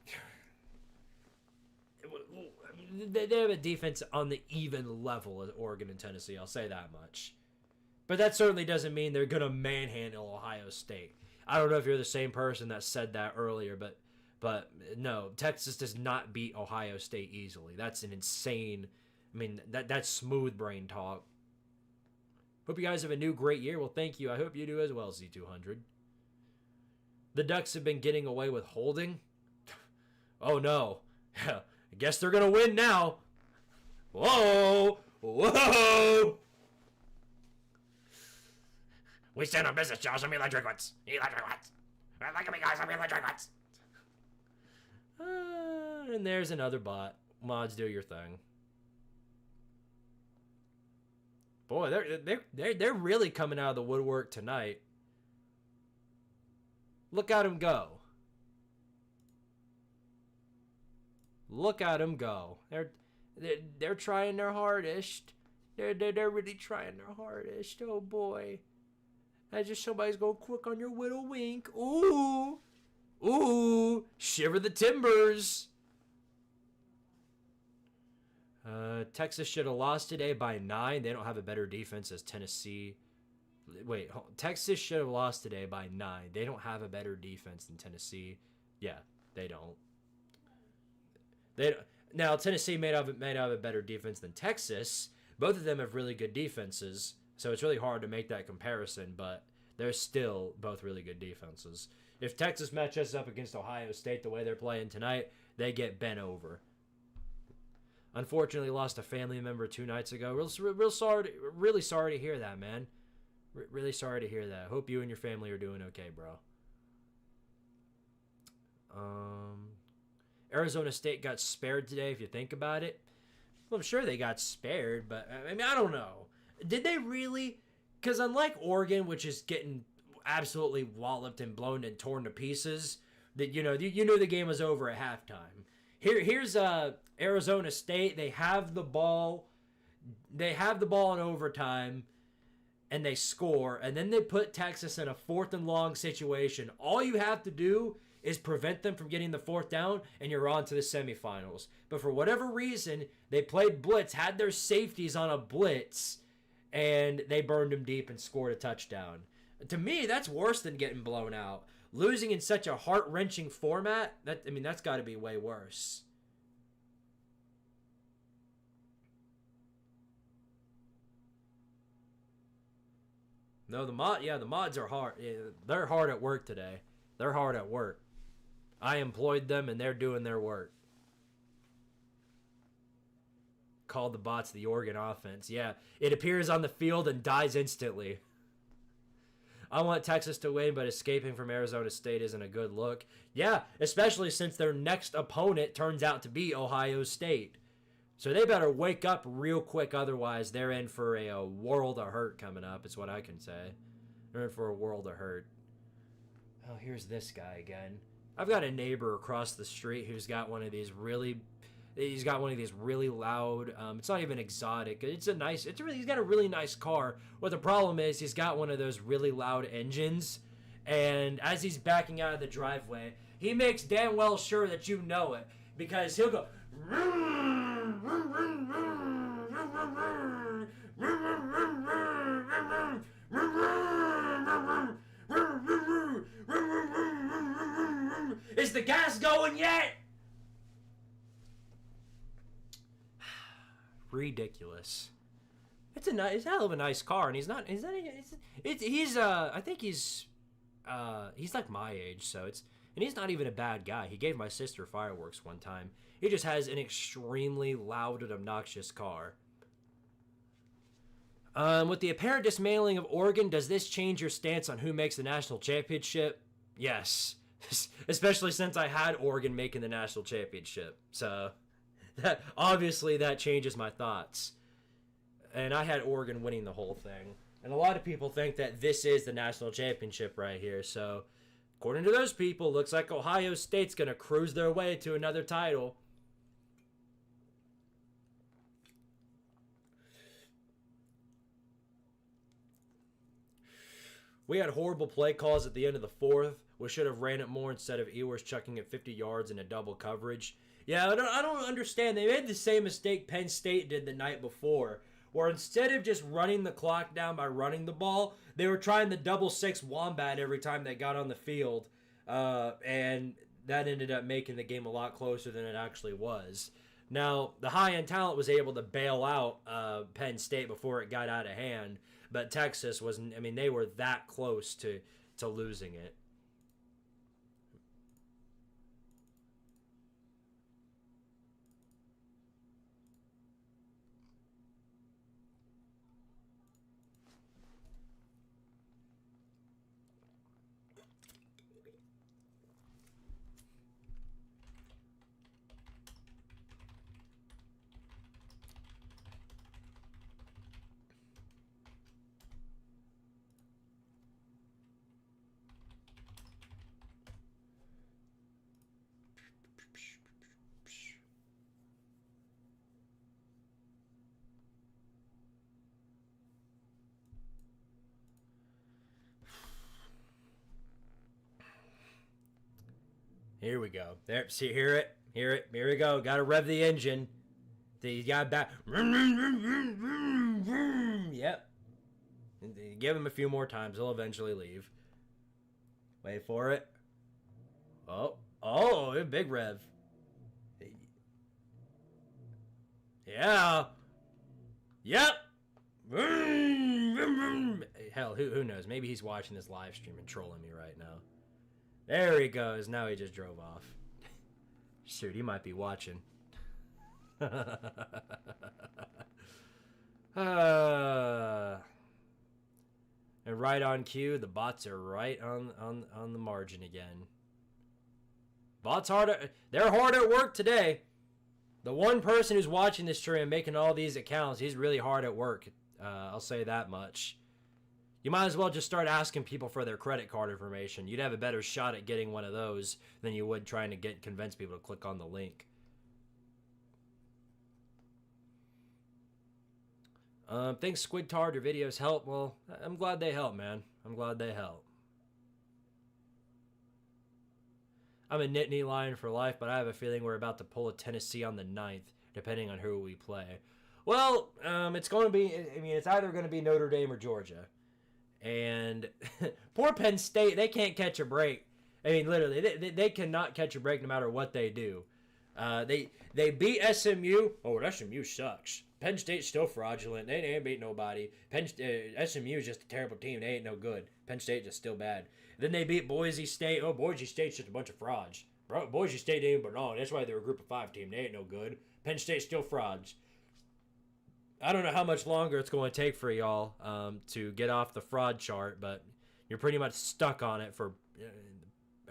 they have a defense on the even level as Oregon and Tennessee. I'll say that much. But that certainly doesn't mean they're going to manhandle Ohio State. I don't know if you're the same person that said that earlier, but no, Texas does not beat Ohio State easily. That's an insane, I mean, that's smooth brain talk. Hope you guys have a new great year. Well, thank you. I hope you do as well, Z200. The Ducks have been getting away with holding. Oh, no. I guess they're going to win now. Whoa. Whoa. We stand on business, Josh. I'm electric ones. Electric ones. Look at me, guys. I'm electric ones. And there's another bot. Mods, do your thing. Boy, they're really coming out of the woodwork tonight. Look at them go. Look at them go. They're trying their hardest. They're really trying their hardest. Oh boy. As if somebody's going quick on your whittle wink. Ooh. Ooh. Shiver the timbers. Texas should have lost today by 9. They don't have a better defense as Tennessee. Wait, Texas should have lost today by 9. They don't have a better defense than Tennessee. Yeah, they don't. Now Tennessee may have a better defense than Texas. Both of them have really good defenses, so it's really hard to make that comparison. But they're still both really good defenses. If Texas matches up against Ohio State the way they're playing tonight, they get bent over. Unfortunately, lost a family member 2 nights ago. Really sorry to hear that, man. Really sorry to hear that. Hope you and your family are doing okay, bro. Arizona State got spared today, if you think about it. Well, I'm sure they got spared, but I mean, I don't know. Did they really? Because unlike Oregon, which is getting absolutely walloped and blown and torn to pieces, that you know the game was over at halftime. Here's Arizona State. They have the ball. They have the ball in overtime, and they score. And then they put Texas in a 4th and long situation. All you have to do is prevent them from getting the 4th down, and you're on to the semifinals. But for whatever reason, they played blitz, had their safeties on a blitz, and they burned them deep and scored a touchdown. To me, that's worse than getting blown out. Losing in such a heart-wrenching format, that's got to be way worse. No, the mods are hard. Yeah, they're hard at work today. They're hard at work. I employed them, and they're doing their work. Called the bots the Oregon offense. Yeah, it appears on the field and dies instantly. I want Texas to win, but escaping from Arizona State isn't a good look. Yeah, especially since their next opponent turns out to be Ohio State. So they better wake up real quick, otherwise they're in for a world of hurt coming up, is what I can say. They're in for a world of hurt. Oh, here's this guy again. I've got a neighbor across the street who's got one of these really... He's got one of these really loud, it's not even exotic. He's got a really nice car. What the problem is, he's got one of those really loud engines. And as he's backing out of the driveway, he makes damn well sure that you know it. Because he'll go... Is the gas going yet? Ridiculous. It's a hell of a nice car, and he's like my age, so and he's not even a bad guy. He gave my sister fireworks one time. He just has an extremely loud and obnoxious car. With the apparent dismantling of Oregon, does this change your stance on who makes the national championship? Yes. Especially since I had Oregon making the national championship. So, obviously that changes my thoughts. And I had Oregon winning the whole thing. And a lot of people think that this is the national championship right here. So, according to those people, looks like Ohio State's going to cruise their way to another title. We had horrible play calls at the end of the fourth. We should have ran it more instead of Ewers chucking it 50 yards in a double coverage. Yeah, I don't understand. They made the same mistake Penn State did the night before, where instead of just running the clock down by running the ball, they were trying the double six wombat every time they got on the field, and that ended up making the game a lot closer than it actually was. Now, the high-end talent was able to bail out Penn State before it got out of hand, but Texas wasn't. I mean, they were that close to losing it. Here we go. There, see, hear it. Here we go. Got to rev the engine. You got back. Yep. Give him a few more times. He'll eventually leave. Wait for it. Oh, big rev. Yeah. Yep. Hell, who knows? Maybe he's watching this live stream and trolling me right now. There he goes. Now he just drove off. Shoot, he might be watching. And right on cue, the bots are right on the margin again. Bots they're hard at work today. The one person who's watching this stream and making all these accounts, he's really hard at work. I'll say that much. You might as well just start asking people for their credit card information. You'd have a better shot at getting one of those than you would trying to convince people to click on the link. Thanks, Squidtard. Your videos help. Well, I'm glad they help, man. I'm glad they help. I'm a Nittany Lion for life, but I have a feeling we're about to pull a Tennessee on the 9th, depending on who we play. Well, it's going to be, I mean, it's either going to be Notre Dame or Georgia. And poor Penn State, they can't catch a break. I mean, literally, they cannot catch a break no matter what they do. They beat SMU. Oh, SMU sucks. Penn State's still fraudulent. They ain't beat nobody. SMU is just a terrible team. They ain't no good. Penn State just still bad. Then they beat Boise State. Oh, Boise State's just a bunch of frauds. Bro, Boise State didn't even belong. That's why they're a group of 5 team. They ain't no good. Penn State's still frauds. I don't know how much longer it's going to take for y'all to get off the fraud chart, but you're pretty much stuck on it for...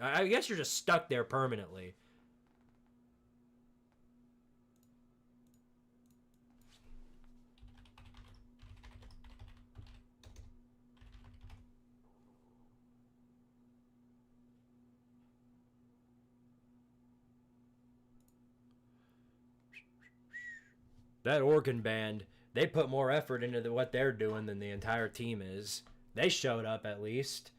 I guess you're just stuck there permanently. That Oregon band, they put more effort into what they're doing than the entire team is. They showed up at least.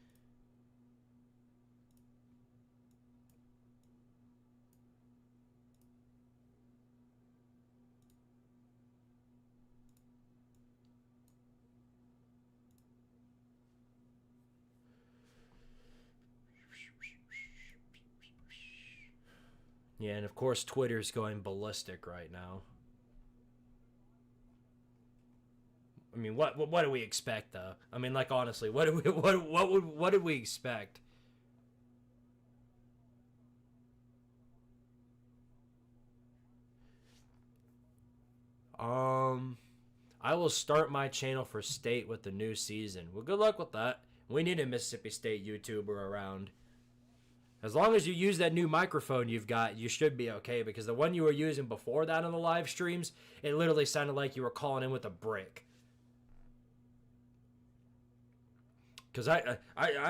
Yeah, and of course Twitter's going ballistic right now. I mean, what do we expect though? I mean, like honestly, what did we expect? I will start my channel for state with the new season. Well, good luck with that. We need a Mississippi State YouTuber around. As long as you use that new microphone you've got, you should be okay, because the one you were using before that on the live streams, it literally sounded like you were calling in with a brick. Because I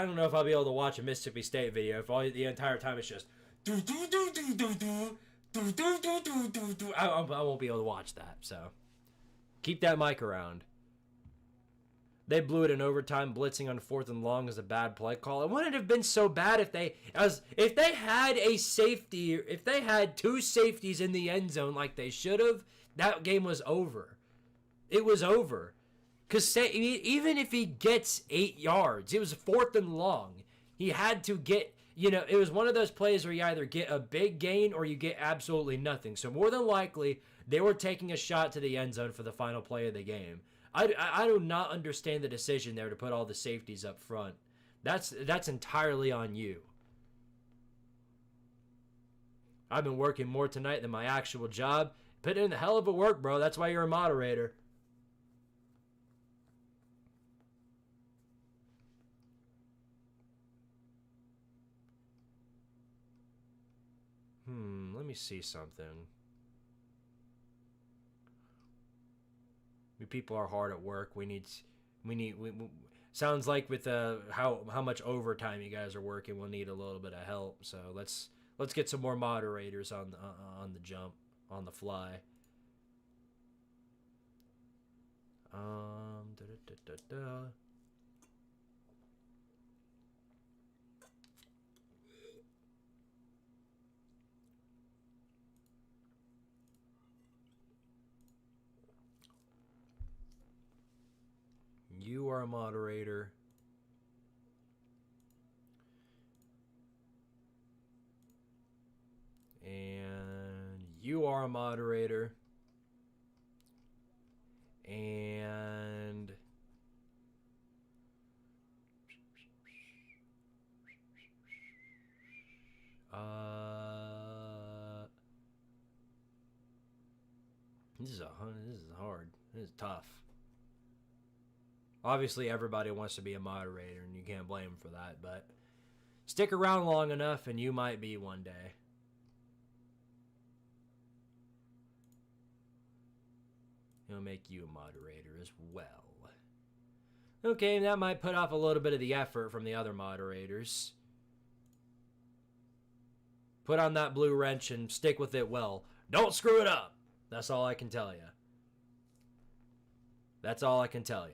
don't know if I'll be able to watch a Mississippi State video if the entire time it's just do do do do do do do do do do do do. I won't be able to watch that. So keep that mic around. They blew it in overtime. Blitzing on 4th and long is a bad play call. It wouldn't have been so bad if they had a safety, if they had 2 safeties in the end zone like they should have. That game was over. It was over. Because even if he gets 8 yards, it was 4th and long. He had to get, it was one of those plays where you either get a big gain or you get absolutely nothing. So more than likely, they were taking a shot to the end zone for the final play of the game. I do not understand the decision there to put all the safeties up front. That's entirely on you. I've been working more tonight than my actual job. Put in the hell of a work, bro. That's why you're a moderator. Let me see something. People are hard at work. We sounds like with how much overtime you guys are working, we'll need a little bit of help. So let's get some more moderators on the jump, on the fly. You are a moderator. And you are a moderator. And this is hard. This is tough. Obviously, everybody wants to be a moderator, and you can't blame them for that, but stick around long enough, and you might be one day. He'll make you a moderator as well. Okay, that might put off a little bit of the effort from the other moderators. Put on that blue wrench and stick with it well. Don't screw it up. That's all I can tell you. That's all I can tell you.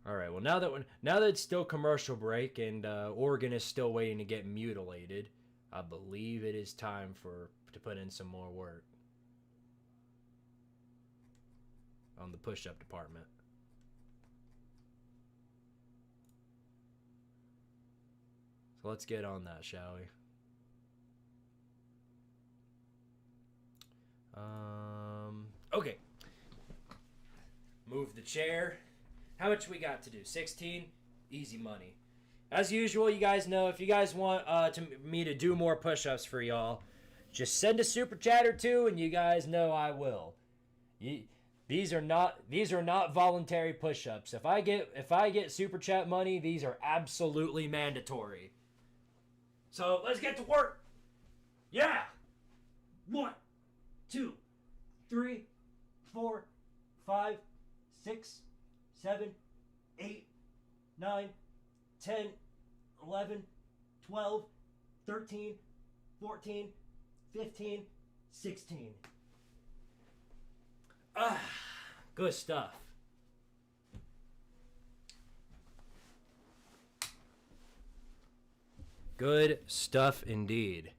All right. Well, now that it's still commercial break and Oregon is still waiting to get mutilated, I believe it is time to put in some more work on the push-up department. So let's get on that, shall we? Okay. Move the chair. How much we got to do? 16? Easy money. As usual, you guys know, if you guys want me to do more push-ups for y'all, just send a super chat or two, and you guys know I will. These are not voluntary push-ups. If I get super chat money, these are absolutely mandatory. So let's get to work. Yeah. 1, 2, 3, 4, 5, 6, 7, 8, 9, 10, 11, 12, 13, 14, 15, 16. Good stuff. Good stuff indeed.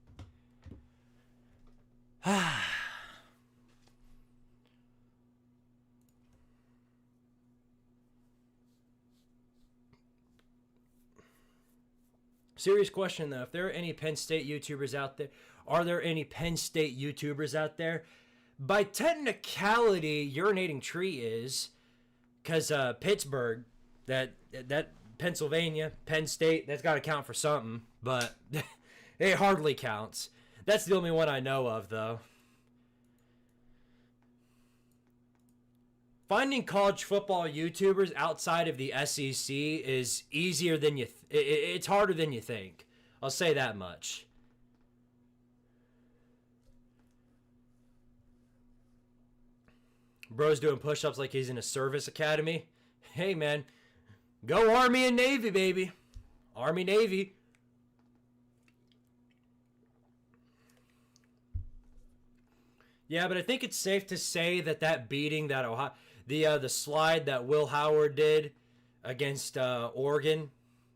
Serious question though, if there are any Penn State YouTubers out there, are there any Penn State YouTubers out there? By technicality, Urinating Tree is, because Pittsburgh, that Pennsylvania, Penn State, that's got to count for something, but it hardly counts. That's the only one I know of, though. Finding college football YouTubers outside of the SEC is easier than you. It's harder than you think. I'll say that much. Bro's doing push-ups like he's in a service academy. Hey, man. Go Army and Navy, baby. Army, Navy. Yeah, but I think it's safe to say that beating that Ohio, the slide that Will Howard did against Oregon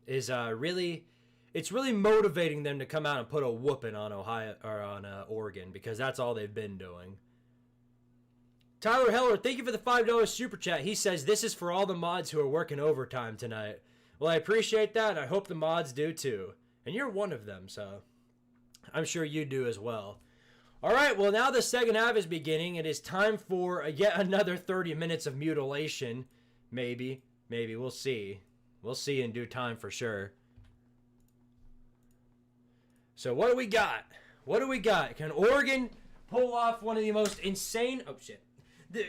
is it's really motivating them to come out and put a whooping on Oregon, because that's all they've been doing. Tyler Heller, thank you for the $5 super chat. He says, this is for all the mods who are working overtime tonight. Well, I appreciate that, and I hope the mods do too. And you're one of them, so I'm sure you do as well. All right, well, now the second half is beginning. It is time for yet another 30 minutes of mutilation. Maybe. We'll see. We'll see in due time for sure. So what do we got? Can Oregon pull off one of the most insane... Oh, shit.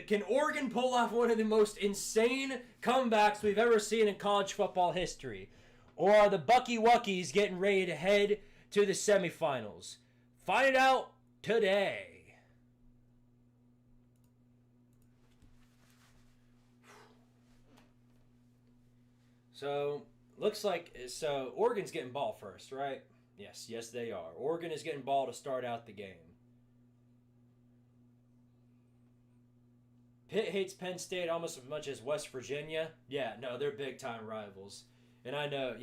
Can Oregon pull off one of the most insane comebacks we've ever seen in college football history? Or are the Bucky Wuckies getting ready to head to the semifinals? Find it out today. So, looks like... So, Oregon's getting ball first, right? Yes, they are. Oregon is getting ball to start out the game. Pitt hates Penn State almost as much as West Virginia. Yeah, no, they're big-time rivals. And I know,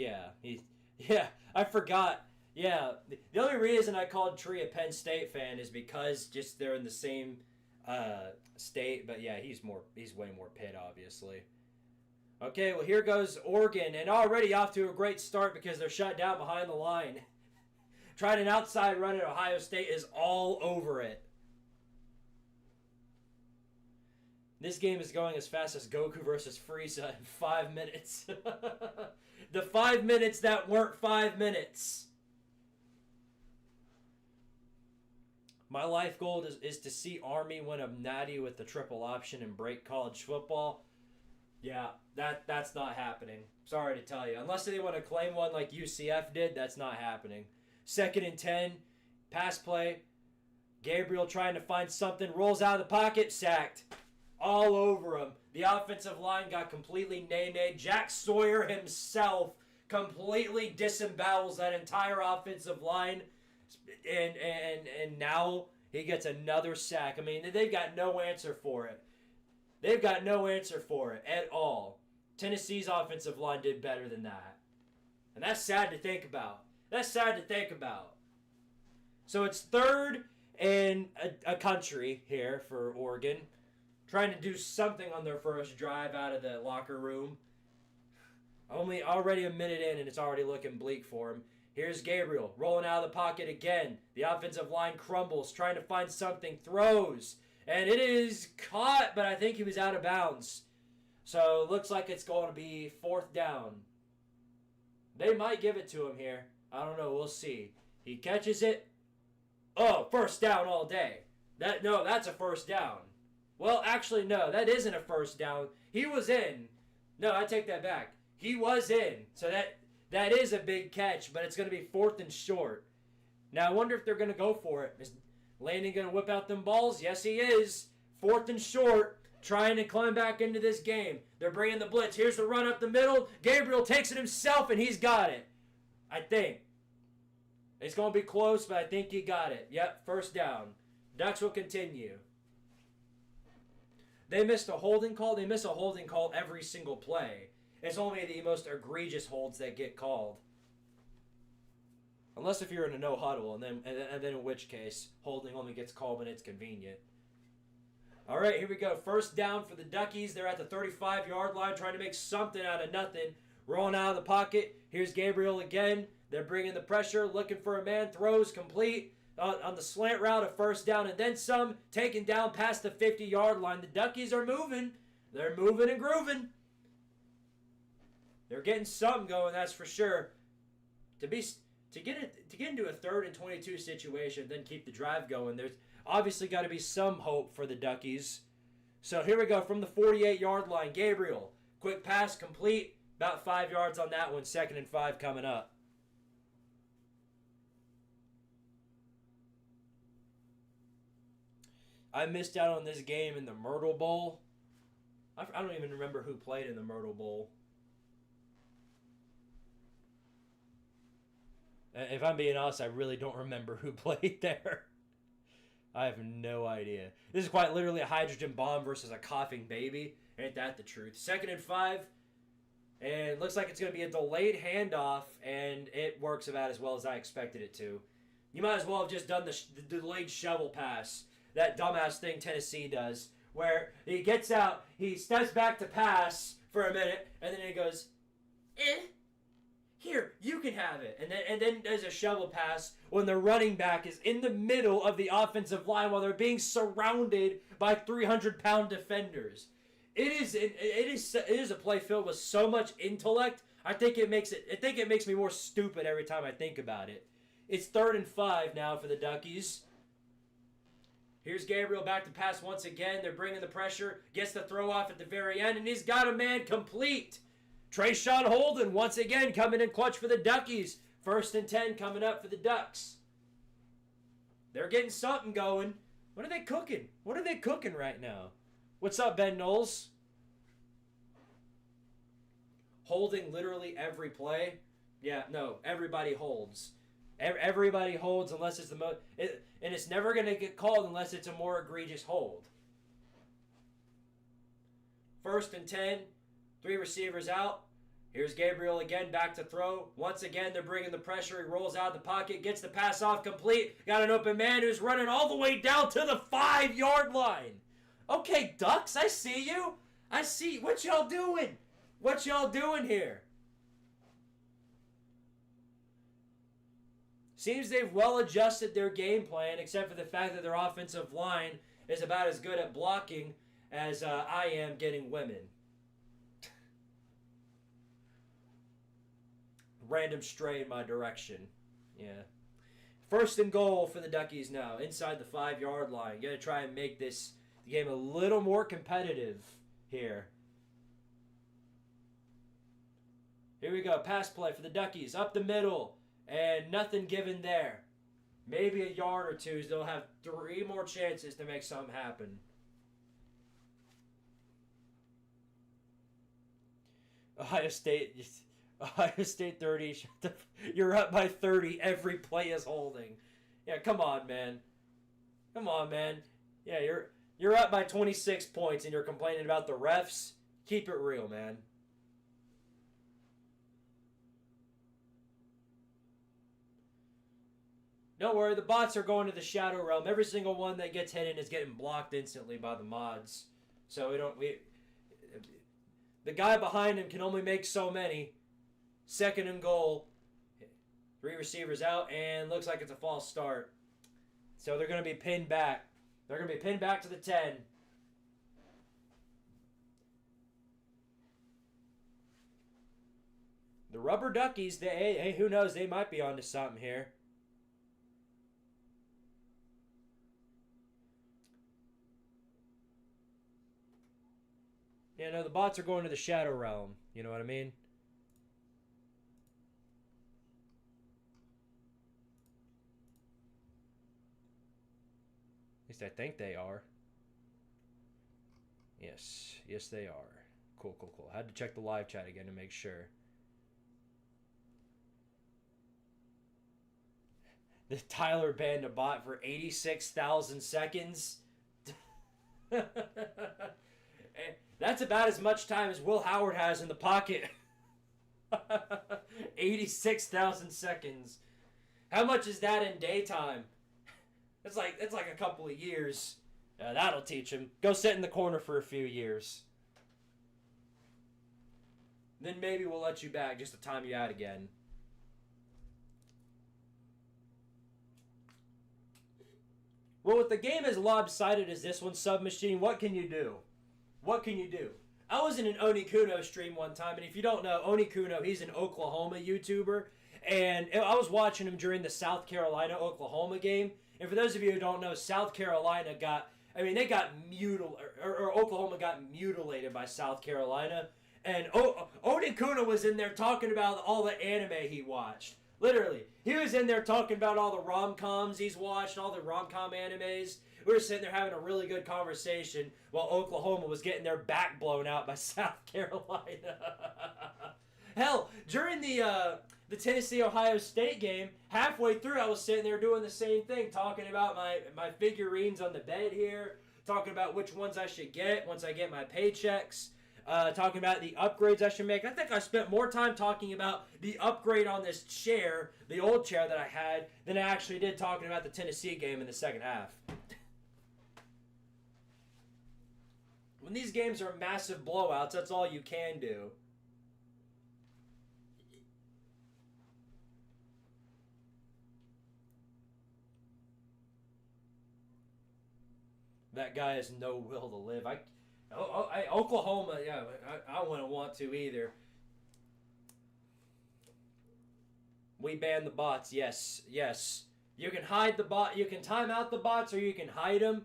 I forgot. Yeah, the only reason I called Tree a Penn State fan is because just they're in the same state. But yeah, he's way more Pitt, obviously. Okay, well, here goes Oregon. And already off to a great start because they're shut down behind the line. Trying an outside run at Ohio State is all over it. This game is going as fast as Goku versus Frieza in 5 minutes. The 5 minutes that weren't 5 minutes. My life goal is to see Army win a natty with the triple option and break college football. Yeah, that's not happening. Sorry to tell you. Unless they want to claim one like UCF did, that's not happening. 2nd and 10, pass play. Gabriel trying to find something, rolls out of the pocket, sacked. All over him. The offensive line got completely nay-nayed. Jack Sawyer himself completely disembowels that entire offensive line. And now he gets another sack. I mean, they've got no answer for it. They've got no answer for it at all. Tennessee's offensive line did better than that. And that's sad to think about. So it's 3rd and a country here for Oregon. Trying to do something on their first drive out of the locker room. Already a minute in, and it's already looking bleak for him. Here's Gabriel, rolling out of the pocket again. The offensive line crumbles, trying to find something, throws. And it is caught, but I think he was out of bounds. So it looks like it's going to be 4th down. They might give it to him here. I don't know, we'll see. He catches it. Oh, 1st down all day. That's a 1st down. Well, actually, no, that isn't a 1st down. He was in. No, I take that back. He was in. So that is a big catch, but it's going to be 4th and short. Now, I wonder if they're going to go for it. Is Landon going to whip out them balls? Yes, he is. 4th and short, trying to climb back into this game. They're bringing the blitz. Here's the run up the middle. Gabriel takes it himself, and he's got it. I think. It's going to be close, but I think he got it. Yep, 1st down. Ducks will continue. They missed a holding call. They miss a holding call every single play. It's only the most egregious holds that get called. Unless if you're in a no huddle, and then in which case, holding only gets called when it's convenient. All right, here we go. 1st down for the Duckies. They're at the 35-yard line trying to make something out of nothing. Rolling out of the pocket. Here's Gabriel again. They're bringing the pressure, looking for a man. Throws complete. On the slant route of 1st down and then some, taken down past the 50-yard line. The Duckies are moving. They're moving and grooving. They're getting something going, that's for sure. To get into a 3rd and 22 situation, then keep the drive going, there's obviously got to be some hope for the Duckies. So here we go from the 48-yard line. Gabriel, quick pass complete. About 5 yards on that one. 2nd and 5 coming up. I missed out on this game in the Myrtle Bowl. I don't even remember who played in the Myrtle Bowl. If I'm being honest, I really don't remember who played there. I have no idea. This is quite literally a hydrogen bomb versus a coughing baby. Ain't that the truth? 2nd and 5. And it looks like it's going to be a delayed handoff, and it works about as well as I expected it to. You might as well have just done the delayed shovel pass. That dumbass thing Tennessee does. Where he gets out, he steps back to pass for a minute, and then he goes, here, you can have it. And then there's a shovel pass when the running back is in the middle of the offensive line while they're being surrounded by 300-pound defenders. It is a play filled with so much intellect. I think it makes me more stupid every time I think about it. It's 3rd and 5 now for the Duckies. Here's Gabriel back to pass once again. They're bringing the pressure. Gets the throw off at the very end, and he's got a man complete. Trayshawn Holden once again coming in clutch for the Duckies. 1st and 10 coming up for the Ducks. They're getting something going. What are they cooking? What are they cooking right now? What's up, Ben Knowles? Holding literally every play. Yeah, no, everybody holds. Everybody holds unless it's the most... And it's never going to get called unless it's a more egregious hold. 1st and 10. 3 receivers out. Here's Gabriel again, back to throw. Once again, they're bringing the pressure. He rolls out the pocket, gets the pass off complete. Got an open man who's running all the way down to the 5-yard line. Okay, Ducks, I see you. I see. What y'all doing? What y'all doing here? Seems they've well adjusted their game plan, except for the fact that their offensive line is about as good at blocking as I am getting women. Random stray in my direction. Yeah. 1st and goal for the Duckies now, inside the 5-yard line. Got to try and make this game a little more competitive here. Here we go. Pass play for the Duckies. Up the middle. And nothing given there. Maybe a yard or two. They'll have 3 more chances to make something happen. Ohio State 30. You're up by 30. Every play is holding. Yeah, come on, man. Come on, man. Yeah, you're up by 26 points and you're complaining about the refs. Keep it real, man. Don't worry, the bots are going to the Shadow Realm. Every single one that gets hit in is getting blocked instantly by the mods. So the guy behind him can only make so many. 2nd and goal. 3 receivers out, and looks like it's a false start. So they're going to be pinned back. They're going to be pinned back to the 10. The Rubber Duckies, hey, who knows? They might be onto something here. Yeah, no, the bots are going to the Shadow Realm. You know what I mean? At least I think they are. Yes. Yes, they are. Cool. Had to check the live chat again to make sure. The Tyler banned a bot for 86,000 seconds. That's about as much time as Will Howard has in the pocket. 86,000 seconds. How much is that in daytime? It's like a couple of years. That'll teach him. Go sit in the corner for a few years. Then maybe we'll let you back just to time you out again. Well, with the game as lopsided as this one, Submachine, what can you do? What can you do? I was in an Oni Kuno stream one time, and if you don't know, Oni Kuno, he's an Oklahoma YouTuber, and I was watching him during the South Carolina-Oklahoma game, and for those of you who don't know, South Carolina they got Oklahoma got mutilated by South Carolina, and Oni Kuno was in there talking about all the anime he watched. Literally. He was in there talking about all the rom-coms he's watched, all the rom-com animes. We were sitting there having a really good conversation while Oklahoma was getting their back blown out by South Carolina. Hell, during the Tennessee-Ohio State game, halfway through I was sitting there doing the same thing, talking about my figurines on the bed here, talking about which ones I should get once I get my paychecks. Talking about the upgrades I should make. I think I spent more time talking about the upgrade on this chair, the old chair that I had, than I actually did talking about the Tennessee game in the second half. When these games are massive blowouts, that's all you can do. That guy has no will to live. Oklahoma, yeah, I wouldn't want to either. We ban the bots, yes. You can hide the bot, you can time out the bots, or you can hide them.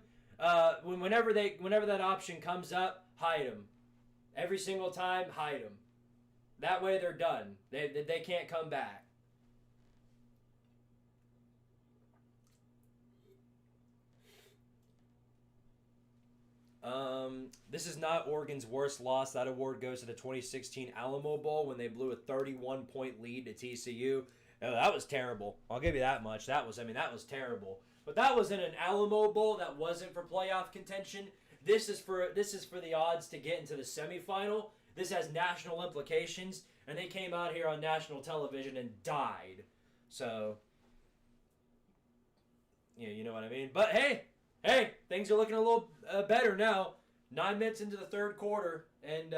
Whenever that option comes up, hide them. Every single time, hide them. That way they're done. They can't come back. This is not Oregon's worst loss. That award goes to the 2016 Alamo Bowl when they blew a 31-point lead to TCU. Oh, that was terrible. I'll give you that much. That was terrible. But that was in an Alamo Bowl. That wasn't for playoff contention. This is for the odds to get into the semifinal. This has national implications, and they came out here on national television and died. So, yeah, you know what I mean. But hey, things are looking a little better now. 9 minutes into the third quarter, and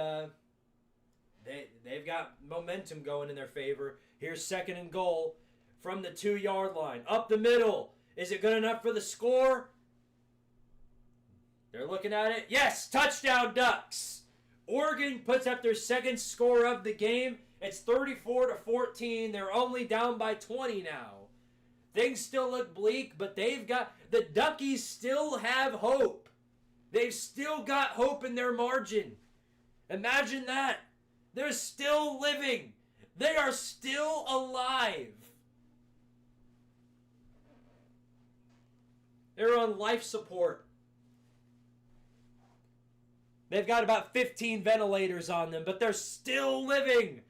they've got momentum going in their favor. Here's second and goal from the 2-yard line. Up the middle. Is it good enough for the score? They're looking at it. Yes! Touchdown Ducks! Oregon puts up their second score of the game. It's 34-14. They're only down by 20 now. Things still look bleak, but the Duckies still have hope. They've still got hope in their margin. Imagine that. They're still living. They are still alive. They're on life support. They've got about 15 ventilators on them, but they're still living.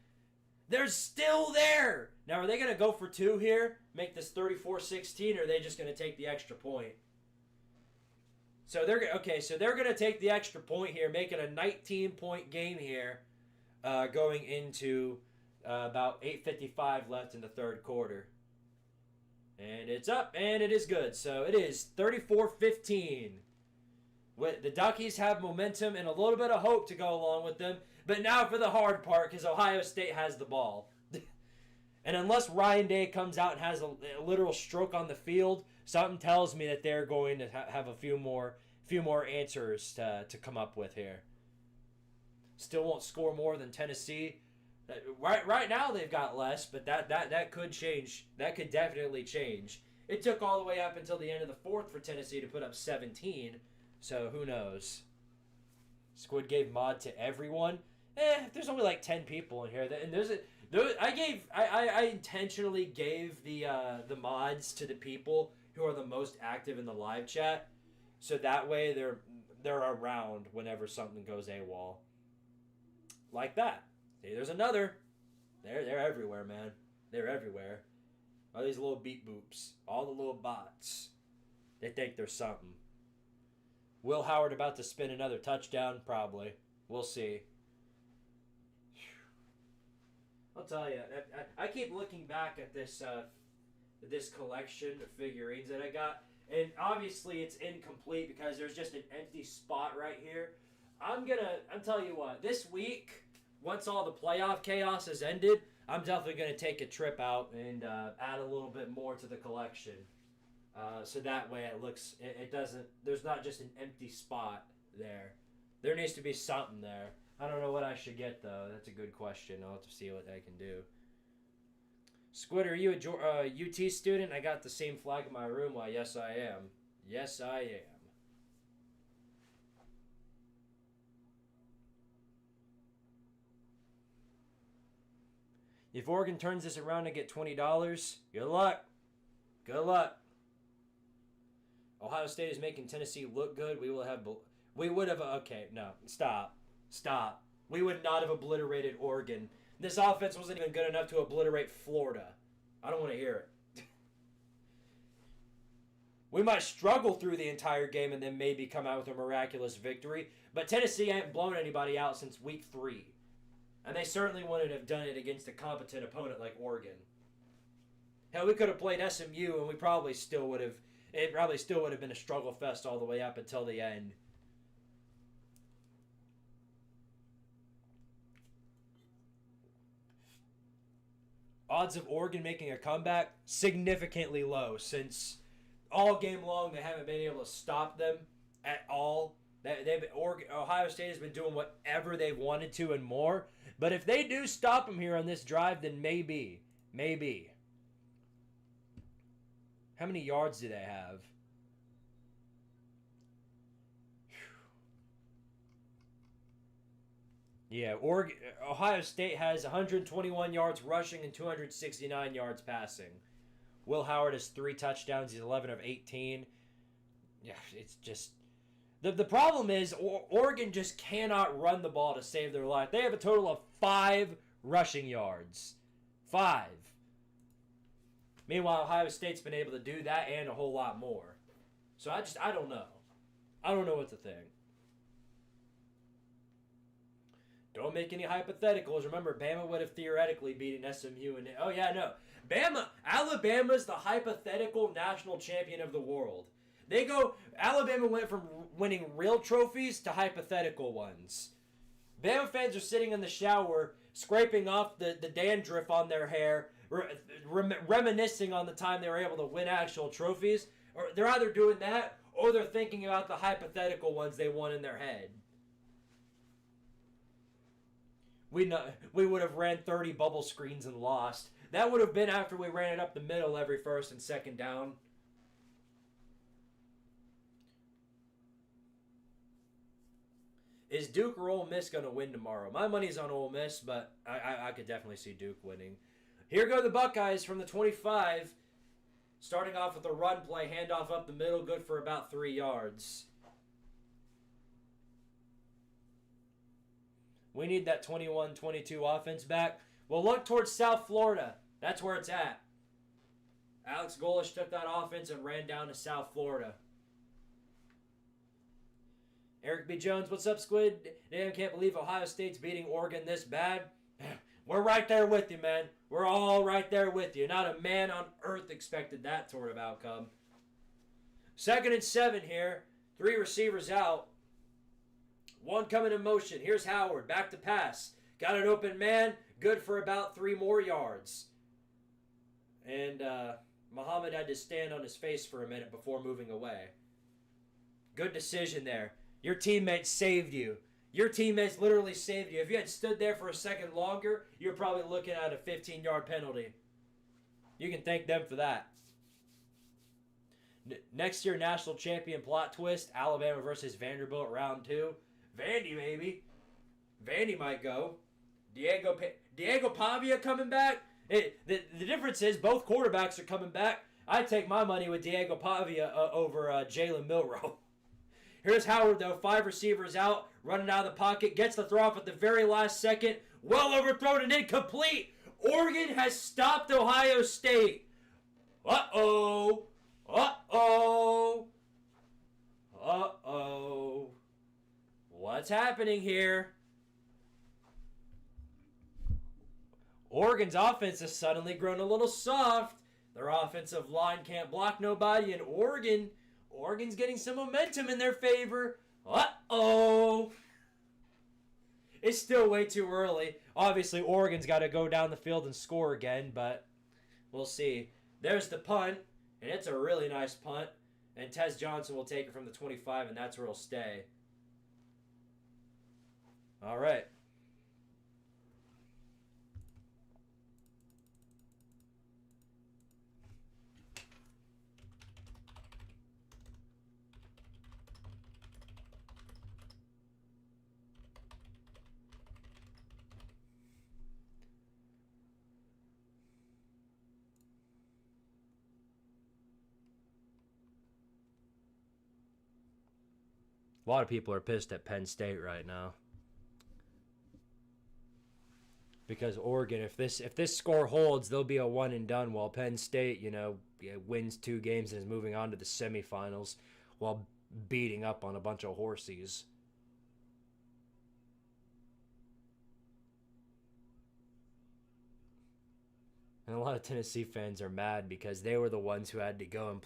They're still there. Now, are they going to go for 2 here, make this 34-16, or are they just going to take the extra point? So they're going to take the extra point here, make it a 19-point game here, going into about 8:55 left in the third quarter. And it's up, and it is good. So it is 34-15. The Duckies have momentum and a little bit of hope to go along with them. But now for the hard part, because Ohio State has the ball. And unless Ryan Day comes out and has a literal stroke on the field, something tells me that they're going to have a few more answers to come up with here. Still won't score more than Tennessee. Right now they've got less, but that could change. That could definitely change. It took all the way up until the end of the fourth for Tennessee to put up 17. So who knows? Squid gave mod to everyone. There's only like 10 people in here. And I intentionally gave the mods to the people who are the most active in the live chat, so that way they're around whenever something goes AWOL. Like that. See, there's another. They're everywhere, man. They're everywhere. All these little beep boops. All the little bots. They think they're something. Will Howard about to spin another touchdown? Probably. We'll see. I'll tell you, I keep looking back at this collection of figurines that I got, and obviously it's incomplete because there's just an empty spot right here. I'm telling you what, this week, once all the playoff chaos has ended, I'm definitely gonna take a trip out and add a little bit more to the collection, so that way it doesn't. There's not just an empty spot there. There needs to be something there. I don't know what I should get, though. That's a good question. I'll have to see what I can do. Squid, are you a UT student? I got the same flag in my room. Why, yes, I am. Yes, I am. If Oregon turns this around and get $20, good luck. Good luck. Ohio State is making Tennessee look good. We would have. Okay, no, stop. We would not have obliterated Oregon. This offense wasn't even good enough to obliterate Florida. I don't want to hear it. We might struggle through the entire game and then maybe come out with a miraculous victory, but Tennessee ain't blown anybody out since week 3. And they certainly wouldn't have done it against a competent opponent like Oregon. Hell, we could have played SMU and we probably still would have. It probably still would have been a struggle fest all the way up until the end. Odds of Oregon making a comeback, significantly low, since all game long they haven't been able to stop them at all. Ohio State has been doing whatever they've wanted to and more. But if they do stop them here on this drive, then maybe. How many yards do they have? Yeah, Ohio State has 121 yards rushing and 269 yards passing. Will Howard has 3 touchdowns. He's 11 of 18. Yeah, it's just... The problem is Oregon just cannot run the ball to save their life. They have a total of 5 rushing yards. 5. Meanwhile, Ohio State's been able to do that and a whole lot more. So I don't know. I don't know what to think. Don't make any hypotheticals. Remember, Bama would have theoretically beaten SMU. And oh yeah, no. Alabama's the hypothetical national champion of the world. Alabama went from winning real trophies to hypothetical ones. Bama fans are sitting in the shower, scraping off the dandruff on their hair, reminiscing on the time they were able to win actual trophies. Or they're either doing that, or they're thinking about the hypothetical ones they won in their head. We would have ran 30 bubble screens and lost. That would have been after we ran it up the middle every first and second down. Is Duke or Ole Miss going to win tomorrow? My money's on Ole Miss, but I could definitely see Duke winning. Here go the Buckeyes from the 25. Starting off with a run play, handoff up the middle, good for about 3 yards. We need that 21-22 offense back. Well, look towards South Florida. That's where it's at. Alex Golish took that offense and ran down to South Florida. Eric B. Jones, what's up, Squid? Damn, can't believe Ohio State's beating Oregon this bad. We're right there with you, man. We're all right there with you. Not a man on earth expected that sort of outcome. 2nd and 7 here. 3 receivers out. 1 coming in motion. Here's Howard. Back to pass. Got an open man. Good for about 3 more yards. And Muhammad had to stand on his face for a minute before moving away. Good decision there. Your teammates saved you. Your teammates literally saved you. If you had stood there for a second longer, you're probably looking at a 15-yard penalty. You can thank them for that. Next year, national champion plot twist, Alabama versus Vanderbilt, round 2. Vandy, maybe. Vandy might go. Diego Pavia coming back. The difference is both quarterbacks are coming back. I take my money with Diego Pavia over Jalen Milroe. Here's Howard, though. 5 receivers out, running out of the pocket. Gets the throw off at the very last second. Well overthrown and incomplete. Oregon has stopped Ohio State. Uh-oh. Uh-oh. Uh-oh. What's happening here? Oregon's offense has suddenly grown a little soft. Their offensive line can't block nobody, and Oregon's getting some momentum in their favor. Uh-oh. It's still way too early. Obviously, Oregon's got to go down the field and score again, but we'll see. There's the punt, and it's a really nice punt. And Tez Johnson will take it from the 25, and that's where he'll stay. All right. A lot of people are pissed at Penn State right now. Because Oregon, if this score holds, they'll be a one and done, while Penn State, wins 2 games and is moving on to the semifinals while beating up on a bunch of horsies. And a lot of Tennessee fans are mad because they were the ones who had to go and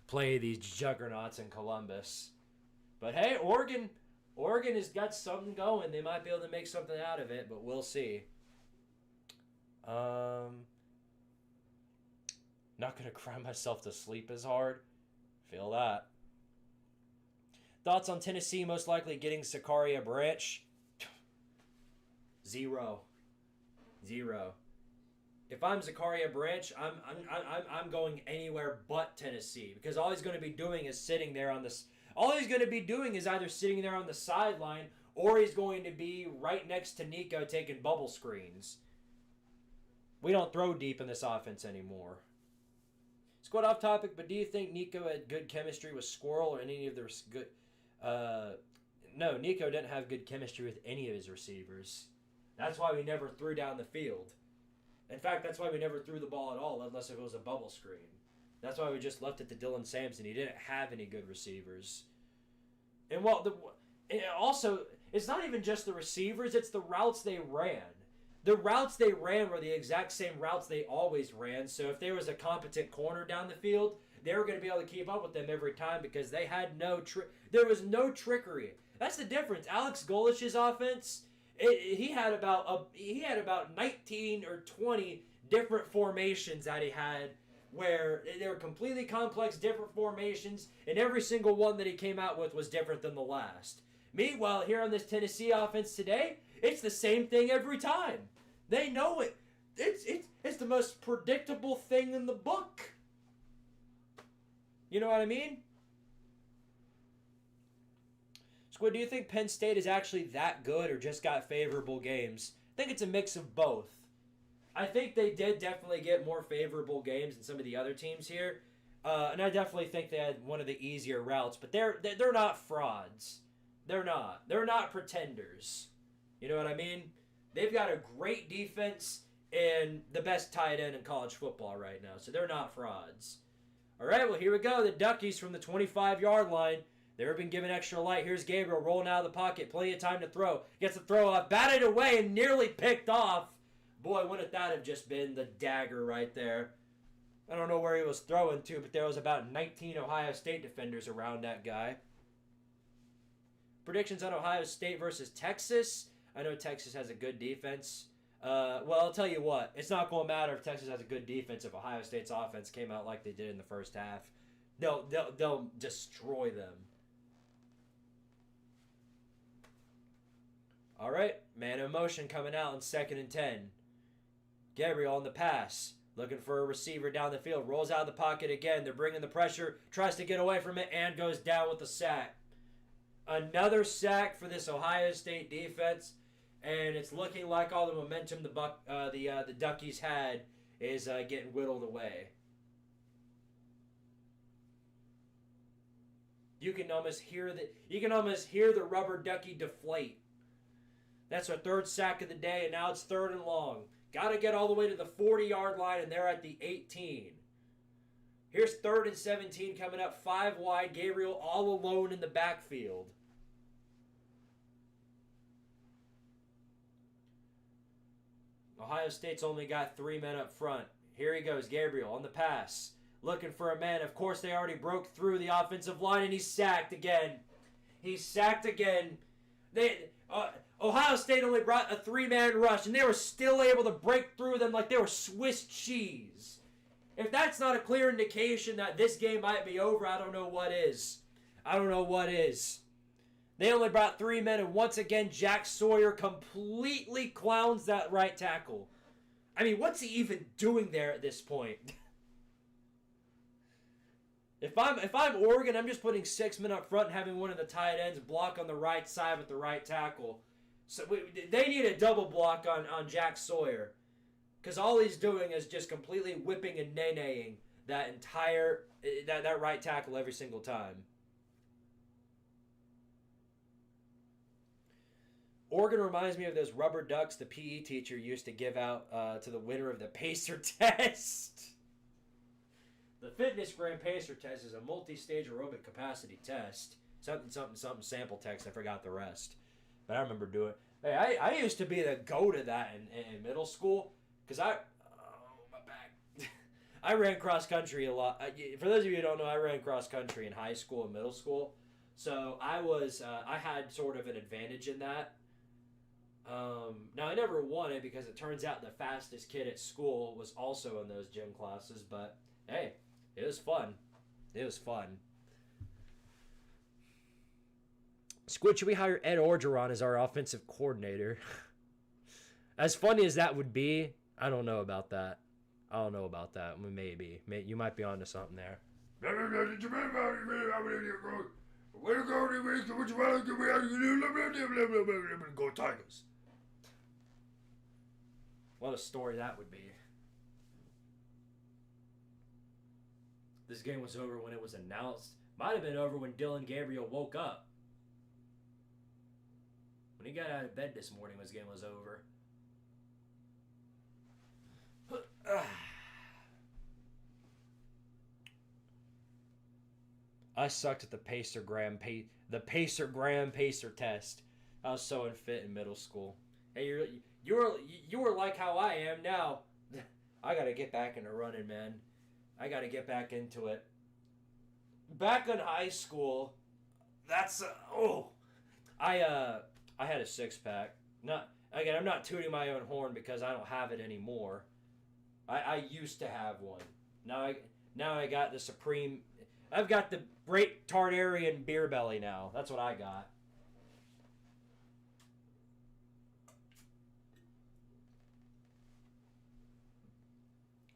play these juggernauts in Columbus. But hey, Oregon has got something going. They might be able to make something out of it, but we'll see. Not gonna cry myself to sleep as hard. Feel that. Thoughts on Tennessee most likely getting Zachariah Branch? Zero. If I'm Zachariah Branch, I'm going anywhere but Tennessee, because all he's going to be doing is sitting there on this. All he's going to be doing is either sitting there on the sideline, or he's going to be right next to Nico taking bubble screens. We don't throw deep in this offense anymore. Squad off topic, but do you think Nico had good chemistry with Squirrel or any of the good? No, Nico didn't have good chemistry with any of his receivers. That's why we never threw down the field. In fact, that's why we never threw the ball at all, unless it was a bubble screen. That's why we just left it to Dylan Sampson. He didn't have any good receivers. And also, it's not even just the receivers, it's the routes they ran. The routes they ran were the exact same routes they always ran, so if there was a competent corner down the field, they were going to be able to keep up with them every time because they had there was no trickery. That's the difference. Alex Golish's offense, he had about 19 or 20 different formations that he had, where they were completely complex, different formations, and every single one that he came out with was different than the last. Meanwhile, here on this Tennessee offense today, it's the same thing every time. They know it. It's the most predictable thing in the book. You know what I mean? Squid, do you think Penn State is actually that good or just got favorable games? I think it's a mix of both. I think they did definitely get more favorable games than some of the other teams here. And I definitely think they had one of the easier routes. But they're not frauds. They're not. They're not pretenders. You know what I mean? They've got a great defense and the best tight end in college football right now. So they're not frauds. All right, well, here we go. The Duckies from the 25-yard line. They've been given extra light. Here's Gabriel rolling out of the pocket. Plenty of time to throw. Gets the throw off. Batted away and nearly picked off. Boy, wouldn't that have just been the dagger right there. I don't know where he was throwing to, but there was about 19 Ohio State defenders around that guy. Predictions on Ohio State versus Texas. I know Texas has a good defense. Well, I'll tell you what. It's not going to matter if Texas has a good defense if Ohio State's offense came out like they did in the first half. They'll destroy them. All right, man in motion coming out in 2nd and 10. Gabriel on the pass. Looking for a receiver down the field. Rolls out of the pocket again. They're bringing the pressure. Tries to get away from it and goes down with the sack. Another sack for this Ohio State defense. And it's looking like all the momentum the Duckies had is getting whittled away. You can almost hear the rubber ducky deflate. That's our 3rd sack of the day, and now it's 3rd and long. Got to get all the way to the 40-yard line, and they're at the 18. Here's 3rd and 17 coming up 5 wide. Gabriel all alone in the backfield. Ohio State's only got 3 men up front. Here he goes, Gabriel on the pass. Looking for a man. Of course, they already broke through the offensive line, and he's sacked again. Ohio State only brought a 3-man rush, and they were still able to break through them like they were Swiss cheese. If that's not a clear indication that this game might be over, I don't know what is. They only brought 3 men, and once again, Jack Sawyer completely clowns that right tackle. I mean, what's he even doing there at this point? If I'm Oregon, I'm just putting 6 men up front and having one of the tight ends block on the right side with the right tackle. So they need a double block on Jack Sawyer, because all he's doing is just completely whipping and nay-naying that right tackle every single time. Oregon reminds me of those rubber ducks the PE teacher used to give out to the winner of the Pacer test. The Fitness Gram Pacer test is a multi-stage aerobic capacity test. Something sample text. I forgot the rest. But I remember doing it. Hey, I used to be the goat of that in middle school. Because my back. I ran cross country a lot. For those of you who don't know, I ran cross country in high school and middle school. So I had sort of an advantage in that. Now, I never won it because it turns out the fastest kid at school was also in those gym classes. But, hey, it was fun. It was fun. Squid, should we hire Ed Orgeron as our offensive coordinator? As funny as that would be, I don't know about that. Maybe. You might be onto something there. Go Tigers. What a story that would be. This game was over when it was announced. Might have been over when Dylan Gabriel woke up. When he got out of bed this morning, this game was over. I sucked at the Pacer Gram Pacer test. I was so unfit in middle school. Hey, you were like how I am now. I gotta get back into running, man. I gotta get back into it. Back in high school, I had a six pack. I'm not tooting my own horn because I don't have it anymore. I used to have one. Now I got the Supreme. I've got the Great Tartarian beer belly now. That's what I got.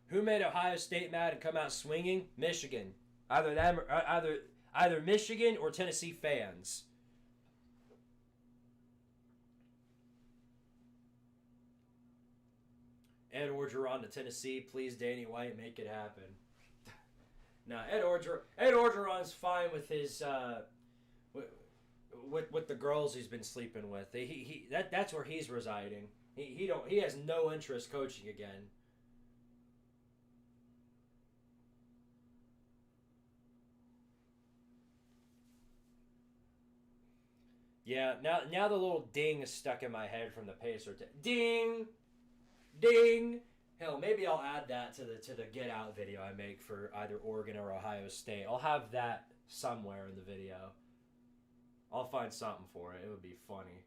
Who made Ohio State mad and come out swinging? Michigan. Either Michigan or Tennessee fans. Ed Orgeron to Tennessee. Please, Danny White, make it happen. No, Ed Orgeron's fine with his with the girls he's been sleeping with. That's where he's residing. He has no interest coaching again. Yeah, now the little ding is stuck in my head from the Pacer. Ding, ding. Hell, maybe I'll add that to the Get Out video I make for either Oregon or Ohio State. I'll have that somewhere in the video. I'll find something for it. It would be funny.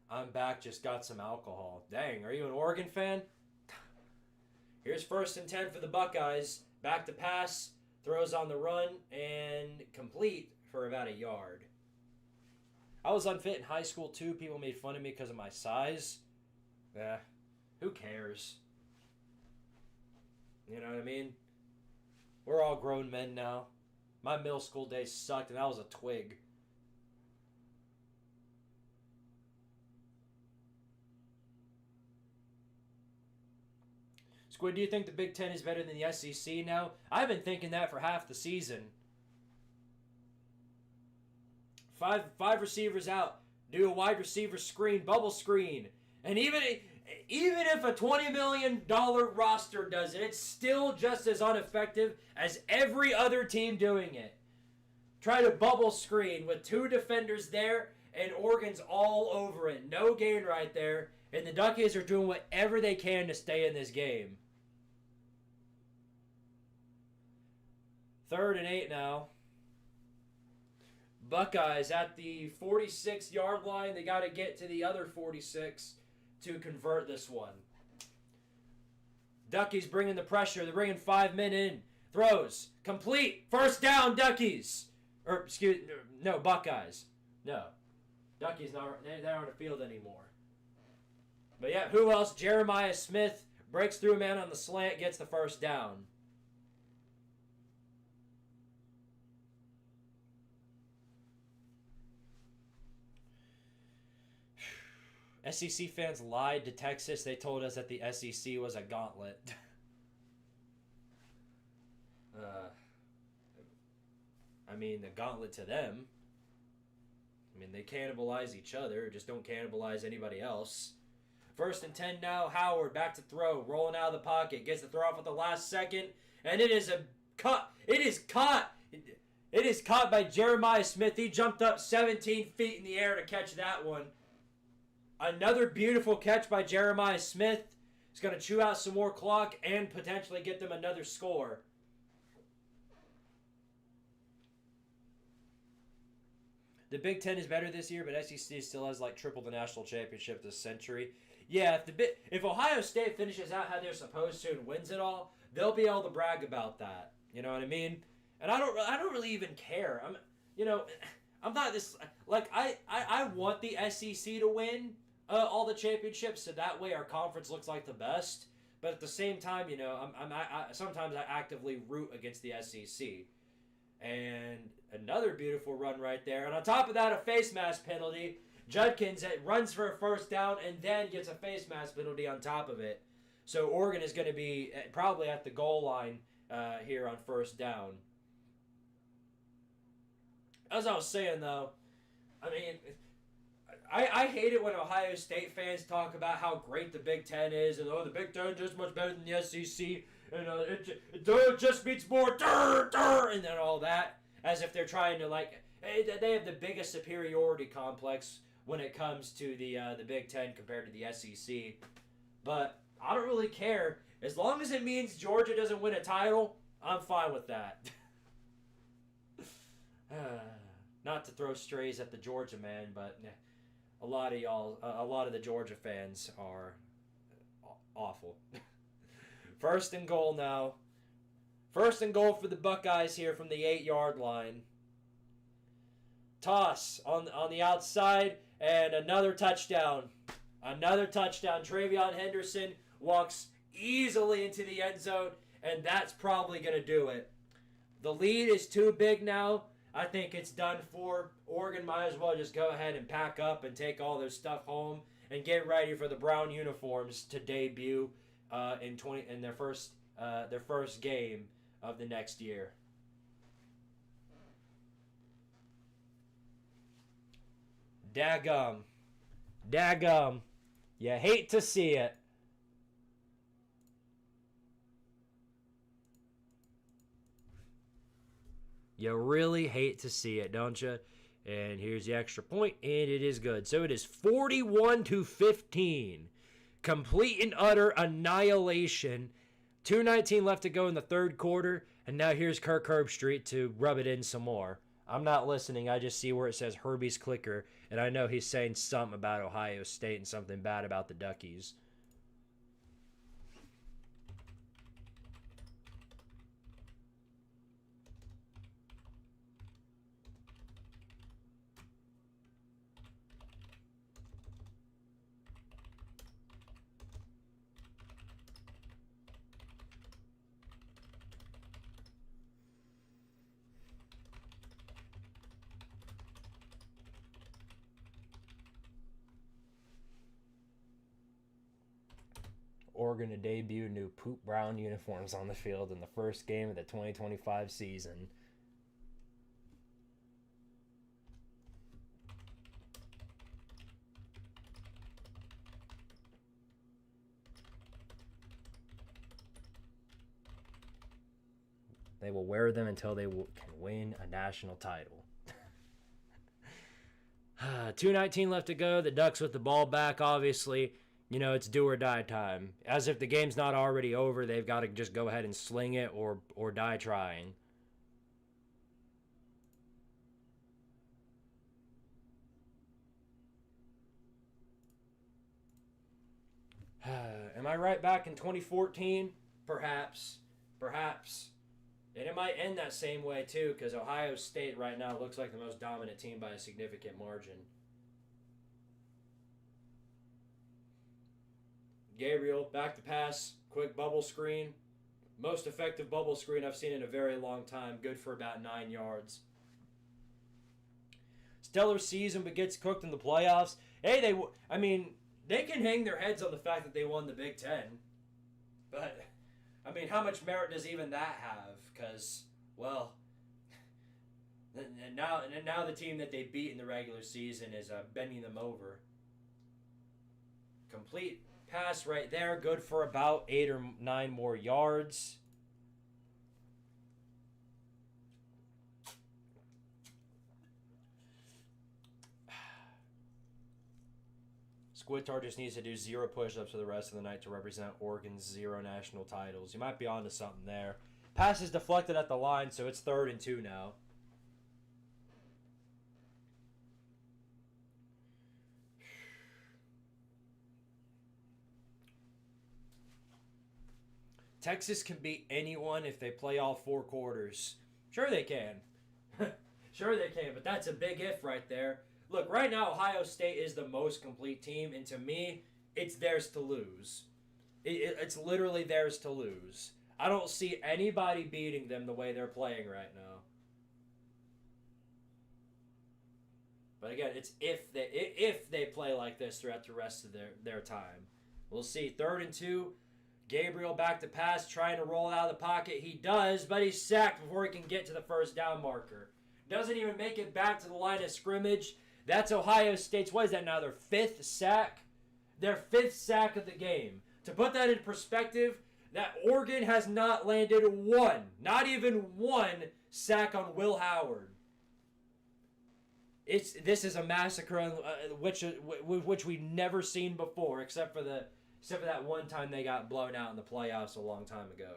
I'm back, just got some alcohol. Dang, are you an Oregon fan? Here's 1st and 10 for the Buckeyes. Back to pass, throws on the run, and complete for about a yard. I was unfit in high school too. People made fun of me because of my size. Who cares? You know what I mean? We're all grown men now. My middle school days sucked and I was a twig. Squid, do you think the Big Ten is better than the SEC now? I've been thinking that for half the season. Five receivers out. Do a wide receiver screen, bubble screen. And even if a $20 million roster does it, it's still just as ineffective as every other team doing it. Try to bubble screen with 2 defenders there, and Oregon's all over it. No gain right there. And the Duckies are doing whatever they can to stay in this game. 3rd and 8 now. Buckeyes at the 46-yard line. They got to get to the other 46 to convert this one. Duckies bringing the pressure. They're bringing 5 men in. Throws. Complete. 1st down, Duckies. Buckeyes. No. Duckies, they're not on the field anymore. But yeah, who else? Jeremiah Smith breaks through a man on the slant, gets the 1st down. SEC fans lied to Texas. They told us that the SEC was a gauntlet. I mean, the gauntlet to them. I mean, they cannibalize each other, just don't cannibalize anybody else. 1st and 10 now. Howard back to throw, rolling out of the pocket, gets the throw off at the last second, and it is a cut. It is caught. It is caught by Jeremiah Smith. He jumped up 17 feet in the air to catch that one. Another beautiful catch by Jeremiah Smith. He's going to chew out some more clock and potentially get them another score. The Big Ten is better this year, but SEC still has like triple the national championship this century. Yeah, if Ohio State finishes out how they're supposed to and wins it all, they'll be able to brag about that. You know what I mean? And I don't really even care. I'm not this like I want the SEC to win all the championships, so that way our conference looks like the best. But at the same time, sometimes I actively root against the SEC. And another beautiful run right there. And on top of that, a face mask penalty. Judkins runs for a first down and then gets a face mask penalty on top of it. So Oregon is going to be probably at the goal line here on first down. As I was saying, though, I mean, I hate it when Ohio State fans talk about how great the Big Ten is, and the Big Ten is just much better than the SEC, and it just beats more, and then all that, as if they're trying to they have the biggest superiority complex when it comes to the Big Ten compared to the SEC. But I don't really care as long as it means Georgia doesn't win a title. I'm fine with that. Not to throw strays at the Georgia man, but a lot of the Georgia fans are awful. 1st and goal now. 1st and goal for the Buckeyes here from the 8-yard line. Toss on the outside and another touchdown. Another touchdown. Travion Henderson walks easily into the end zone, and that's probably going to do it. The lead is too big now. I think it's done for. Oregon might as well just go ahead and pack up and take all their stuff home and get ready for the brown uniforms to debut in their first game of the next year. Daggum. You hate to see it. You really hate to see it, don't you? And here's the extra point, and it is good. So it is 41-15. Complete and utter annihilation. 2:19 left to go in the third quarter, and now here's Kirk Herbstreit to rub it in some more. I'm not listening. I just see where it says Herbie's clicker, and I know he's saying something about Ohio State and something bad about the Duckies. Oregon to debut new poop brown uniforms on the field in the first game of the 2025 season. They will wear them until they can win a national title. 2:19 left to go. The Ducks with the ball back, obviously. You know, it's do or die time. As if the game's not already over, they've got to just go ahead and sling it or die trying. Am I right back in 2014? Perhaps. And it might end that same way, too, because Ohio State right now looks like the most dominant team by a significant margin. Gabriel, back to pass, quick bubble screen. Most effective bubble screen I've seen in a very long time. Good for about 9 yards. Stellar season, but gets cooked in the playoffs. Hey, they can hang their heads on the fact that they won the Big Ten. But, how much merit does even that have? Because, well, And now the team that they beat in the regular season is bending them over. Complete pass right there, good for about 8 or 9 more yards. Squidtard just needs to do 0 push-ups for the rest of the night to represent Oregon's 0 national titles. You might be onto something there. Pass is deflected at the line, so it's 3rd and 2 now. Texas can beat anyone if they play all 4 quarters. Sure they can. Sure they can, but that's a big if right there. Look, right now Ohio State is the most complete team, and to me, it's theirs to lose. It's literally theirs to lose. I don't see anybody beating them the way they're playing right now. But again, it's if they play like this throughout the rest of their time. We'll see. 3rd and 2. Gabriel back to pass, trying to roll out of the pocket. He does, but he's sacked before he can get to the first down marker. Doesn't even make it back to the line of scrimmage. That's Ohio State's, what is that now, their 5th sack? Their 5th sack of the game. To put that in perspective, that Oregon has not landed one, not even one, sack on Will Howard. This is a massacre which we've never seen before, except for that one time they got blown out in the playoffs a long time ago.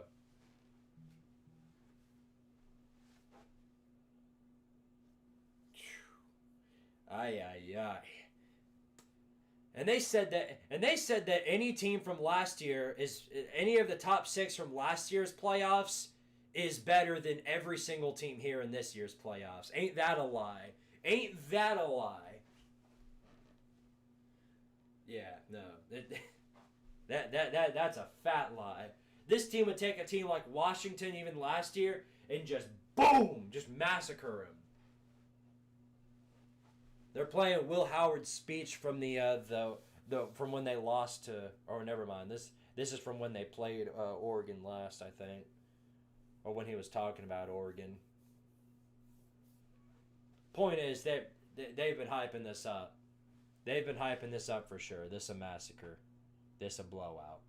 Ay, ay, ay. And they said that any team from last year any of the top 6 from last year's playoffs is better than every single team here in this year's playoffs. Ain't that a lie? Ain't that a lie? Yeah, no. That's a fat lie. This team would take a team like Washington even last year and just boom, just massacre him. They're playing Will Howard's speech from from when they lost to, or never mind. This is from when they played Oregon last, I think, or when he was talking about Oregon. Point is that they've been hyping this up. They've been hyping this up for sure. This a massacre. This a blowout.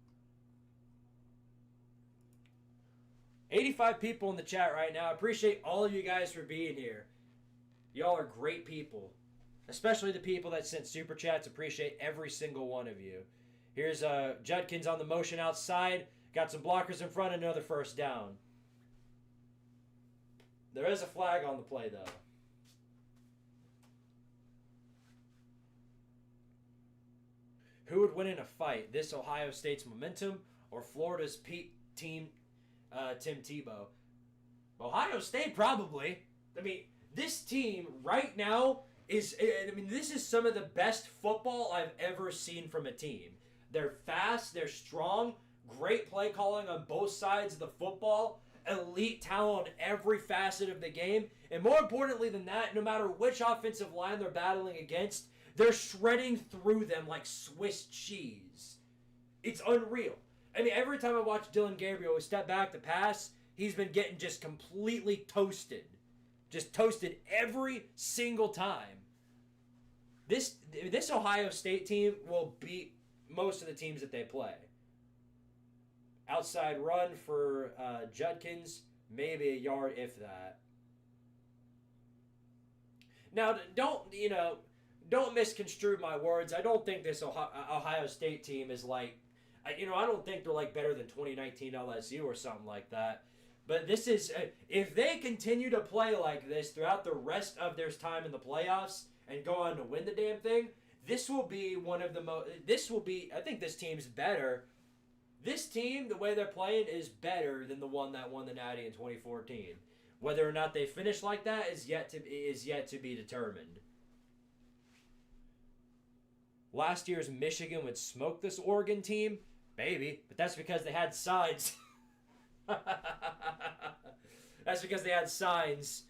85 people in the chat right now. I appreciate all of you guys for being here. Y'all are great people. Especially the people that sent super chats. Appreciate every single one of you. Here's Judkins on the motion outside. Got some blockers in front. Another first down. There is a flag on the play, though. Who would win in a fight? This Ohio State's momentum or Florida's team, Tim Tebow? Ohio State, probably. I mean, this team right now this is some of the best football I've ever seen from a team. They're fast, they're strong, great play calling on both sides of the football, elite talent on every facet of the game, and more importantly than that, no matter which offensive line they're battling against, they're shredding through them like Swiss cheese. It's unreal. I mean, every time I watch Dylan Gabriel step back to pass, he's been getting just completely toasted. Just toasted every single time. This Ohio State team will beat most of the teams that they play. Outside run for Judkins, maybe a yard if that. Now, don't misconstrue my words. I don't think this Ohio State team is like, I don't think they're like better than 2019 LSU or something like that. But this is, if they continue to play like this throughout the rest of their time in the playoffs and go on to win the damn thing, this will be one of the most, I think this team's better. This team, the way they're playing, is better than the one that won the Natty in 2014. Whether or not they finish like that is yet to be determined. Last year's Michigan would smoke this Oregon team, maybe, but that's because they had signs. That's because they had signs.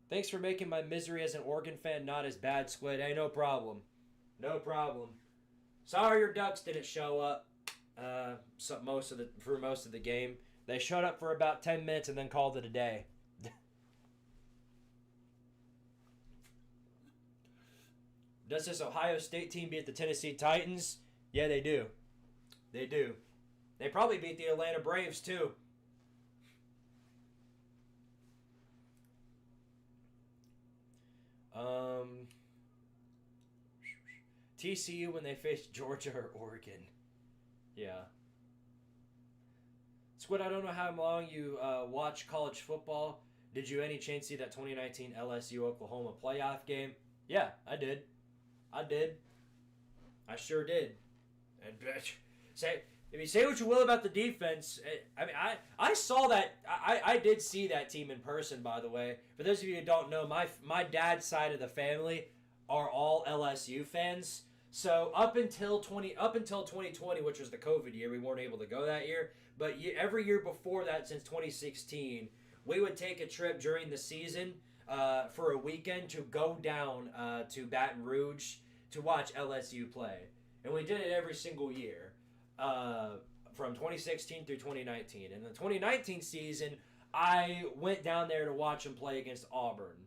Thanks for making my misery as an Oregon fan not as bad, Squid. Hey, no problem. No problem. Sorry your Ducks didn't show up for most of the game. They showed up for about 10 minutes and then called it a day. Does this Ohio State team beat the Tennessee Titans? Yeah, they do. They do. They probably beat the Atlanta Braves, too. TCU when they faced Georgia or Oregon. Yeah. Squid, I don't know how long you watch college football. Did you any chance see that 2019 LSU Oklahoma playoff game? Yeah, I did. I sure did. And say what you will about the defense. I mean, I saw that. I did see that team in person, by the way. For those of you who don't know, my dad's side of the family are all LSU fans. So up until 2020, which was the COVID year, we weren't able to go that year. But every year before that, since 2016, we would take a trip during the season for a weekend to go down to Baton Rouge to watch LSU play. And we did it every single year from 2016 through 2019. In the 2019 season, I went down there to watch them play against Auburn.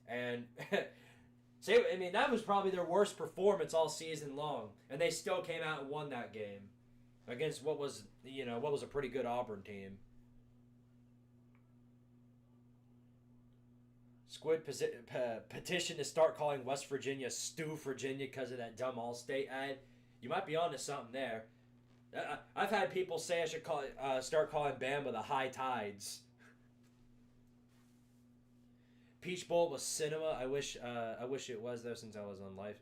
And that was probably their worst performance all season long. And they still came out and won that game against what was a pretty good Auburn team. Squid petition to start calling West Virginia Stew Virginia because of that dumb Allstate ad. You might be onto something there. I've had people say I should start calling Bama the High Tides. Peach Bowl was cinema. I wish it was though since I was on life.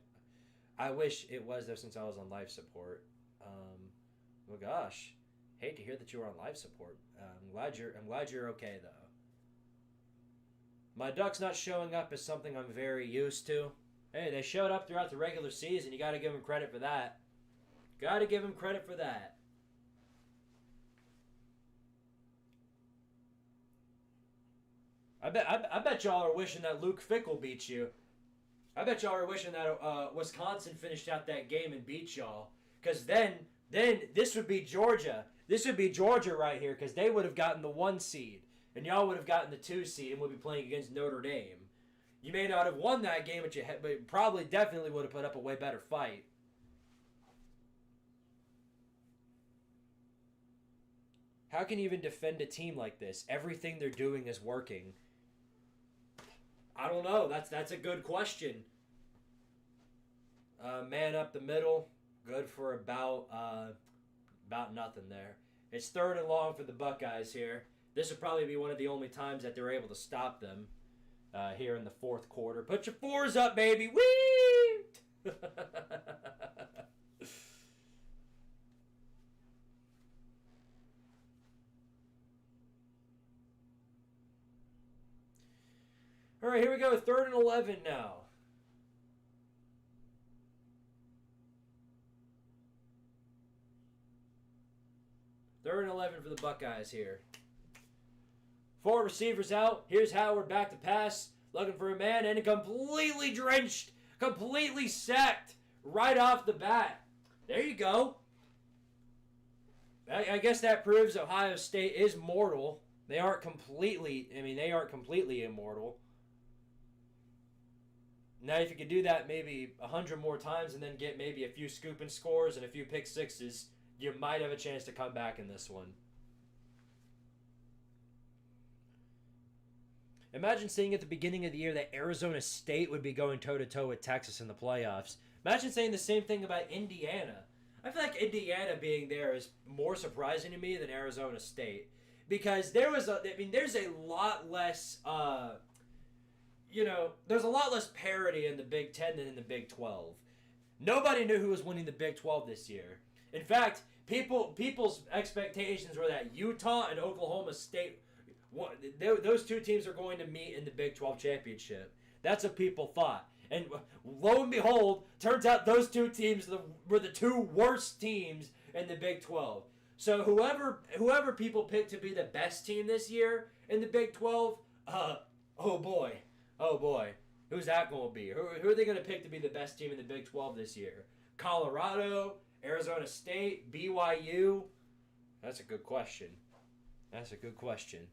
I wish it was though since I was on life support. Well, gosh, hate to hear that you were on life support. I'm glad you're okay though. My Ducks not showing up is something I'm very used to. Hey, they showed up throughout the regular season. You got to give them credit for that. Got to give them credit for that. I bet y'all are wishing that Luke Fickle beat you. I bet y'all are wishing that Wisconsin finished out that game and beat y'all. Because then this would be Georgia. This would be Georgia right here because they would have gotten the 1 seed. And y'all would have gotten the 2 seed and would be playing against Notre Dame. You may not have won that game, but probably definitely would have put up a way better fight. How can you even defend a team like this? Everything they're doing is working. I don't know. That's a good question. Man up the middle. Good for about nothing there. It's 3rd and long for the Buckeyes here. This would probably be one of the only times that they're able to stop them here in the 4th quarter. Put your 4s up, baby. Whee! All right, here we go. 3rd and 11 now. Third and 11 for the Buckeyes here. 4 receivers out. Here's Howard back to pass. Looking for a man and completely drenched. Completely sacked right off the bat. There you go. I guess that proves Ohio State is mortal. They aren't completely immortal. Now, if you could do that maybe 100 more times and then get maybe a few scoop and scores and a few pick sixes, you might have a chance to come back in this one. Imagine saying at the beginning of the year that Arizona State would be going toe-to-toe with Texas in the playoffs. Imagine saying the same thing about Indiana. I feel like Indiana being there is more surprising to me than Arizona State. Because there's a lot less, there's a lot less parity in the Big Ten than in the Big 12. Nobody knew who was winning the Big 12 this year. In fact, people's expectations were that Utah and Oklahoma State, those 2 teams are going to meet in the Big 12 championship. That's what people thought. And lo and behold, turns out those 2 teams were the 2 worst teams in the Big 12. So whoever people picked to be the best team this year in the Big 12, oh boy. Who's that going to be? Who are they going to pick to be the best team in the Big 12 this year? Colorado, Arizona State, BYU? That's a good question. That's a good question.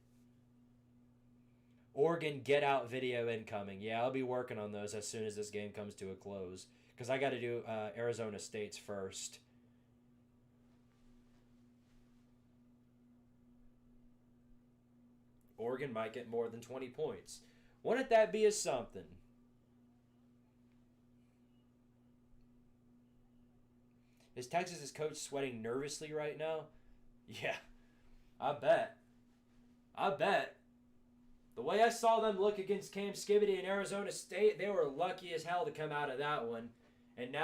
Oregon get out video incoming. Yeah, I'll be working on those as soon as this game comes to a close. Because I got to do Arizona State's first. Oregon might get more than 20 points. Wouldn't that be a something? Is Texas's coach sweating nervously right now? Yeah, I bet. I bet. The way I saw them look against Cam Skibity and Arizona State, they were lucky as hell to come out of that one. And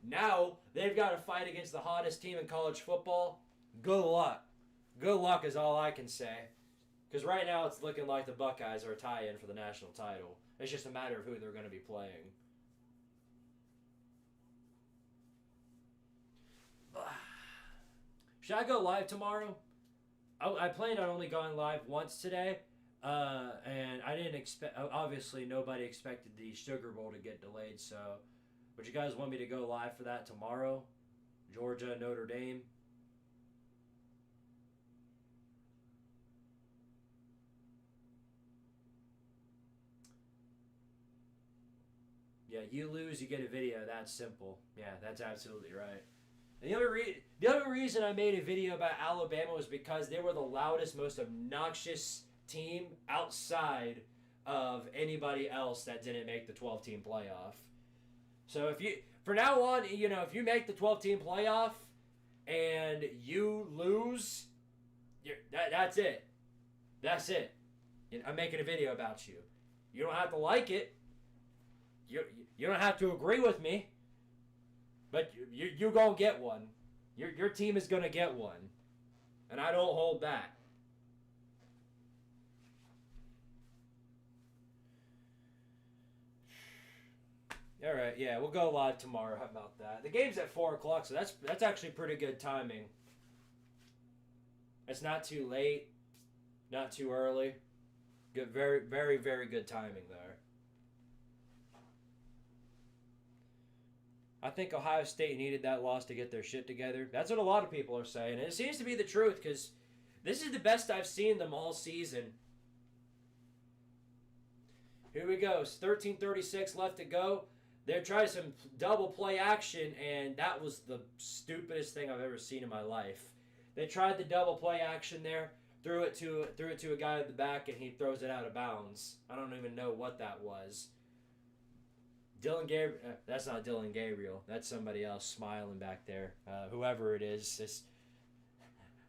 now they've got to fight against the hottest team in college football. Good luck. Good luck is all I can say. Because right now it's looking like the Buckeyes are a tie-in for the national title. It's just a matter of who they're going to be playing. Should I go live tomorrow? I planned on only going live once today. And I didn't expect... Obviously, nobody expected the Sugar Bowl to get delayed. So, would you guys want me to go live for that tomorrow? Georgia, Notre Dame. Yeah, you lose, you get a video. That's simple. Yeah, that's absolutely right. And the other reason I made a video about Alabama was because they were the loudest, most obnoxious team outside of anybody else that didn't make the 12-team playoff. So if you, from now on, if you make the 12-team playoff and you lose, that's it. That's it. I'm making a video about you. You don't have to like it. You don't have to agree with me, but you're going to get one. Your team is going to get one, and I don't hold back. All right, yeah, we'll go live tomorrow. How about that? The game's at 4 o'clock, so that's actually pretty good timing. It's not too late, not too early. Good, very, very, very good timing there. I think Ohio State needed that loss to get their shit together. That's what a lot of people are saying. And it seems to be the truth because this is the best I've seen them all season. Here we go. It's 13:36 left to go. They're trying some double play action, and that was the stupidest thing I've ever seen in my life. They tried the double play action there, threw it to a guy at the back, and he throws it out of bounds. I don't even know what that was. Dylan Gabriel, that's not Dylan Gabriel. That's somebody else smiling back there. Whoever it is.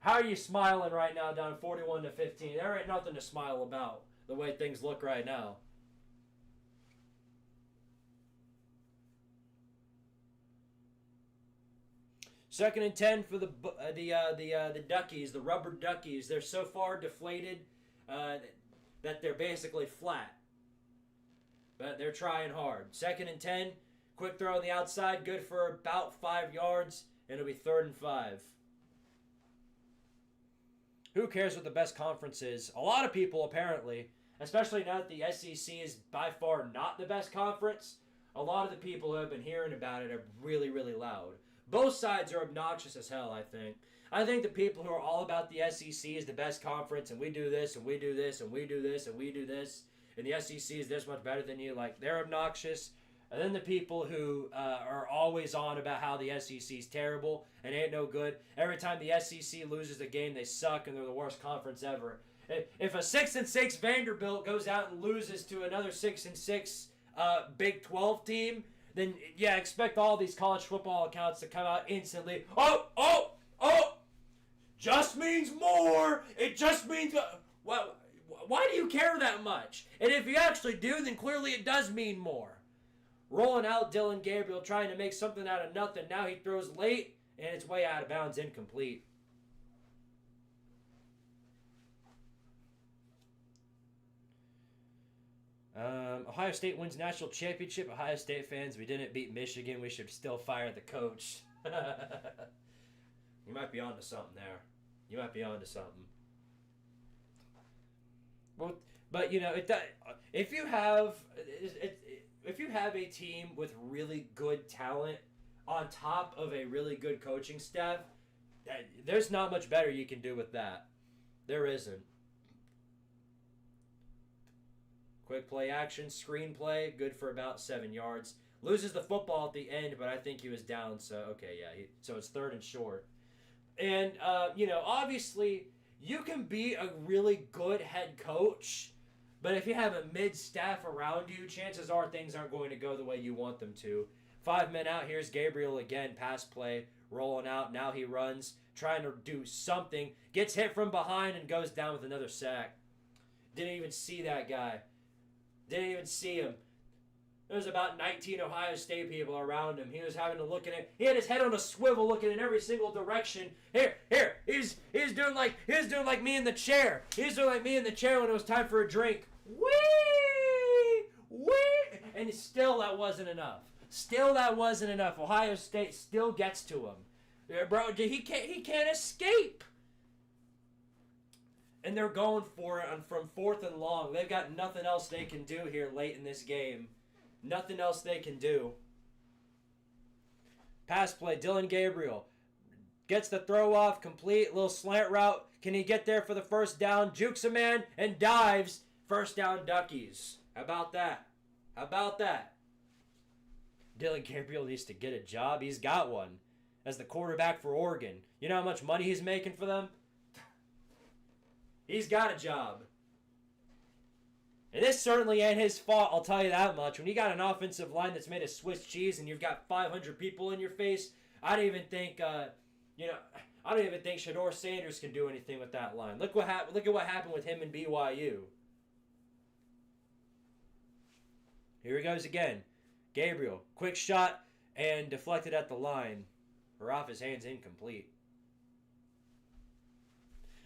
How are you smiling right now down 41-15? There ain't nothing to smile about the way things look right now. Second and 10 for the Duckies, the rubber Duckies. They're so far deflated that they're basically flat. But they're trying hard. Second and 10. Quick throw on the outside. Good for about 5 yards. And it'll be 3rd and 5. Who cares what the best conference is? A lot of people, apparently, especially now that the SEC is by far not the best conference, a lot of the people who have been hearing about it are really, really loud. Both sides are obnoxious as hell, I think. I think the people who are all about the SEC is the best conference, and we do this, and we do this, and we do this, and we do this, and the SEC is this much better than you, like, they're obnoxious. And then the people who are always on about how the SEC is terrible and ain't no good. Every time the SEC loses a game, they suck and they're the worst conference ever. If a 6-6 Vanderbilt goes out and loses to another 6-6 Big 12 team, then yeah, expect all these college football accounts to come out instantly. Oh! Just means more. It just means well. Why do you care that much? And if you actually do, then clearly it does mean more. Rolling out Dylan Gabriel, trying to make something out of nothing. Now he throws late, and it's way out of bounds, incomplete. Ohio State wins national championship. Ohio State fans, we didn't beat Michigan. We should still fire the coach. You might be onto something there. You might be onto something. But you know, if you have, if you have a team with really good talent on top of a really good coaching staff, there's not much better you can do with that. There isn't. Quick play action, screenplay, good for about 7 yards. Loses the football at the end, but I think he was down, so okay, yeah. So it's 3rd and short. And, obviously, you can be a really good head coach, but if you have a mid-staff around you, chances are things aren't going to go the way you want them to. 5 men out, here's Gabriel again, pass play, rolling out. Now he runs, trying to do something, gets hit from behind and goes down with another sack. Didn't even see that guy. Didn't even see him. There was about 19 Ohio State people around him. He was having to look at it. He had his head on a swivel, looking in every single direction. Here. He's doing like me in the chair. He's doing like me in the chair when it was time for a drink. Wee. And still that wasn't enough. Ohio State still gets to him. Yeah, bro, he can't escape. And they're going for it from 4th and long. They've got nothing else they can do here late in this game. Nothing else they can do. Pass play, Dylan Gabriel. Gets the throw off, complete, little slant route. Can he get there for the first down? Jukes a man and dives. First down, Duckies. How about that? Dylan Gabriel needs to get a job. He's got one. As the quarterback for Oregon. You know how much money he's making for them? He's got a job. And this certainly ain't his fault, I'll tell you that much. When you got an offensive line that's made of Swiss cheese and you've got 500 people in your face, I don't even think, Shedeur Sanders can do anything with that line. Look at what happened with him in BYU. Here he goes again. Gabriel, quick shot and deflected at the line. Or off his hands, incomplete.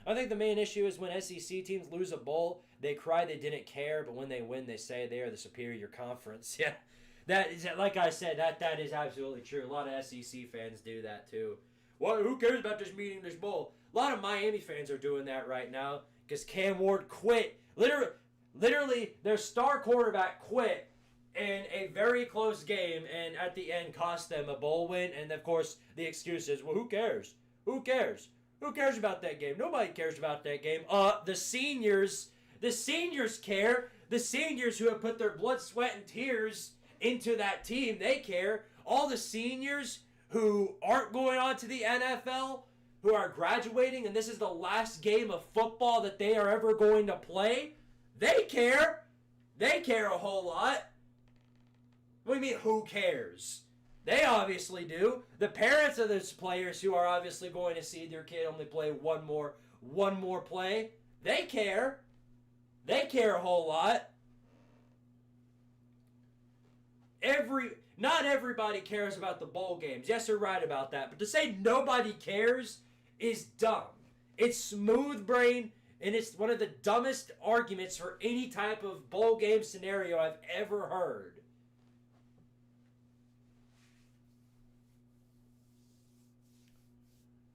I think the main issue is when SEC teams lose a bowl, they cry they didn't care, but when they win, they say they are the superior conference. Yeah, that is, like I said, that is absolutely true. A lot of SEC fans do that too. Well, who cares about just meeting this bowl? A lot of Miami fans are doing that right now because Cam Ward quit. Literally, their star quarterback quit in a very close game, and at the end cost them a bowl win. And of course, the excuse is, well, who cares? Who cares? Who cares about that game? Nobody cares about that game. The seniors care. The seniors who have put their blood, sweat, and tears into that team, they care. All the seniors who aren't going on to the NFL, who are graduating, and this is the last game of football that they are ever going to play, they care. They care a whole lot. What do you mean, who cares? They obviously do. The parents of those players who are obviously going to see their kid only play one more play, they care. They care a whole lot. Not everybody cares about the bowl games. Yes, you're right about that. But to say nobody cares is dumb. It's smooth brain, and it's one of the dumbest arguments for any type of bowl game scenario I've ever heard.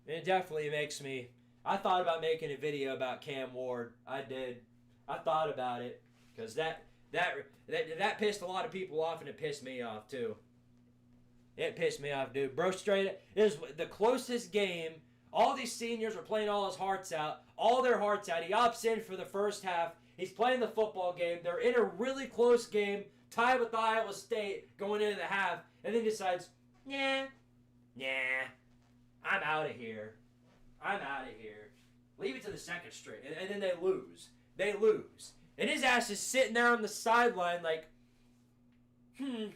It definitely makes me... I thought about making a video about Cam Ward. I did. I thought about it. Because that pissed a lot of people off, and it pissed me off, too. It pissed me off, dude. Bro, straight... It is the closest game. All these seniors are playing all his hearts out. All their hearts out. He opts in for the first half. He's playing the football game. They're in a really close game. Tied with Iowa State going into the half. And then decides, nah. I'm out of here. Leave it to the second string. And then they lose. And his ass is sitting there on the sideline like, I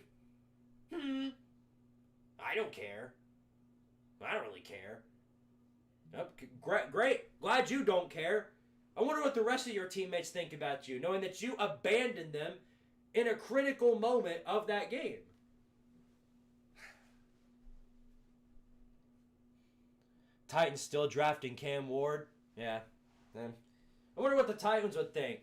don't care. I don't really care. Great. Glad you don't care. I wonder what the rest of your teammates think about you, knowing that you abandoned them in a critical moment of that game. Titans still drafting Cam Ward. Yeah. I wonder what the Titans would think.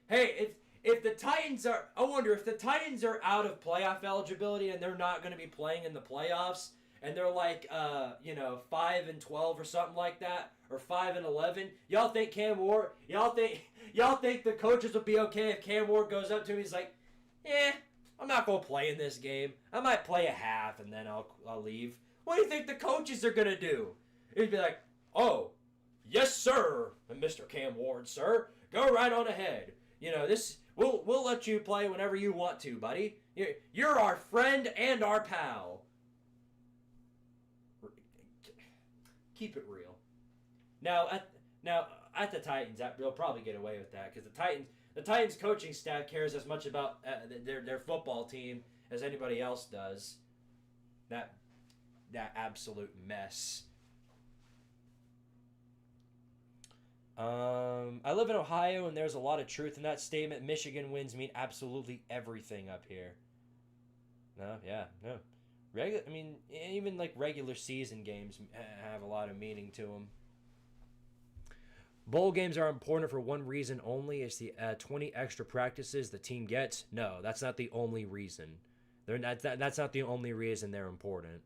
Hey, if the Titans are... I wonder if the Titans are out of playoff eligibility and they're not going to be playing in the playoffs, and they're like, 5-12 or something like that, or 5-11. Y'all think Cam Ward... Y'all think the coaches would be okay if Cam Ward goes up to him? He's like, I'm not going to play in this game. I might play a half and then I'll leave. What do you think the coaches are going to do? He'd be like, oh, yes, sir, Mr. Cam Ward, sir. Go right on ahead. You know, we'll let you play whenever you want to, buddy. You're our friend and our pal. Keep it real. Now at the Titans, they'll probably get away with that because the Titans coaching staff cares as much about their football team as anybody else does. That absolute mess. I live in Ohio, and there's a lot of truth in that statement. Michigan wins mean absolutely everything up here. No. Even like regular season games have a lot of meaning to them. Bowl games are important for one reason only. It's the 20 extra practices the team gets. No, that's not the only reason. That's not the only reason they're important.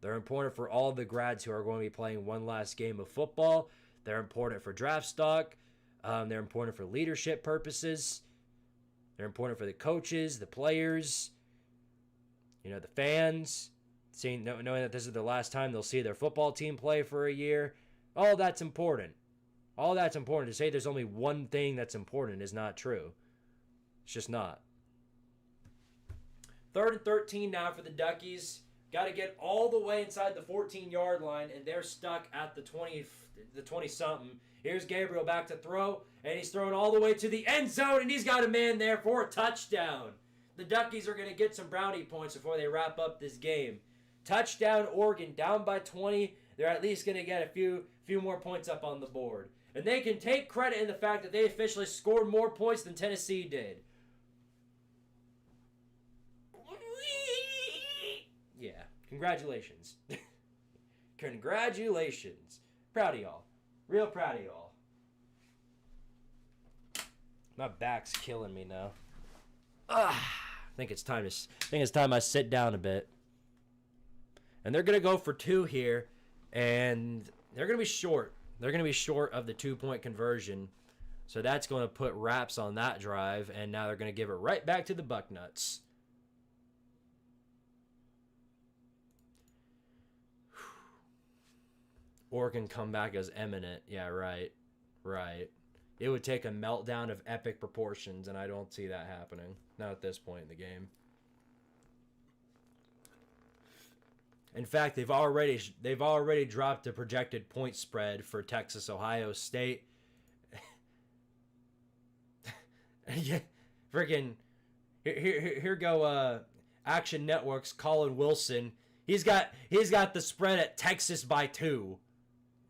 They're important for all the grads who are going to be playing one last game of football. They're important for draft stock. They're important for leadership purposes. They're important for the coaches, the players, the fans, knowing that this is the last time they'll see their football team play for a year. All that's important. All that's important. To say there's only one thing that's important is not true. It's just not. 3rd and 13 now for the Duckies. Got to get all the way inside the 14-yard line, and they're stuck at the 20-something. Here's Gabriel back to throw, and he's throwing all the way to the end zone, and he's got a man there for a touchdown. The Duckies are going to get some brownie points before they wrap up this game. Touchdown, Oregon, down by 20. They're at least going to get a few more points up on the board. And they can take credit in the fact that they officially scored more points than Tennessee did. Yeah, congratulations. Congratulations. Proud of y'all. Real proud of y'all. My back's killing me now. I think it's time I sit down a bit. And they're going to go for 2 here, and they're going to be short. They're going to be short of the 2-point conversion. So that's going to put wraps on that drive, and now they're going to give it right back to the Bucknuts. Oregon comeback is imminent. Yeah, right. It would take a meltdown of epic proportions, and I don't see that happening. Not at this point in the game. In fact, they've already dropped the projected point spread for Texas Ohio State. Yeah, freaking here go Action Network's Colin Wilson. He's got the spread at Texas by 2.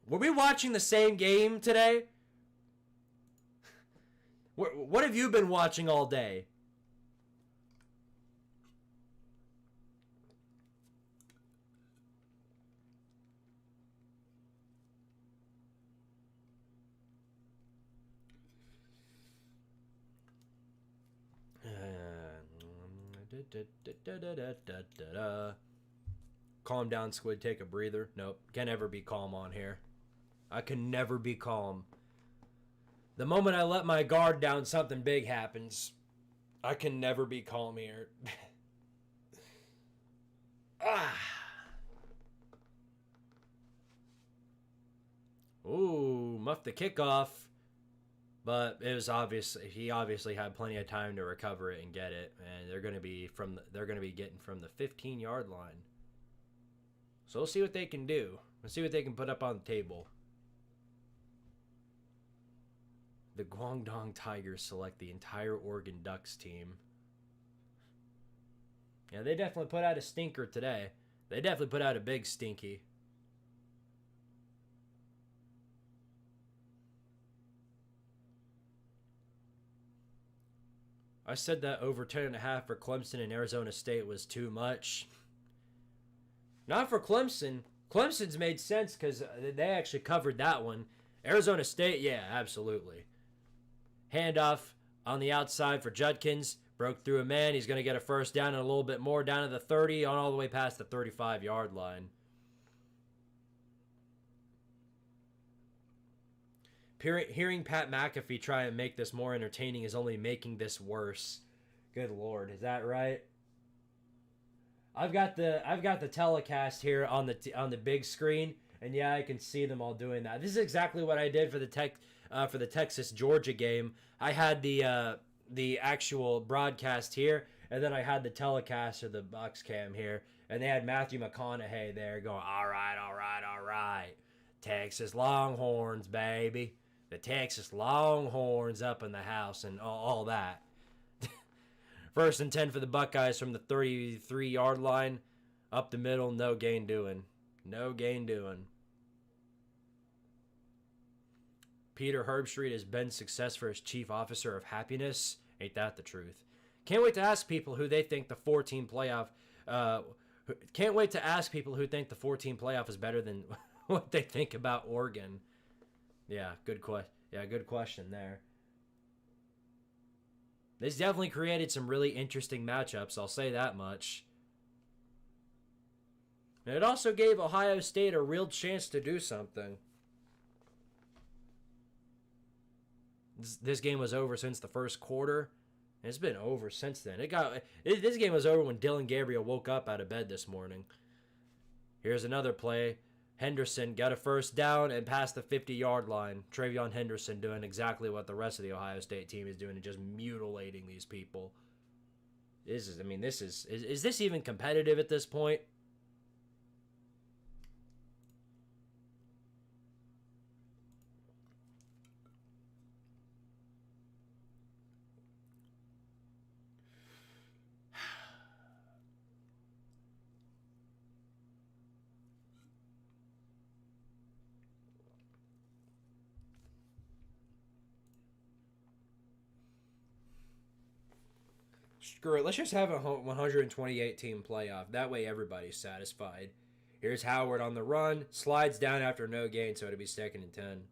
Were we watching the same game today? What have you been watching all day? Calm down, Squid. Take a breather. Nope. Can never be calm on here. I can never be calm. The moment I let my guard down, something big happens. I can never be calm here. Ooh, muffed the kickoff. But it was he obviously had plenty of time to recover it and get it, and they're going to be getting from the 15-yard line. So we'll see what they can do. Let's see what they can put up on the table. The Guangdong Tigers select the entire Oregon Ducks team. Yeah, they definitely put out a stinker today. They definitely put out a big stinky. I said that over 10.5 for Clemson and Arizona State was too much. Not for Clemson. Clemson's made sense because they actually covered that one. Arizona State, yeah, absolutely. Handoff on the outside for Judkins. Broke through a man. He's going to get a first down and a little bit more down to the 30 on all the way past the 35-yard line. Hearing Pat McAfee try and make this more entertaining is only making this worse. Good Lord, is that right? I've got the telecast here on the big screen, and yeah, I can see them all doing that. This is exactly what I did for the Texas Georgia game. I had the actual broadcast here, and then I had the telecast or the box cam here, and they had Matthew McConaughey there going, all right, all right, all right, Texas Longhorns, baby, the Texas Longhorns up in the house and all that. First and 10 for the Buckeyes from the 33-yard line. Up the middle, no gain doing. No gain doing. Peter Herbstreit has been success for his chief officer of happiness. Ain't that the truth? Can't wait to ask people who they think the 14 playoff. Can't wait to ask people who think the 14 playoff is better than what they think about Oregon. Yeah, good question there. This definitely created some really interesting matchups, I'll say that much. And it also gave Ohio State a real chance to do something. This game was over since the first quarter. And it's been over since then. This game was over when Dylan Gabriel woke up out of bed this morning. Here's another play. Henderson got a first down and passed the 50-yard line. Travion Henderson doing exactly what the rest of the Ohio State team is doing and just mutilating these people. Is this even competitive at this point? Screw it. Let's just have a 128 team playoff. That way everybody's satisfied. Here's Howard on the run. Slides down after no gain, so it'll be 2nd and 10.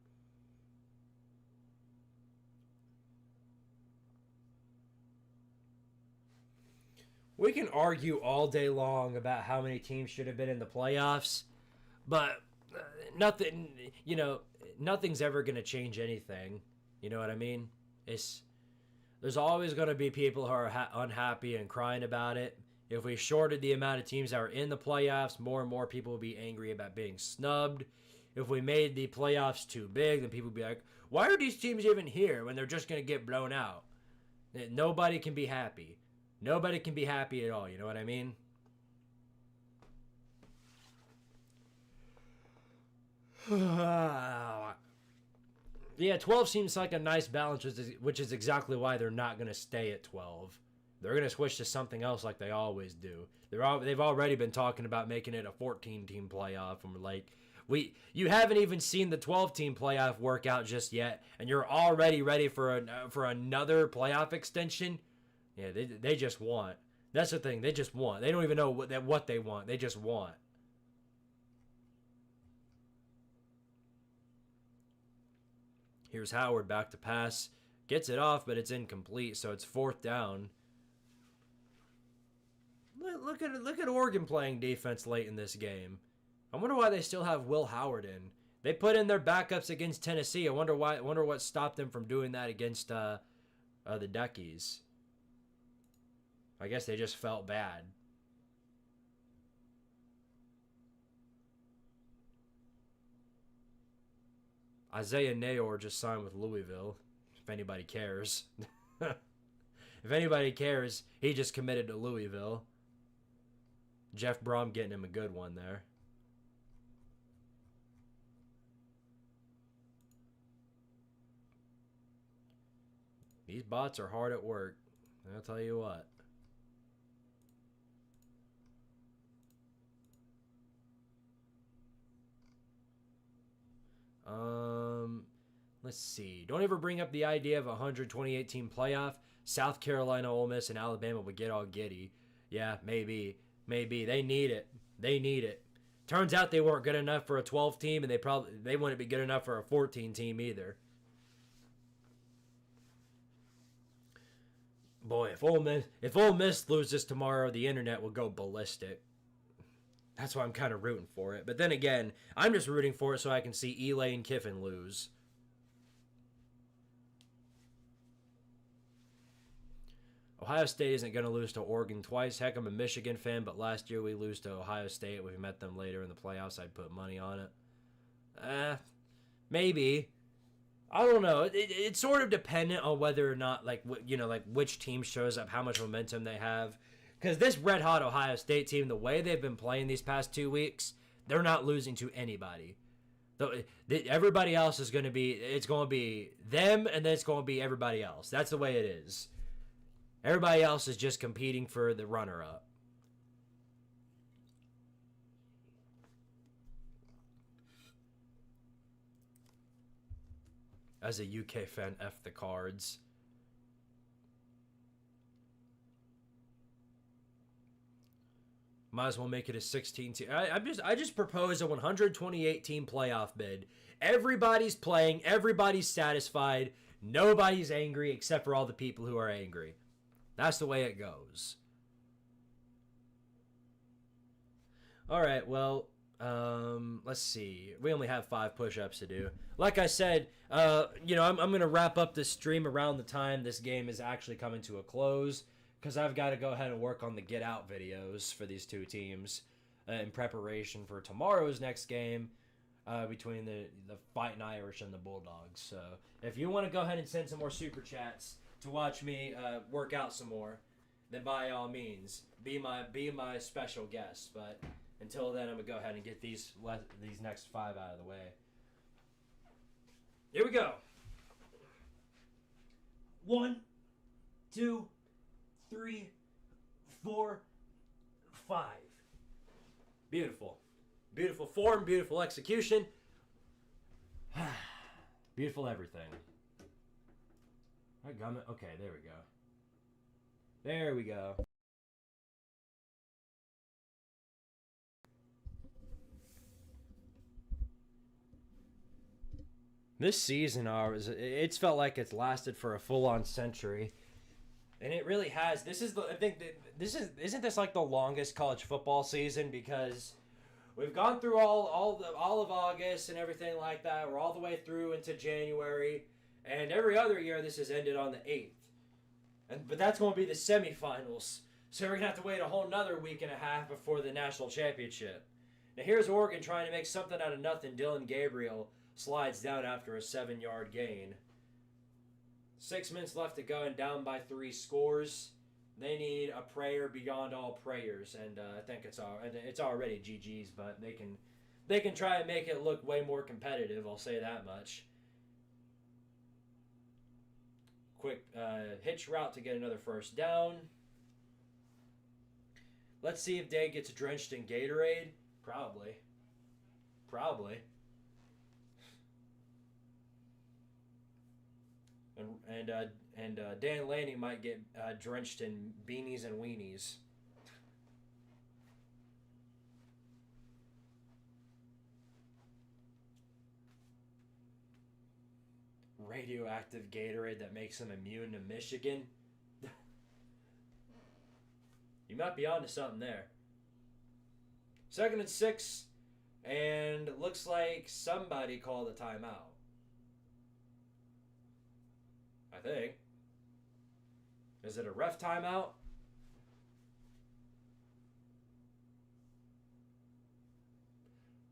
We can argue all day long about how many teams should have been in the playoffs, but nothing's ever going to change anything. You know what I mean? There's always going to be people who are unhappy and crying about it. If we shorted the amount of teams that are in the playoffs, more and more people would be angry about being snubbed. If we made the playoffs too big, then people would be like, why are these teams even here when they're just going to get blown out? Nobody can be happy. Nobody can be happy at all, you know what I mean? Yeah, 12 seems like a nice balance, which is exactly why they're not going to stay at 12. They're going to switch to something else like they always do. They've already been talking about making it a 14-team playoff, and we're like, you haven't even seen the 12-team playoff workout just yet, and you're already ready for another playoff extension? Yeah, they just want. That's the thing. They just want. They don't even know what they want. They just want. Here's Howard back to pass. Gets it off, but it's incomplete, so it's 4th down. Look at Oregon playing defense late in this game. I wonder why they still have Will Howard in. They put in their backups against Tennessee. I wonder what stopped them from doing that against the Duckies. I guess they just felt bad. Isaiah Nayor just signed with Louisville, if anybody cares. If anybody cares, he just committed to Louisville. Jeff Brom getting him a good one there. These bots are hard at work. I'll tell you what. Let's see. Don't ever bring up the idea of a 128-team playoff. South Carolina, Ole Miss, and Alabama would get all giddy. Yeah, maybe. They need it. Turns out they weren't good enough for a 12-team, and they wouldn't be good enough for a 14-team either. Boy, if Ole Miss loses tomorrow, the internet will go ballistic. That's why I'm kind of rooting for it. But then again, I'm just rooting for it so I can see Elaine Kiffin lose. Ohio State isn't going to lose to Oregon twice. Heck, I'm a Michigan fan, but last year we lose to Ohio State. We met them later in the playoffs. I'd put money on it. Maybe. I don't know. It's sort of dependent on whether or not, like which team shows up, how much momentum they have. Because this red-hot Ohio State team, the way they've been playing these past 2 weeks, they're not losing to anybody. Everybody else is going to be, it's going to be them, and then it's going to be everybody else. That's the way it is. Everybody else is just competing for the runner-up. As a UK fan, F the Cards. Might as well make it a 16 team. I just propose a 128 team playoff bid. Everybody's playing, everybody's satisfied, nobody's angry except for all the people who are angry. That's the way it goes. All right, well, let's see. We only have 5 push-ups to do. Like I said, I'm going to wrap up this stream around the time this game is actually coming to a close, because I've got to go ahead and work on the Get Out videos for these 2 teams in preparation for tomorrow's next game between the Fighting Irish and the Bulldogs. So if you want to go ahead and send some more super chats to watch me work out some more, then by all means, be my special guest. But until then, I'm going to go ahead and get these next 5 out of the way. Here we go. 1, 2, 3, 4, 5. Beautiful. Beautiful form, beautiful execution. Beautiful everything. Okay, there we go. There we go. This season, it's felt like it's lasted for a full-on century. And it really has. Isn't this like the longest college football season, because we've gone through all of August and everything like that. We're all the way through into January, and every other year this has ended on the 8th. But that's going to be the semifinals, so we're gonna have to wait a whole nother week and a half before the national championship. Now here's Oregon trying to make something out of nothing. Dylan Gabriel slides down after a 7-yard gain. 6 minutes left to go and down by 3 scores. They need a prayer beyond all prayers, and I think it's already GG's, but they can try and make it look way more competitive. I'll say that much. Quick hitch route to get another first down. Let's see if Day gets drenched in Gatorade. Probably. And Dan Lanning might get drenched in beanies and weenies. Radioactive Gatorade that makes him immune to Michigan. You might be onto something there. 2nd and 6, and it looks like somebody called a timeout. I think. Is it a ref timeout?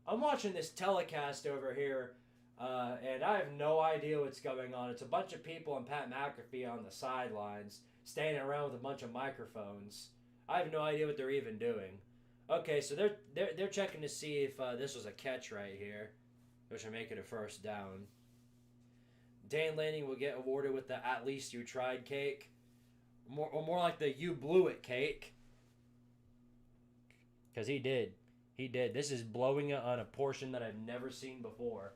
I'm watching this telecast over here, and I have no idea what's going on. It's a bunch of people and Pat McAfee on the sidelines, standing around with a bunch of microphones. I have no idea what they're even doing. Okay, so they're checking to see if this was a catch right here, which will make it a first down. Dan Lanning will get awarded with the "At least you tried" cake, more like the "You blew it" cake, because he did. This is blowing it on a portion that I've never seen before.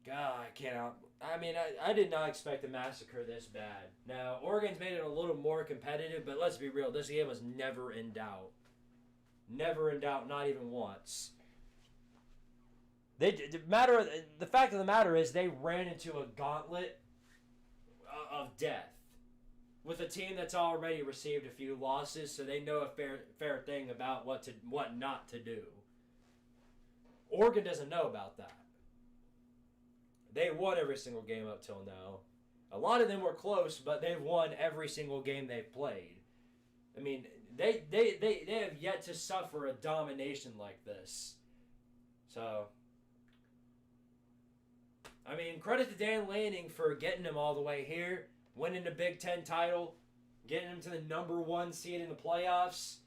God, I cannot. I mean, I did not expect a massacre this bad. Now, Oregon's made it a little more competitive, but let's be real. This game was never in doubt. Never in doubt, not even once. The fact of the matter is they ran into a gauntlet of death with a team that's already received a few losses, so they know a fair thing about what not to do. Oregon doesn't know about that. They won every single game up till now. A lot of them were close, but they've won every single game they've played. I mean, they have yet to suffer a domination like this. So, I mean, credit to Dan Lanning for getting him all the way here, winning the Big Ten title, getting him to the #1 seed in the playoffs.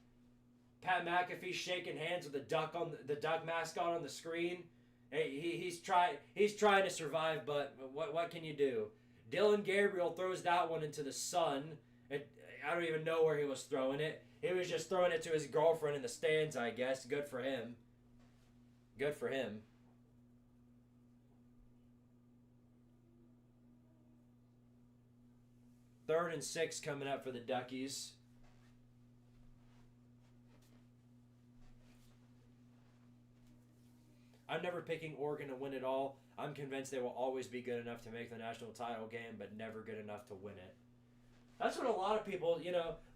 Pat McAfee shaking hands with the duck mascot on the screen. Hey, he's trying to survive, but what can you do? Dylan Gabriel throws that one into the sun. I don't even know where he was throwing it. He was just throwing it to his girlfriend in the stands, I guess. Good for him. Good for him. Third and 6 coming up for the Duckies. I'm never picking Oregon to win it all. I'm convinced they will always be good enough to make the national title game, but never good enough to win it. That's what a lot of people,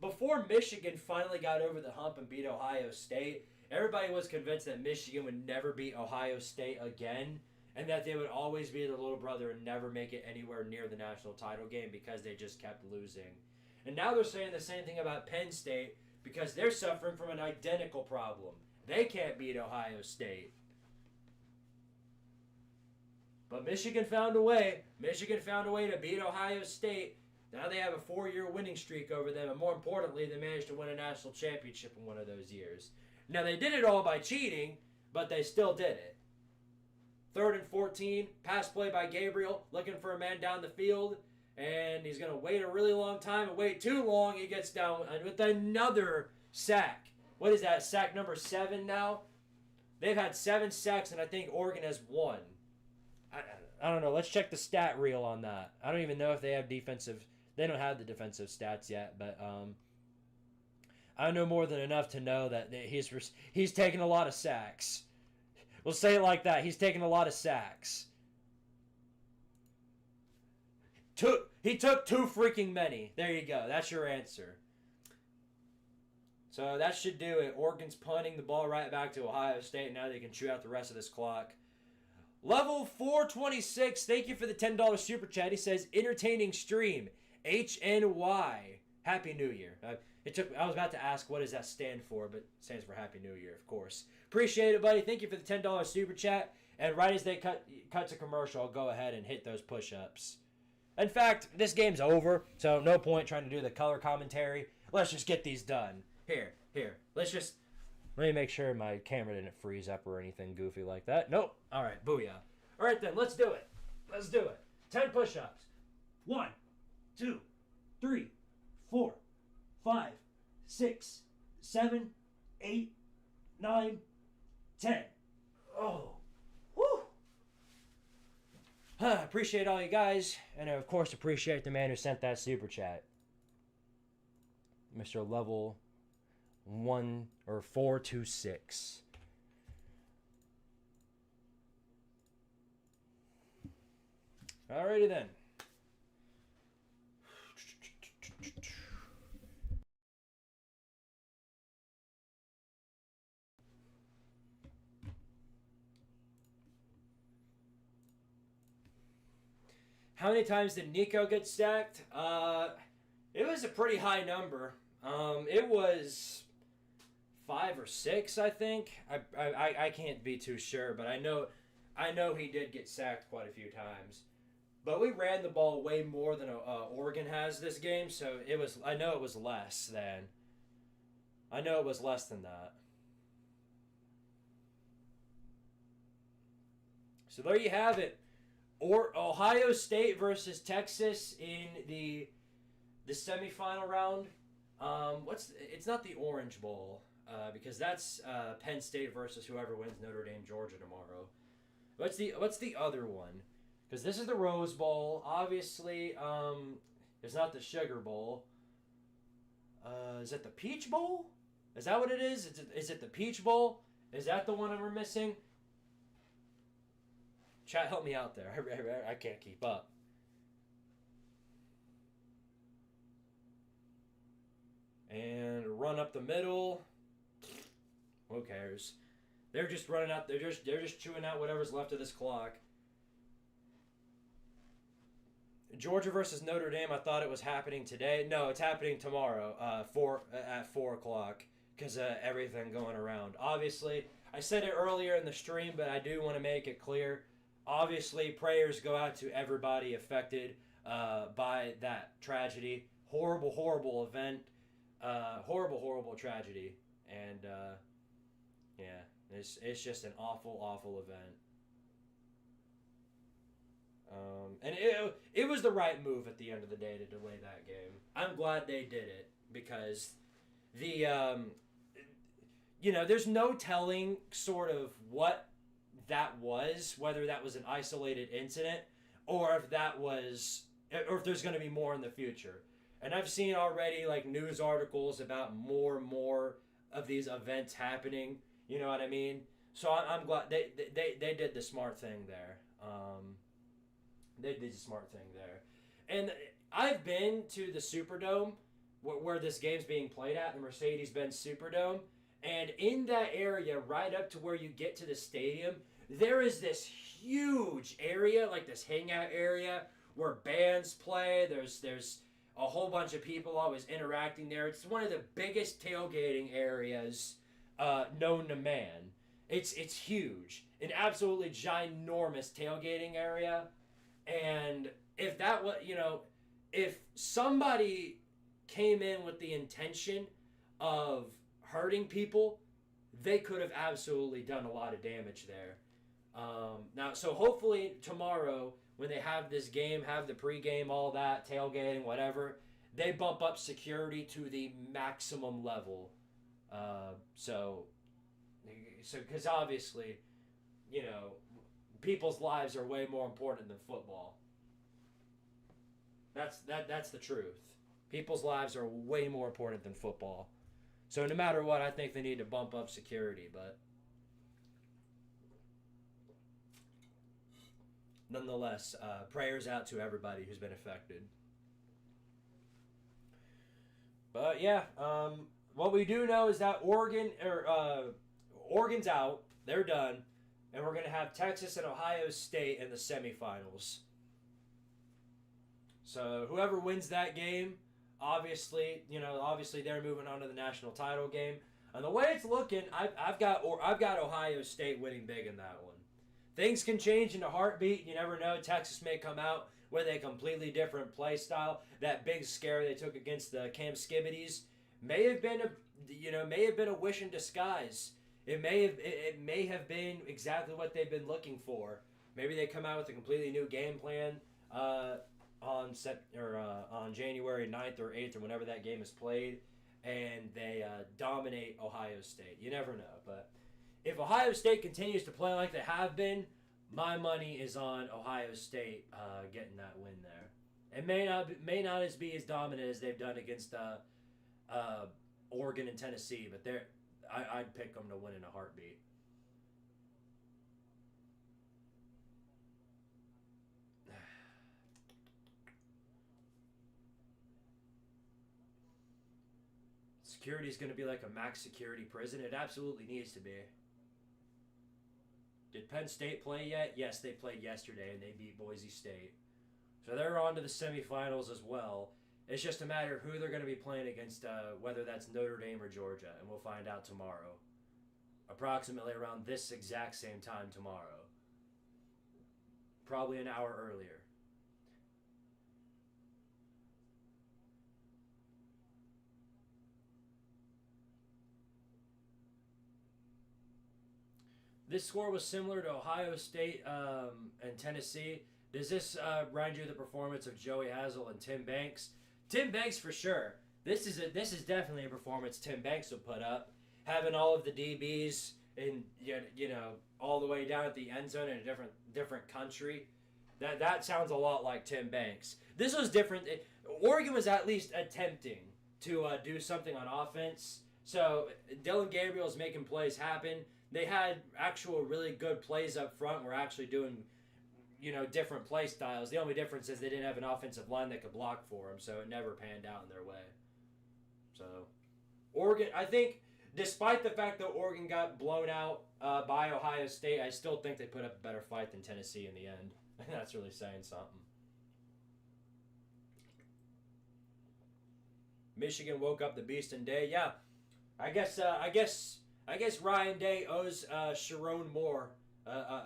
before Michigan finally got over the hump and beat Ohio State, everybody was convinced that Michigan would never beat Ohio State again, and that they would always be the little brother and never make it anywhere near the national title game because they just kept losing. And now they're saying the same thing about Penn State because they're suffering from an identical problem. They can't beat Ohio State. But Michigan found a way. Michigan found a way to beat Ohio State. Now they have a 4-year winning streak over them, and more importantly, they managed to win a national championship in one of those years. Now, they did it all by cheating, but they still did it. 3rd and 14, pass play by Gabriel, looking for a man down the field, and he's going to wait a really long time and wait too long. He gets down with another sack. What is that, sack number 7 now? They've had 7 sacks, and I think Oregon has 1. I don't know. Let's check the stat reel on that. I don't even know if they have defensive. They don't have the defensive stats yet, but I know more than enough to know that he's taken a lot of sacks. We'll say it like that. He's taken a lot of sacks. He took too freaking many. There you go. That's your answer. So that should do it. Oregon's punting the ball right back to Ohio State. Now they can chew out the rest of this clock. Level 426, thank you for the $10 super chat. He says, entertaining stream, HNY. Happy New Year. I was about to ask what does that stand for, but it stands for Happy New Year, of course. Appreciate it, buddy. Thank you for the $10 super chat. And right as they cut to commercial, I'll go ahead and hit those push-ups. In fact, this game's over, so no point trying to do the color commentary. Let's just get these done. Here. Let me make sure my camera didn't freeze up or anything goofy like that. Nope. All right, booyah. All right, then, let's do it. 10 push-ups. 1, 2, 3, 4, 5, 6, 7, 8, 9, 10. Oh. Woo. Appreciate all you guys. And, of course, appreciate the man who sent that super chat. Mr. Level 1 or 426. Alrighty then. How many times did Nico get sacked? It was a pretty high number. It was 5 or 6, I think. I can't be too sure, but I know he did get sacked quite a few times. But we ran the ball way more than Oregon has this game, so I know it was less than that. So there you have it. Ohio State versus Texas in the semifinal round. It's not the Orange Bowl, because that's Penn State versus whoever wins Notre Dame, Georgia tomorrow. What's the other one? Because this is the Rose Bowl. Obviously, it's not the Sugar Bowl. Is it the Peach Bowl? Is that what it is? Is it the Peach Bowl? Is that the one we're missing? Chat, help me out there. I can't keep up. And run up the middle. Who cares? They're just running out. They're just chewing out whatever's left of this clock. Georgia versus Notre Dame. I thought it was happening today. No, it's happening tomorrow. At 4 o'clock because everything going around. Obviously, I said it earlier in the stream, but I do want to make it clear. Obviously, prayers go out to everybody affected by that tragedy. Horrible, horrible event. Horrible, horrible tragedy. And yeah, it's just an awful, awful event. And it was the right move at the end of the day to delay that game. I'm glad they did it because the there's no telling sort of what that was, whether that was an isolated incident or if there's going to be more in the future. And I've seen already like news articles about more and more of these events happening. You know what I mean? So I'm glad they did the smart thing there. They did the smart thing there. And I've been to the Superdome where this game's being played at, the Mercedes-Benz Superdome. And in that area, right up to where you get to the stadium, there is this huge area, like this hangout area, where bands play. There's a whole bunch of people always interacting there. It's one of the biggest tailgating areas known to man. It's huge. An absolutely ginormous tailgating area. And if that was, if somebody came in with the intention of hurting people, they could have absolutely done a lot of damage there. Now, so hopefully tomorrow, when they have this game, have the pregame, all that, tailgating, whatever, they bump up security to the maximum level. So, because obviously, people's lives are way more important than football. That's the truth. People's lives are way more important than football. So no matter what, I think they need to bump up security, but nonetheless, prayers out to everybody who's been affected. But yeah, what we do know is that Oregon's out. They're done. And we're going to have Texas and Ohio State in the semifinals. So whoever wins that game, obviously they're moving on to the national title game. And the way it's looking, I've got Ohio State winning big in that one. Things can change in a heartbeat. You never know. Texas may come out with a completely different play style. That big scare they took against the Cam Skibbities may have been a wish in disguise. It may have been exactly what they've been looking for. Maybe they come out with a completely new game plan on January 9th or 8th or whenever that game is played, and they dominate Ohio State. You never know. But if Ohio State continues to play like they have been, my money is on Ohio State getting that win there. It may not be as dominant as they've done against Oregon and Tennessee, but I'd pick them to win in a heartbeat. Security is going to be like a max security prison. It absolutely needs to be. Did Penn State play yet? Yes, they played yesterday, and they beat Boise State. So they're on to the semifinals as well. It's just a matter of who they're going to be playing against, whether that's Notre Dame or Georgia, and we'll find out tomorrow. Approximately around this exact same time tomorrow. Probably an hour earlier. This score was similar to Ohio State and Tennessee. Does this remind you of the performance of Joey Hazel and Tim Banks? Tim Banks for sure. This is definitely a performance Tim Banks would put up. Having all of the DBs in all the way down at the end zone in a different country. That sounds a lot like Tim Banks. This was different. Oregon was at least attempting to do something on offense. So Dylan Gabriel's making plays happen. They had actual really good plays up front. We're actually doing, different play styles. The only difference is they didn't have an offensive line that could block for them, so it never panned out in their way. So, Oregon, I think, despite the fact that Oregon got blown out by Ohio State, I still think they put up a better fight than Tennessee in the end. That's really saying something. Michigan woke up the beast in Day. Yeah, I guess Ryan Day owes Sharon Moore a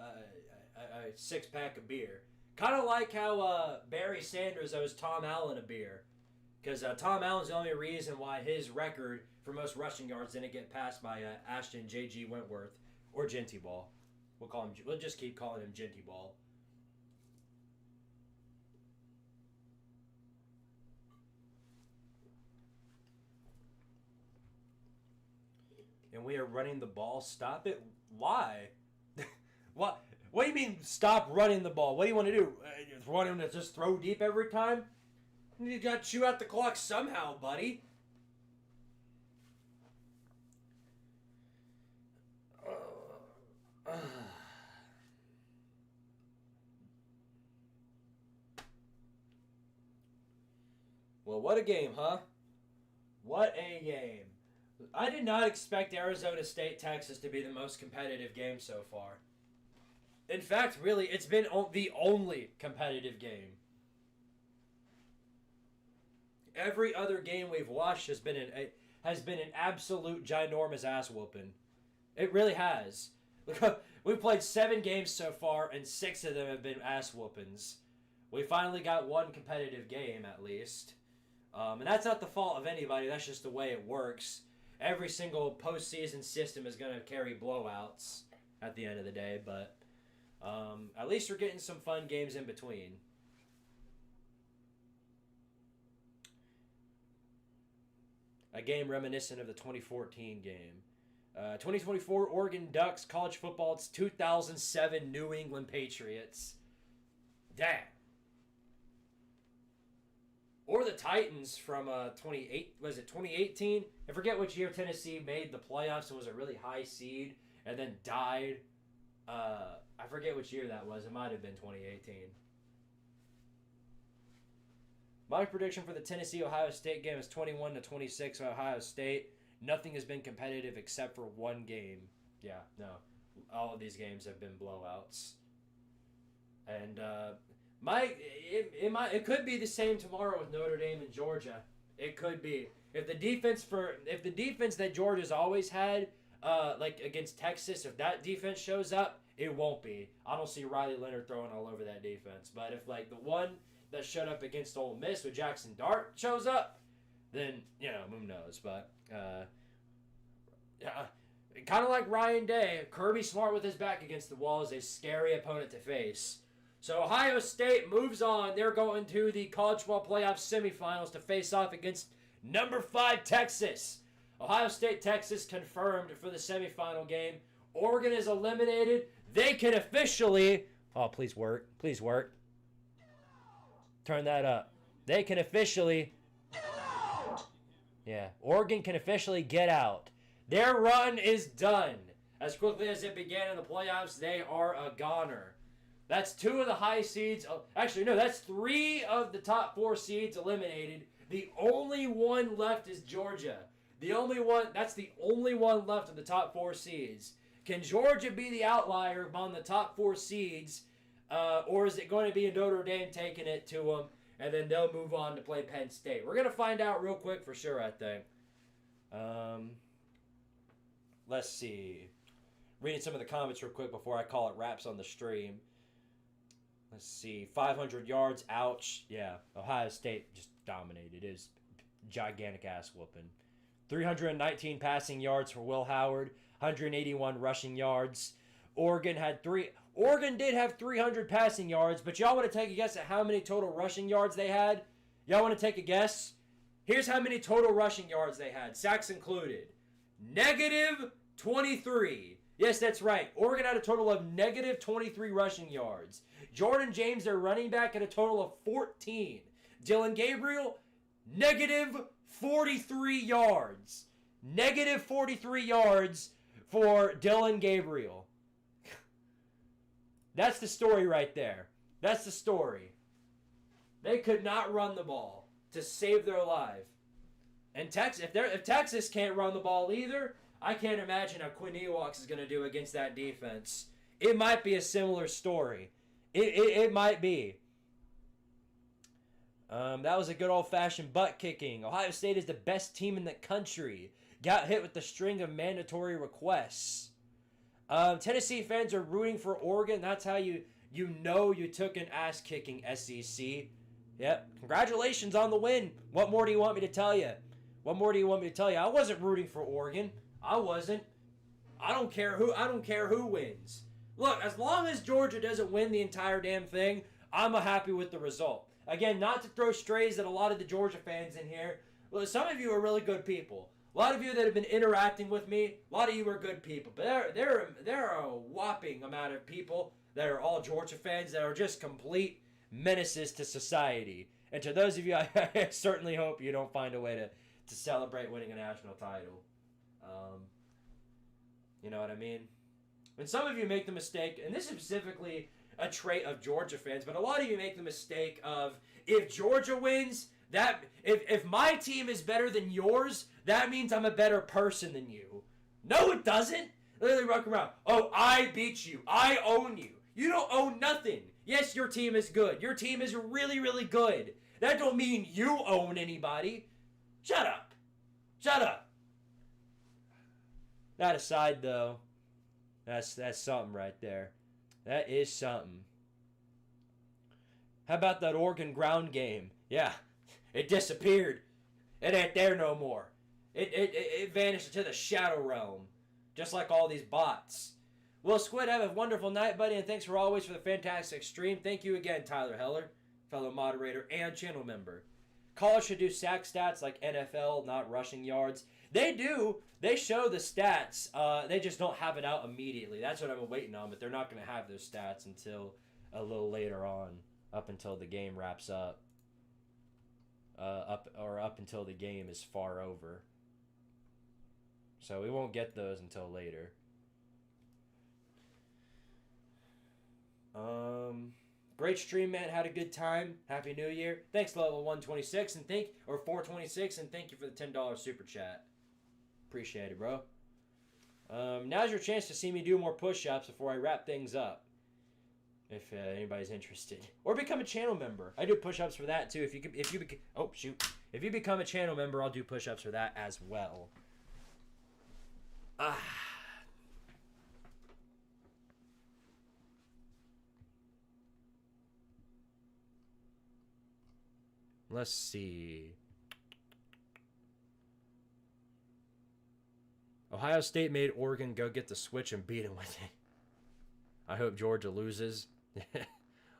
6-pack of beer. Kind of like how Barry Sanders owes Tom Allen a beer. Because Tom Allen's the only reason why his record for most rushing yards didn't get passed by Ashton J.G. Wentworth or Genty Ball. We'll just keep calling him Genty Ball. And we are running the ball. Stop it. Why? What do you mean stop running the ball? What do you want to do? Want him to just throw deep every time? You got to chew out the clock somehow, buddy. Well, what a game, huh? What a game. I did not expect Arizona State, Texas to be the most competitive game so far. In fact, really, it's been the only competitive game. Every other game we've watched has been an absolute ginormous ass whooping. It really has. We've played 7 games so far, and 6 of them have been ass whoopings. We finally got one competitive game, at least. And that's not the fault of anybody. That's just the way it works. Every single postseason system is going to carry blowouts at the end of the day, but at least we're getting some fun games in between. A game reminiscent of the 2014 game. 2024 Oregon Ducks, college football's 2007 New England Patriots. Damn. Or the Titans from 2018? I forget which year Tennessee made the playoffs and was a really high seed and then died. I forget which year that was. It might have been 2018. My prediction for the Tennessee-Ohio State game is 21-26 Ohio State. Nothing has been competitive except for one game. Yeah, no. All of these games have been blowouts. And it could be the same tomorrow with Notre Dame and Georgia. It could be. If the defense that Georgia's always had, like against Texas, if that defense shows up, it won't be. I don't see Riley Leonard throwing all over that defense. But if like the one that showed up against Ole Miss with Jackson Dart shows up, then, who knows. But, kind of like Ryan Day, Kirby Smart with his back against the wall is a scary opponent to face. So Ohio State moves on. They're going to the college football playoff semifinals to face off against number 5 Texas. Ohio State, Texas confirmed for the semifinal game. Oregon is eliminated. They can officially... Oh, please work. Please work. Turn that up. They can officially... Yeah, Oregon can officially get out. Their run is done. As quickly as it began in the playoffs, they are a goner. That's 2 of the high seeds. Actually, no, that's 3 of the top 4 seeds eliminated. The only one left is Georgia. That's the only one left of the top 4 seeds. Can Georgia be the outlier among the top 4 seeds? Or is it going to be Notre Dame taking it to them, and then they'll move on to play Penn State? We're going to find out real quick for sure, I think. Let's see. Reading some of the comments real quick before I call it wraps on the stream. Let's see. 500 yards. Ouch. Yeah. Ohio State just dominated. It was gigantic ass whooping. 319 passing yards for Will Howard. 181 rushing yards. Oregon did have 300 passing yards, but y'all want to take a guess at how many total rushing yards they had? Y'all want to take a guess? Here's how many total rushing yards they had, sacks included. -23. Yes, that's right. Oregon had a total of -23 rushing yards. Jordan James, their running back, had a total of 14. Dylan Gabriel, -43 yards. -43 yards for Dylan Gabriel. That's the story right there. That's the story. They could not run the ball to save their life. And if Texas can't run the ball either, I can't imagine how Quinn Ewok is going to do against that defense. It might be a similar story. It might be. That was a good old-fashioned butt kicking. Ohio State is the best team in the country. Got hit with the string of mandatory requests. Tennessee fans are rooting for Oregon. That's how you know you took an ass-kicking, SEC. Yep. Congratulations on the win. What more do you want me to tell you? What more do you want me to tell you? I wasn't rooting for Oregon. I wasn't. I don't care who wins. Look, as long as Georgia doesn't win the entire damn thing, I'm happy with the result. Again, not to throw strays at a lot of the Georgia fans in here. Well, some of you are really good people. A lot of you that have been interacting with me, a lot of you are good people. But there are a whopping amount of people that are all Georgia fans that are just complete menaces to society. And to those of you, I certainly hope you don't find a way to celebrate winning a national title. You know what I mean? And some of you make the mistake, and this is specifically a trait of Georgia fans, but a lot of you make the mistake of, if Georgia wins, that if my team is better than yours, that means I'm a better person than you. No, it doesn't. Literally walk around. Oh, I beat you. I own you. You don't own nothing. Yes, your team is good. Your team is really, really good. That don't mean you own anybody. Shut up. Shut up. That aside, though, that's something right there. That is something. How about that Oregon ground game? Yeah, it disappeared. It ain't there no more. It vanished into the shadow realm, just like all these bots. Well, Squid, have a wonderful night, buddy, and thanks for always for the fantastic stream. Thank you again, Tyler Heller, fellow moderator and channel member. College should do sack stats like NFL, not rushing yards. They do. They show the stats. They just don't have it out immediately. That's what I'm waiting on, but they're not going to have those stats until a little later on, up until the game wraps up. Up until the game is far over. So we won't get those until later. Great stream, man. Had a good time. Happy New Year. Thanks, level 126 and 426, and thank you for the $10 super chat. Appreciate it, bro. Now's your chance to see me do more push-ups before I wrap things up. If anybody's interested, or become a channel member. I do push-ups for that too. If you become a channel member, I'll do push-ups for that as well. Let's see. Ohio State made Oregon go get the switch and beat him with it. I hope Georgia loses.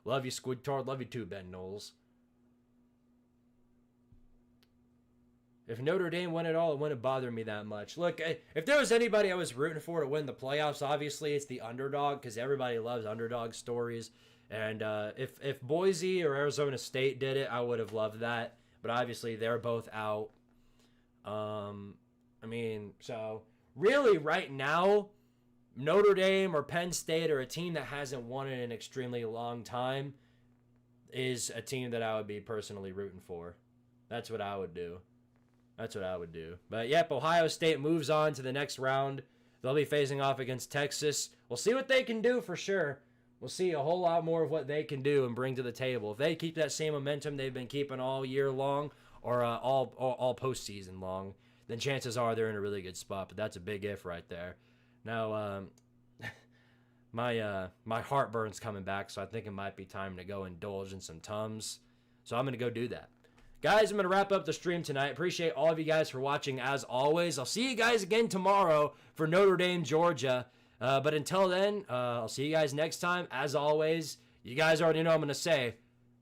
Love you, Squidtard. Love you too, Ben Knowles. If Notre Dame won it all, it wouldn't bother me that much. Look, if there was anybody I was rooting for to win the playoffs, obviously it's the underdog, because everybody loves underdog stories. And if Boise or Arizona State did it, I would have loved that. But obviously they're both out. I mean, so really right now, Notre Dame or Penn State, or a team that hasn't won in an extremely long time, is a team that I would be personally rooting for. That's what I would do. That's what I would do. But yep, Ohio State moves on to the next round. They'll be facing off against Texas. We'll see what they can do for sure. We'll see a whole lot more of what they can do and bring to the table. If they keep that same momentum they've been keeping all year long, or all postseason long, then chances are they're in a really good spot. But that's a big if right there. Now, my heartburn's coming back, so I think it might be time to go indulge in some Tums. So I'm going to go do that. Guys, I'm going to wrap up the stream tonight. Appreciate all of you guys for watching, as always. I'll see you guys again tomorrow for Notre Dame, Georgia. But until then, I'll see you guys next time. As always, you guys already know I'm going to say,